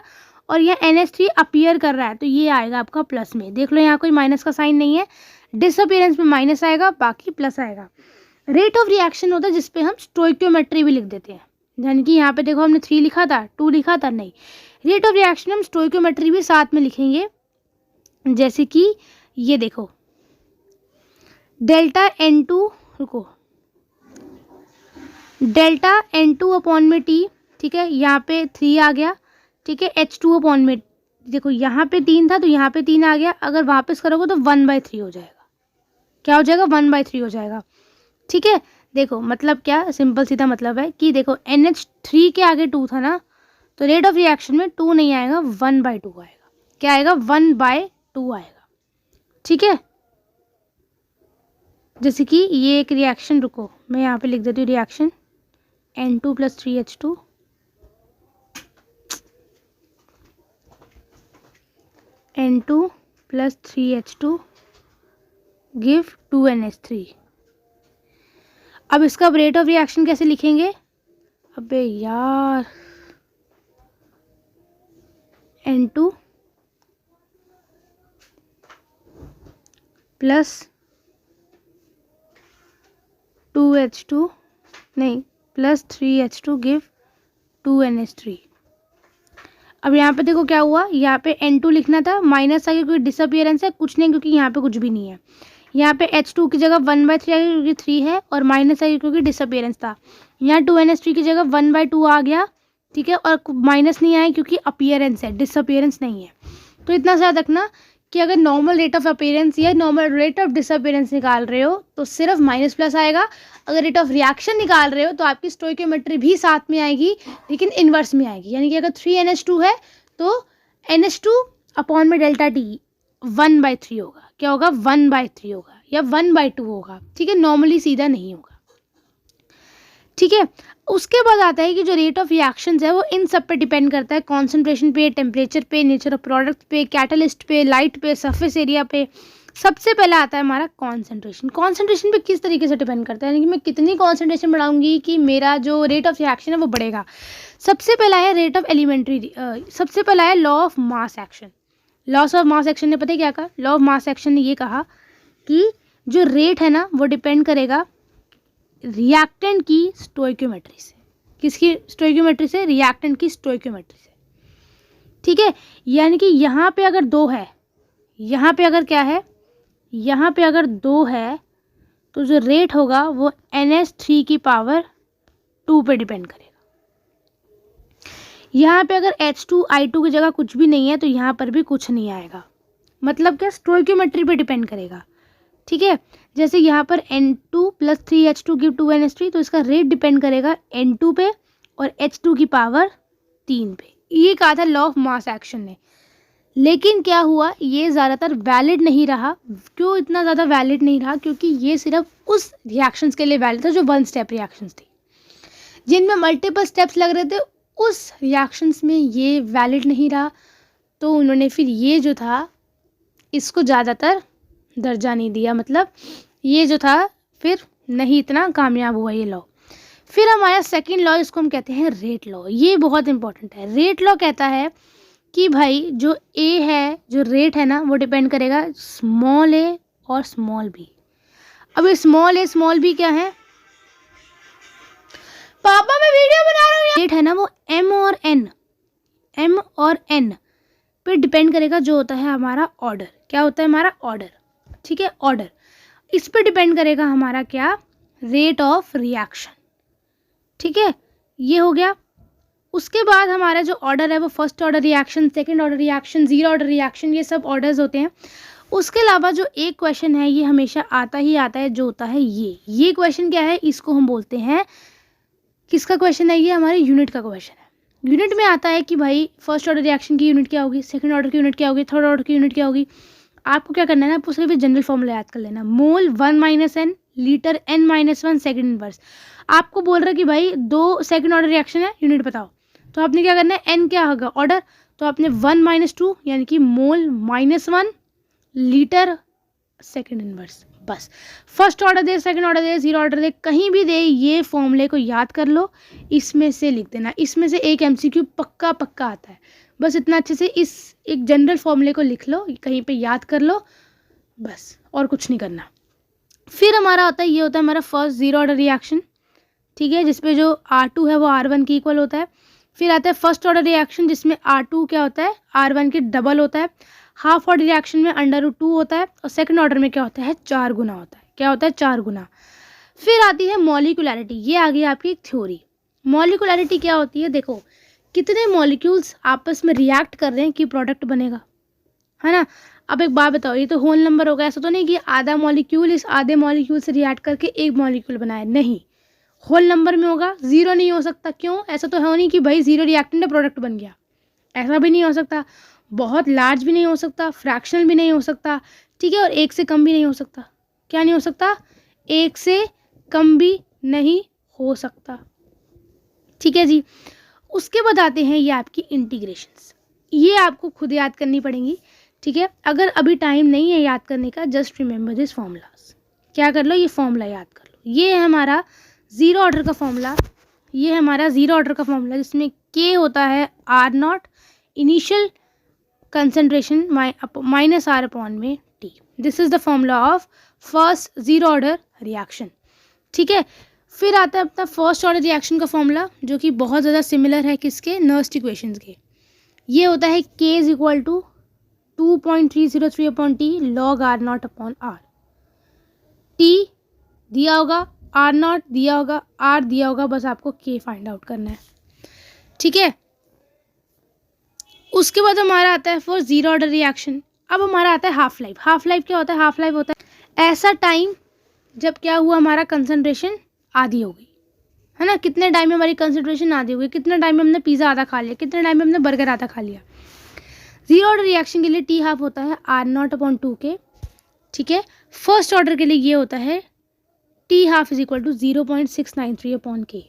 और यह NH3 अपीयर कर रहा है तो ये आएगा आपका प्लस में। देख लो यहाँ कोई माइनस का साइन नहीं है, डिसअपियरेंस में माइनस आएगा, बाकी प्लस आएगा। रेट ऑफ रिएक्शन होता है जिसपे हम स्टोइकियोमेट्री भी लिख देते हैं, यानी कि यहाँ पे देखो हमने 3 लिखा था, 2 लिखा था, नहीं, रेट ऑफ रिएक्शन हम स्टोइकियोमेट्री भी साथ में लिखेंगे। जैसे कि ये देखो डेल्टा N2, रुको, डेल्टा N2 अपॉन में T। ठीक है, यहाँ पे 3 आ गया। ठीक है, H2 अपॉन में, देखो यहाँ पे 3 था तो यहाँ पे 3 आ गया, अगर वापस करोगे तो 1/3 हो जाएगा। क्या हो जाएगा, 1/3 हो जाएगा। ठीक है, देखो मतलब क्या, सिंपल सीधा मतलब है कि देखो NH3 के आगे 2 था ना, तो रेट ऑफ रिएक्शन में 2 नहीं आएगा, 1/2 आएगा। क्या आएगा, 1/2 आएगा। ठीक है, जैसे कि ये एक रिएक्शन, रुको मैं यहाँ पे लिख देती हूँ reaction N2 + 3H2 N2 + 3H2 give 2NH3। अब इसका रेट ऑफ रिएक्शन कैसे लिखेंगे, अबे यार, N2 + 2H2 नहीं + 3H2 गिव 2NH3। अब यहाँ पे देखो क्या हुआ, यहाँ पे N2 लिखना था, माइनस आ गया क्योंकि डिसअपियरेंस है, कुछ नहीं क्योंकि यहाँ पे कुछ भी नहीं है। यहाँ पे H2 की जगह 1/3 आ गया क्योंकि 3 है, और माइनस आ गया क्योंकि डिसअपियरेंस था। यहाँ 2NH3 की जगह 1/2 आ गया। ठीक है, और माइनस नहीं आया क्योंकि अपीयरेंस है, डिसअपियरेंस नहीं है। तो इतना सा याद रखना कि अगर नॉर्मल रेट ऑफ अपीयरेंस या नॉर्मल रेट ऑफ डिसअपियरेंस निकाल रहे हो तो सिर्फ माइनस प्लस आएगा। अगर रेट ऑफ रिएक्शन निकाल रहे हो तो आपकी स्टोइकियोमेट्री भी साथ में आएगी लेकिन इन्वर्स में आएगी, यानी कि अगर 3NH2 है तो NH2 अपॉन में डेल्टा T 1/3 होगा। क्या होगा, 1/3 होगा या 1/2 होगा। ठीक है, नॉर्मली सीधा नहीं होगा। ठीक है, उसके बाद आता है कि जो रेट ऑफ रिएक्शंस है वो इन सब पे डिपेंड करता है, कॉन्सेंट्रेशन पे, टेम्परेचर पे, नेचर ऑफ प्रोडक्ट पे, कैटलिस्ट पे, लाइट पे, सरफेस एरिया पे। सबसे पहले आता है हमारा कॉन्सेंट्रेशन। कॉन्सेंट्रेशन पे किस तरीके से डिपेंड करता है, यानी कि मैं कितनी कॉन्सेंट्रेशन बढ़ाऊंगी कि मेरा जो रेट ऑफ रिएक्शन है वो बढ़ेगा। सबसे पहला है रेट ऑफ एलिमेंट्री, सबसे पहला है law of mass action. Loss of mass action ने पता है क्या कहा? लॉ ऑफ मास एक्शन ने ये कहा कि जो रेट है ना वो डिपेंड करेगा रिएक्टेंट की स्टोइक्योमेट्री से। किसकी स्टोइक्योमेट्री से? रिएक्टेंट की स्टोइक्योमेट्री से। ठीक है, यानी कि यहाँ पे अगर 2 है, यहाँ पे अगर क्या है, यहाँ पे अगर 2 है तो जो रेट होगा वो NH3 की पावर 2 पे डिपेंड करेगा। यहाँ पे अगर H2I2 की जगह कुछ भी नहीं है तो यहाँ पर भी कुछ नहीं आएगा। मतलब क्या? स्टोइक्योमेट्री पे डिपेंड करेगा। ठीक है, जैसे यहाँ पर N2 + 3H2 गिव 2NH3, तो इसका रेट डिपेंड करेगा N2 पे और H2 की पावर 3 पे। ये कहा था लॉ ऑफ मास एक्शन ने। लेकिन क्या हुआ, ये ज़्यादातर वैलिड नहीं रहा। क्यों इतना ज़्यादा वैलिड नहीं रहा? क्योंकि ये सिर्फ उस रिएक्शंस के लिए वैलिड था जो 1 स्टेप रिएक्शंस थी। जिनमें मल्टीपल स्टेप्स लग रहे थे उस रिएक्शंस में ये वैलिड नहीं रहा, तो उन्होंने फिर ये जो था इसको ज़्यादातर दर्जा नहीं दिया। मतलब ये जो था फिर नहीं इतना कामयाब हुआ ये लॉ। फिर हमारा सेकंड लॉ, इसको हम कहते हैं रेट लॉ। ये बहुत इंपॉर्टेंट है। रेट लॉ कहता है कि भाई जो ए है, जो रेट है ना, वो डिपेंड करेगा स्मॉल ए और स्मॉल बी। अब ये स्मॉल ए स्मॉल बी क्या है? पापा मैं वीडियो बना रहा हूँ। रेट है ना वो एम और एन पे डिपेंड करेगा, जो होता है हमारा ऑर्डर। क्या होता है हमारा? ऑर्डर। ठीक है, ऑर्डर। इस पे डिपेंड करेगा हमारा क्या? Rate of reaction. ठीक है, ये हो गया। उसके बाद हमारा जो ऑर्डर है वो first order reaction, second order reaction, zero order reaction, ये सब ऑर्डर्स होते हैं। उसके अलावा जो एक क्वेश्चन है ये हमेशा आता ही आता है, जो होता है ये क्वेश्चन क्या है? इसको हम बोलते हैं, किसका क्वेश्चन है ये? हमारे यूनिट का क्वेश्चन है। यूनिट में आता है कि भाई फर्स्ट ऑर्डर रिएक्शन की यूनिट क्या होगी, सेकंड ऑर्डर की यूनिट क्या होगी, थर्ड ऑर्डर की यूनिट क्या होगी। आपको क्या करना है ना, आपको सिर्फ जनरल फॉर्मूला याद कर लेना। मोल 1 - n, litre n-1 second inverse. आपको बोल रहा है कि भाई 2 सेकंड ऑर्डर रिएक्शन है, यूनिट बताओ। तो आपने क्या करना है? n क्या होगा? ऑर्डर। तो आपने 1 - 2 यानी कि मोल -1 लीटर सेकंड इनवर्स। बस फर्स्ट ऑर्डर दे, सेकंड ऑर्डर दे, जीरो ऑर्डर दे, कहीं भी दे, ये फॉर्मूले को याद कर लो, इसमें से लिख देना। इसमें से एक MCQ पक्का आता है। बस इतना अच्छे से इस एक जनरल फॉर्मूले को लिख लो, कहीं पे याद कर लो, बस और कुछ नहीं करना। फिर हमारा होता है, ये होता है हमारा फर्स्ट जीरो ऑर्डर रिएक्शन। ठीक है, जिसपे जो R2 है वो R1 के इक्वल होता है। फिर आता है फर्स्ट ऑर्डर रिएक्शन, जिसमें R2 क्या होता है? R1 के डबल होता है। हाफ ऑर्डर रिएक्शन में √2 होता है। और सेकंड ऑर्डर में क्या होता है? 4 गुना होता है। क्या होता है? 4 गुना। फिर आती है मॉलिक्यूलैरिटी। ये आ गई आपकी एक थ्योरी। मॉलिक्यूलैरिटी क्या होती है? देखो कितने मॉलिक्यूल्स आपस में रिएक्ट कर रहे हैं कि प्रोडक्ट बनेगा, है ना। अब एक बात बताओ, ये तो होल नंबर होगा। ऐसा तो नहीं कि आधा मॉलिक्यूल इस आधे मॉलिक्यूल से रिएक्ट करके एक मॉलिक्यूल बनाए, नहीं, होल नंबर में होगा। जीरो नहीं हो सकता। क्यों? ऐसा तो है नहीं कि भाई जीरो रिएक्टेंट प्रोडक्ट बन गया, ऐसा भी नहीं हो सकता। बहुत लार्ज भी नहीं हो सकता, फ्रैक्शनल भी नहीं हो सकता। ठीक है, और एक से कम भी नहीं हो सकता। क्या नहीं हो सकता? एक से कम भी नहीं हो सकता। ठीक है जी। उसके बाद आते हैं ये आपकी इंटीग्रेशंस। ये आपको खुद याद करनी पड़ेंगी। ठीक है, अगर अभी टाइम नहीं है याद करने का, जस्ट रिमेंबर दिस फॉर्मूलाज। क्या कर लो? ये फॉर्मूला याद कर लो। ये है हमारा जीरो ऑर्डर का फॉर्मूला। ये है हमारा जीरो ऑर्डर का फॉर्मूला, जिसमें K होता है R0 initial concentration -R/T। This is the formula of first zero order reaction. ठीक है, फिर आता है अपना फर्स्ट ऑर्डर रिएक्शन का फॉर्मूला, जो कि बहुत ज़्यादा सिमिलर है किसके? नर्स्ट इक्वेशंस के। ये होता है K = 2.303/T log R0/R। T दिया होगा, R0 दिया होगा, R दिया होगा, बस आपको K फाइंड आउट करना है। ठीक है, उसके बाद हमारा आता है फॉर जीरो ऑर्डर रिएक्शन। अब हमारा आता है हाफ लाइफ। हाफ लाइफ क्या होता है? हाफ लाइफ होता है ऐसा टाइम जब क्या हुआ, हमारा कंसंट्रेशन आधी हो गई, है ना। कितने टाइम में हमारी कंसंट्रेशन आधी हो गई? कितने टाइम में हमने पिज़्ज़ा आधा खा लिया, कितने टाइम में हमने बर्गर आधा खा लिया। जीरो ऑर्डर रिएक्शन के लिए T हाफ होता है R0/2K। ठीक है, फर्स्ट ऑर्डर के लिए ये होता है T half = 0.693/K।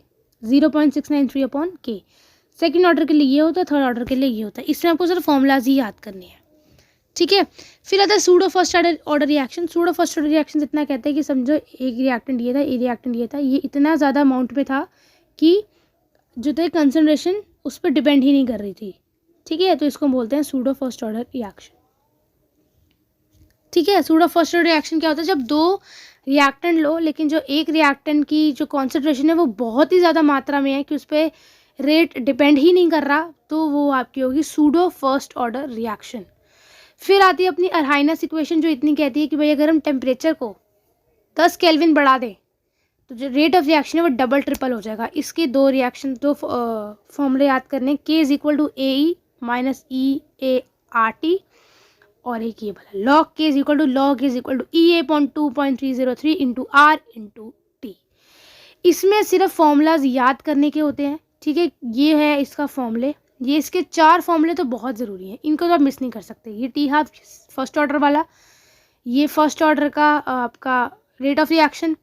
0.693/K। Second order के लिए ये होता है, थर्ड ऑर्डर के लिए ये होता है। इसमें आपको सिर्फ फॉर्मूलाज ही याद करने हैं। ठीक है, फिर आता है pseudo first order reaction. Pseudo first order reaction इतना कहते हैं कि समझो एक रिएक्टेंट ये था, एक रिएक्टेंट ये था, ये इतना ज़्यादा अमाउंट पे था कि जो था कंसंट्रेशन उस पर डिपेंड ही नहीं कर रही थी। ठीक है, तो इसको बोलते हैं सूडो फर्स्ट ऑर्डर रिएक्शन। ठीक है। सूडो फर्स्ट ऑर्डर रिएक्शन क्या होता है, जब दो रिएक्टेंट लो लेकिन जो एक रिएक्टेंट की जो कॉन्सेंट्रेशन है वो बहुत ही ज़्यादा मात्रा में है कि उस पर रेट डिपेंड ही नहीं कर रहा, तो वो आपकी होगी सूडो फर्स्ट ऑर्डर रिएक्शन। फिर आती है अपनी अर्हाइनस इक्वेशन, जो इतनी कहती है कि भाई अगर हम टेम्परेचर को 10 केल्विन बढ़ा दें तो जो रेट ऑफ रिएक्शन है वो डबल ट्रिपल हो जाएगा। इसके दो रिएक्शन, दो फॉर्मूले याद करने, K is equal to AE minus EART, और एक ये वाला log K is equal to log is equal to EA.2.303 into R into T। इसमें सिर्फ फॉर्मूलाज याद करने के होते हैं, ठीक है। ये है इसका फॉर्मूले, ये इसके 4 फॉर्मूले तो बहुत ज़रूरी हैं, इनको तो आप मिस नहीं कर सकते। ये T हाफ फर्स्ट ऑर्डर वाला, ये फर्स्ट ऑर्डर का आपका रेट ऑफ रिएक्शन,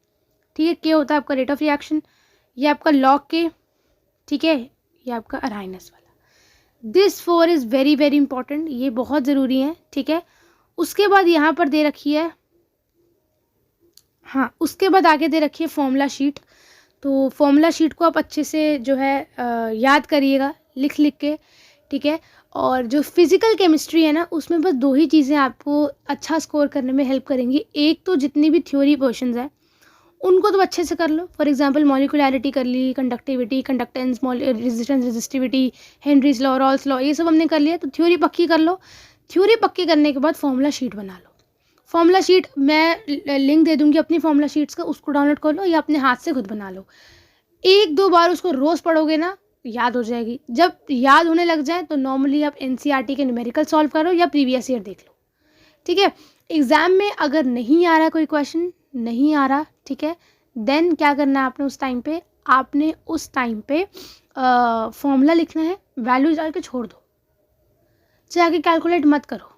ठीक है, K होता है आपका रेट ऑफ रिएक्शन, ये आपका log K, ठीक है, ये आपका अर्हाइनस वाला। This 4 is very very important, ये बहुत ज़रूरी है, ठीक है। उसके बाद यहाँ पर दे रखी है, हाँ, उसके बाद आगे दे रखी है फॉर्मूला शीट। तो फॉर्मूला शीट को आप अच्छे से जो है याद करिएगा लिख लिख के, ठीक है। और जो फिज़िकल केमिस्ट्री है ना, उसमें बस 2 ही चीज़ें आपको अच्छा स्कोर करने में हेल्प करेंगी। एक तो जितनी भी थ्योरी पोर्शंस हैं उनको तो अच्छे से कर लो, फॉर एग्जांपल मॉलिक्यूलैरिटी कर ली, conductivity, conductance, resistance, resistivity, Henry's law, Raoult's law, ये सब हमने कर लिया। तो थ्योरी पक्की कर लो। थ्योरी पक्की करने के बाद फॉर्मूला शीट बना लो। फॉर्मूला शीट मैं लिंक दे दूँगी अपनी फॉर्मूला शीट्स का, उसको डाउनलोड कर लो या अपने हाथ से खुद बना लो। 1-2 बार उसको रोज़ पढ़ोगे ना, याद हो जाएगी। जब याद होने लग जाए तो नॉर्मली आप NCERT के न्यूमेरिकल सॉल्व करो या प्रीवियस ईयर देख लो, ठीक है। एग्ज़ाम में अगर नहीं आ रहा कोई क्वेश्चन, नहीं आ रहा, ठीक है, देन क्या करना है आपने उस टाइम पे फॉर्मूला लिखना है, वैल्यू डाल के छोड़ दो, चाहे आगे कैलकुलेट मत करो,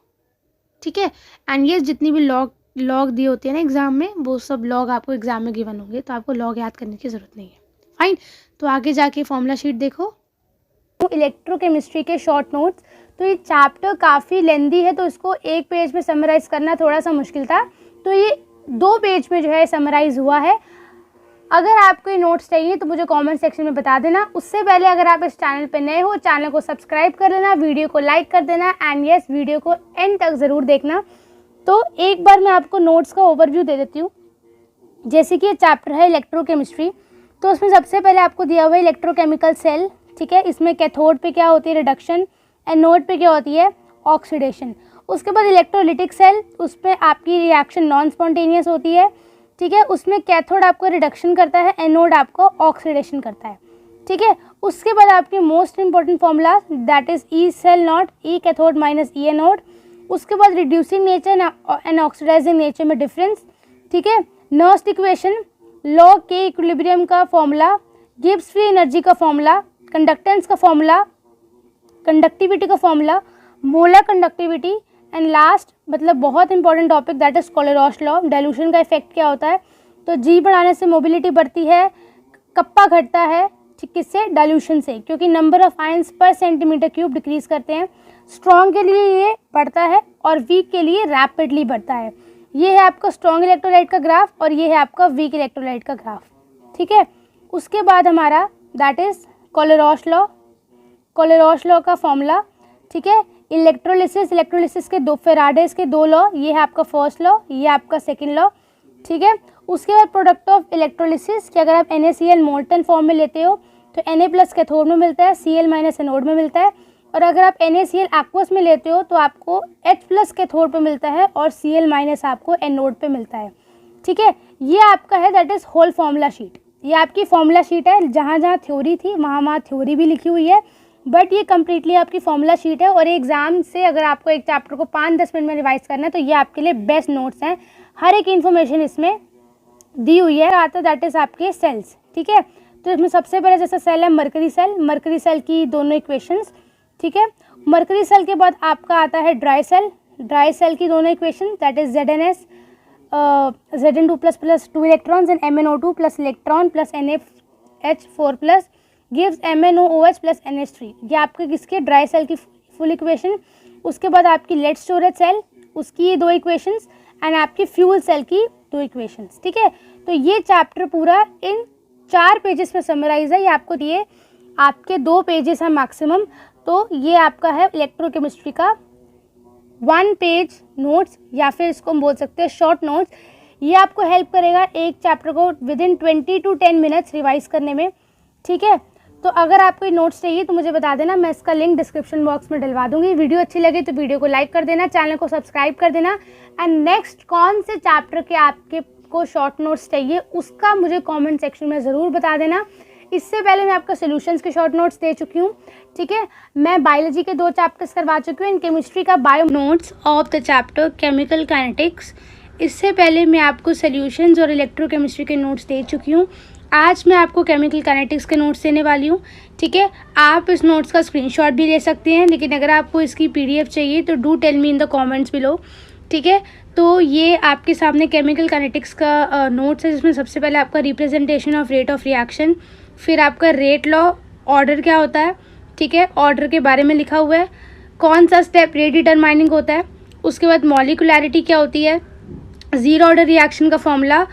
ठीक है। एंड ये जितनी भी लॉग दिए होते हैं ना एग्जाम में, वो सब लॉग आपको एग्जाम में गिवन होंगे, तो आपको लॉग याद करने की ज़रूरत नहीं है, फाइन। तो आगे जाके फॉर्मूला शीट देखो। इलेक्ट्रोकेमिस्ट्री के शॉर्ट नोट्स, तो ये चैप्टर काफ़ी लेंदी है, तो इसको एक पेज में समराइज़ करना थोड़ा सा मुश्किल था, तो ये 2 पेज में जो है समराइज़ हुआ है। अगर आपको ये नोट्स चाहिए तो मुझे कमेंट सेक्शन में बता देना। उससे पहले अगर आप इस चैनल पे नए हो, चैनल को सब्सक्राइब कर लेना, वीडियो को लाइक कर देना, एंड यस, वीडियो को एंड तक ज़रूर देखना। तो एक बार मैं आपको नोट्स का ओवरव्यू दे देती हूँ। जैसे कि ये चैप्टर है इलेक्ट्रोकेमिस्ट्री, तो उसमें सबसे पहले आपको दिया हुआ है इलेक्ट्रोकेमिकल सेल, ठीक है। इसमें कैथोड पे क्या होती है, रिडक्शन, एनोड पे क्या होती है, ऑक्सीडेशन। उसके बाद इलेक्ट्रोलिटिक सेल, उस पर आपकी रिएक्शन नॉन स्पॉन्टेनियस होती है, ठीक है। उसमें कैथोड आपको रिडक्शन करता है, एनोड आपको ऑक्सीडेशन करता है, ठीक है। उसके बाद आपके most important formula, that is E cell naught, E cathode minus E anode. उसके बाद reducing nature and oxidising nature में डिफरेंस, ठीक है। नर्स्ट इक्वेशन, लॉग के इक्विलिब्रियम का फॉर्मूला, गिब्स फ्री एनर्जी का फॉर्मूला, कंडक्टेंस का फॉर्मूला, कंडक्टिविटी का formula, molar conductivity, and last मतलब बहुत important topic, that is Kohlrausch law. Dilution का इफेक्ट क्या होता है, तो जी बढ़ाने से मोबिलिटी बढ़ती है, कप्पा घटता है, ठीक, किससे, डाइल्यूशन से, क्योंकि नंबर ऑफ आयंस पर सेंटीमीटर क्यूब डिक्रीज करते हैं। स्ट्रॉन्ग के लिए ये बढ़ता है और वीक के लिए रैपिडली बढ़ता है। ये है आपका स्ट्रॉन्ग इलेक्ट्रोलाइट का ग्राफ और ये है आपका वीक इलेक्ट्रोलाइट का ग्राफ, ठीक है। उसके बाद हमारा that is Kohlrausch law, कोलेरॉश law का फॉर्मूला, ठीक है। इलेक्ट्रोलिसिस के 2 फेराडेज के 2 लॉ, ये है आपका फर्स्ट लॉ, ये आपका सेकंड लॉ, ठीक है। उसके बाद प्रोडक्ट ऑफ इलेक्ट्रोलिसिस कि अगर आप NaCl मोल्टन फॉर्म में लेते हो तो Na+ कैथोड में मिलता है, Cl- एनोड में मिलता है, और अगर आप NaCl एक्वस में लेते हो तो आपको H+ कैथोड पे मिलता है और Cl- आपको एनोड पे मिलता है, ठीक है। ये आपका है that is whole formula sheet. ये आपकी फॉर्मूला शीट है, जहाँ जहाँ थ्योरी थी वहाँ थ्योरी भी लिखी हुई है, बट ये कम्प्लीटली आपकी फॉर्मूला शीट है। और एग्जाम से अगर आपको एक चैप्टर को 5-10 मिनट में रिवाइज करना है तो ये आपके लिए बेस्ट नोट्स हैं। हर एक इन्फॉर्मेशन इसमें दी हुई है। आता है दैट इज आपके सेल्स, ठीक है। तो इसमें सबसे पहले जैसा सेल है मरकरी सेल की दोनों इक्वेशंस, ठीक है। मरकरी सेल के बाद आपका आता है ड्राई सेल की दोनों equation, that is ZnS Zn2 + 2 electrons and MnO2 + electron + NH4+ gives MnOOH + NH3। ये आपके किसके, ड्राई सेल की फुल इक्वेशन। उसके बाद आपकी लेड स्टोरेज सेल, उसकी ये 2 इक्वेशंस, एंड आपकी फ्यूल सेल की 2 इक्वेशंस, ठीक है। तो ये चैप्टर पूरा इन 4 पेजेस में समराइज है। ये आपको दिए, आपके 2 पेजेस हैं मैक्सिमम। तो ये आपका है इलेक्ट्रोकेमिस्ट्री का 1 पेज नोट्स या फिर इसको हम बोल सकते हैं शॉर्ट नोट्स। ये आपको हेल्प करेगा एक चैप्टर को विदिन 20 to 10 मिनट्स रिवाइज करने में, ठीक है। तो अगर आपको ये नोट्स चाहिए तो मुझे बता देना, मैं इसका लिंक डिस्क्रिप्शन बॉक्स में डलवा दूंगी। वीडियो अच्छी लगे तो वीडियो को लाइक कर देना, चैनल को सब्सक्राइब कर देना। एंड नेक्स्ट कौन से चैप्टर के आपके को शॉर्ट नोट्स चाहिए उसका मुझे कमेंट सेक्शन में ज़रूर बता देना। इससे पहले मैं आपका सॉल्यूशंस के शॉर्ट नोट्स दे चुकी हूँ, ठीक है। मैं बायोलॉजी के 2 चैप्टर्स करवा चुकी हूँ, इन केमिस्ट्री का bio notes of the chapter chemical kinetics. इससे पहले मैं आपको सॉल्यूशंस और इलेक्ट्रोकेमिस्ट्री के नोट्स दे चुकी हूँ। आज मैं आपको केमिकल काइनेटिक्स के नोट्स देने वाली हूँ, ठीक है। आप इस नोट्स का स्क्रीनशॉट भी ले सकते हैं, लेकिन अगर आपको इसकी PDF चाहिए तो do tell me in the comments below, ठीक है। तो ये आपके सामने केमिकल काइनेटिक्स का नोट्स है, जिसमें सबसे पहले आपका representation of rate of reaction, फिर आपका रेट लॉ, ऑर्डर क्या होता है, ठीक है, ऑर्डर के बारे में लिखा हुआ है, कौन सा स्टेप रेट डिटरमाइनिंग होता है, उसके बाद मॉलिकुलैरिटी क्या होती है, ज़ीरो ऑर्डर रिएक्शन का formula,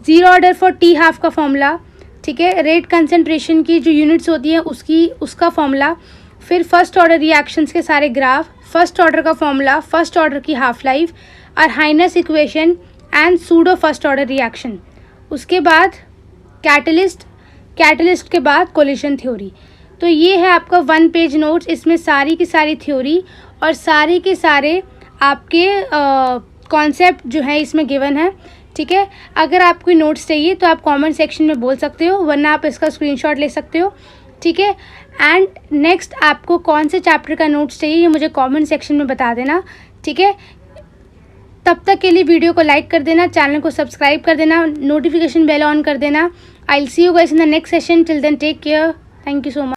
zero order for T½ का फॉर्मूला, ठीक है, रेट कंसंट्रेशन की जो यूनिट्स होती हैं उसका फॉर्मूला, फिर फर्स्ट ऑर्डर रिएक्शंस के सारे ग्राफ, फर्स्ट ऑर्डर का फॉर्मूला, फर्स्ट ऑर्डर की half life, Arrhenius equation and pseudo first order reaction. उसके बाद कैटलिस्ट के बाद कोलिशन थ्योरी। तो ये है आपका 1 पेज नोट्स। इसमें सारी की सारी थ्योरी और सारे के सारे आपके कॉन्सेप्ट जो है इसमें गिवन है, ठीक है। अगर आपको नोट्स चाहिए तो आप कमेंट सेक्शन में बोल सकते हो, वरना आप इसका स्क्रीनशॉट ले सकते हो, ठीक है। एंड नेक्स्ट आपको कौन से चैप्टर का नोट्स चाहिए ये मुझे कमेंट सेक्शन में बता देना, ठीक है। तब तक के लिए वीडियो को लाइक कर देना, चैनल को सब्सक्राइब कर देना, नोटिफिकेशन बेल ऑन कर देना। I will see you guys in the next session. Till then take care, thank you so much.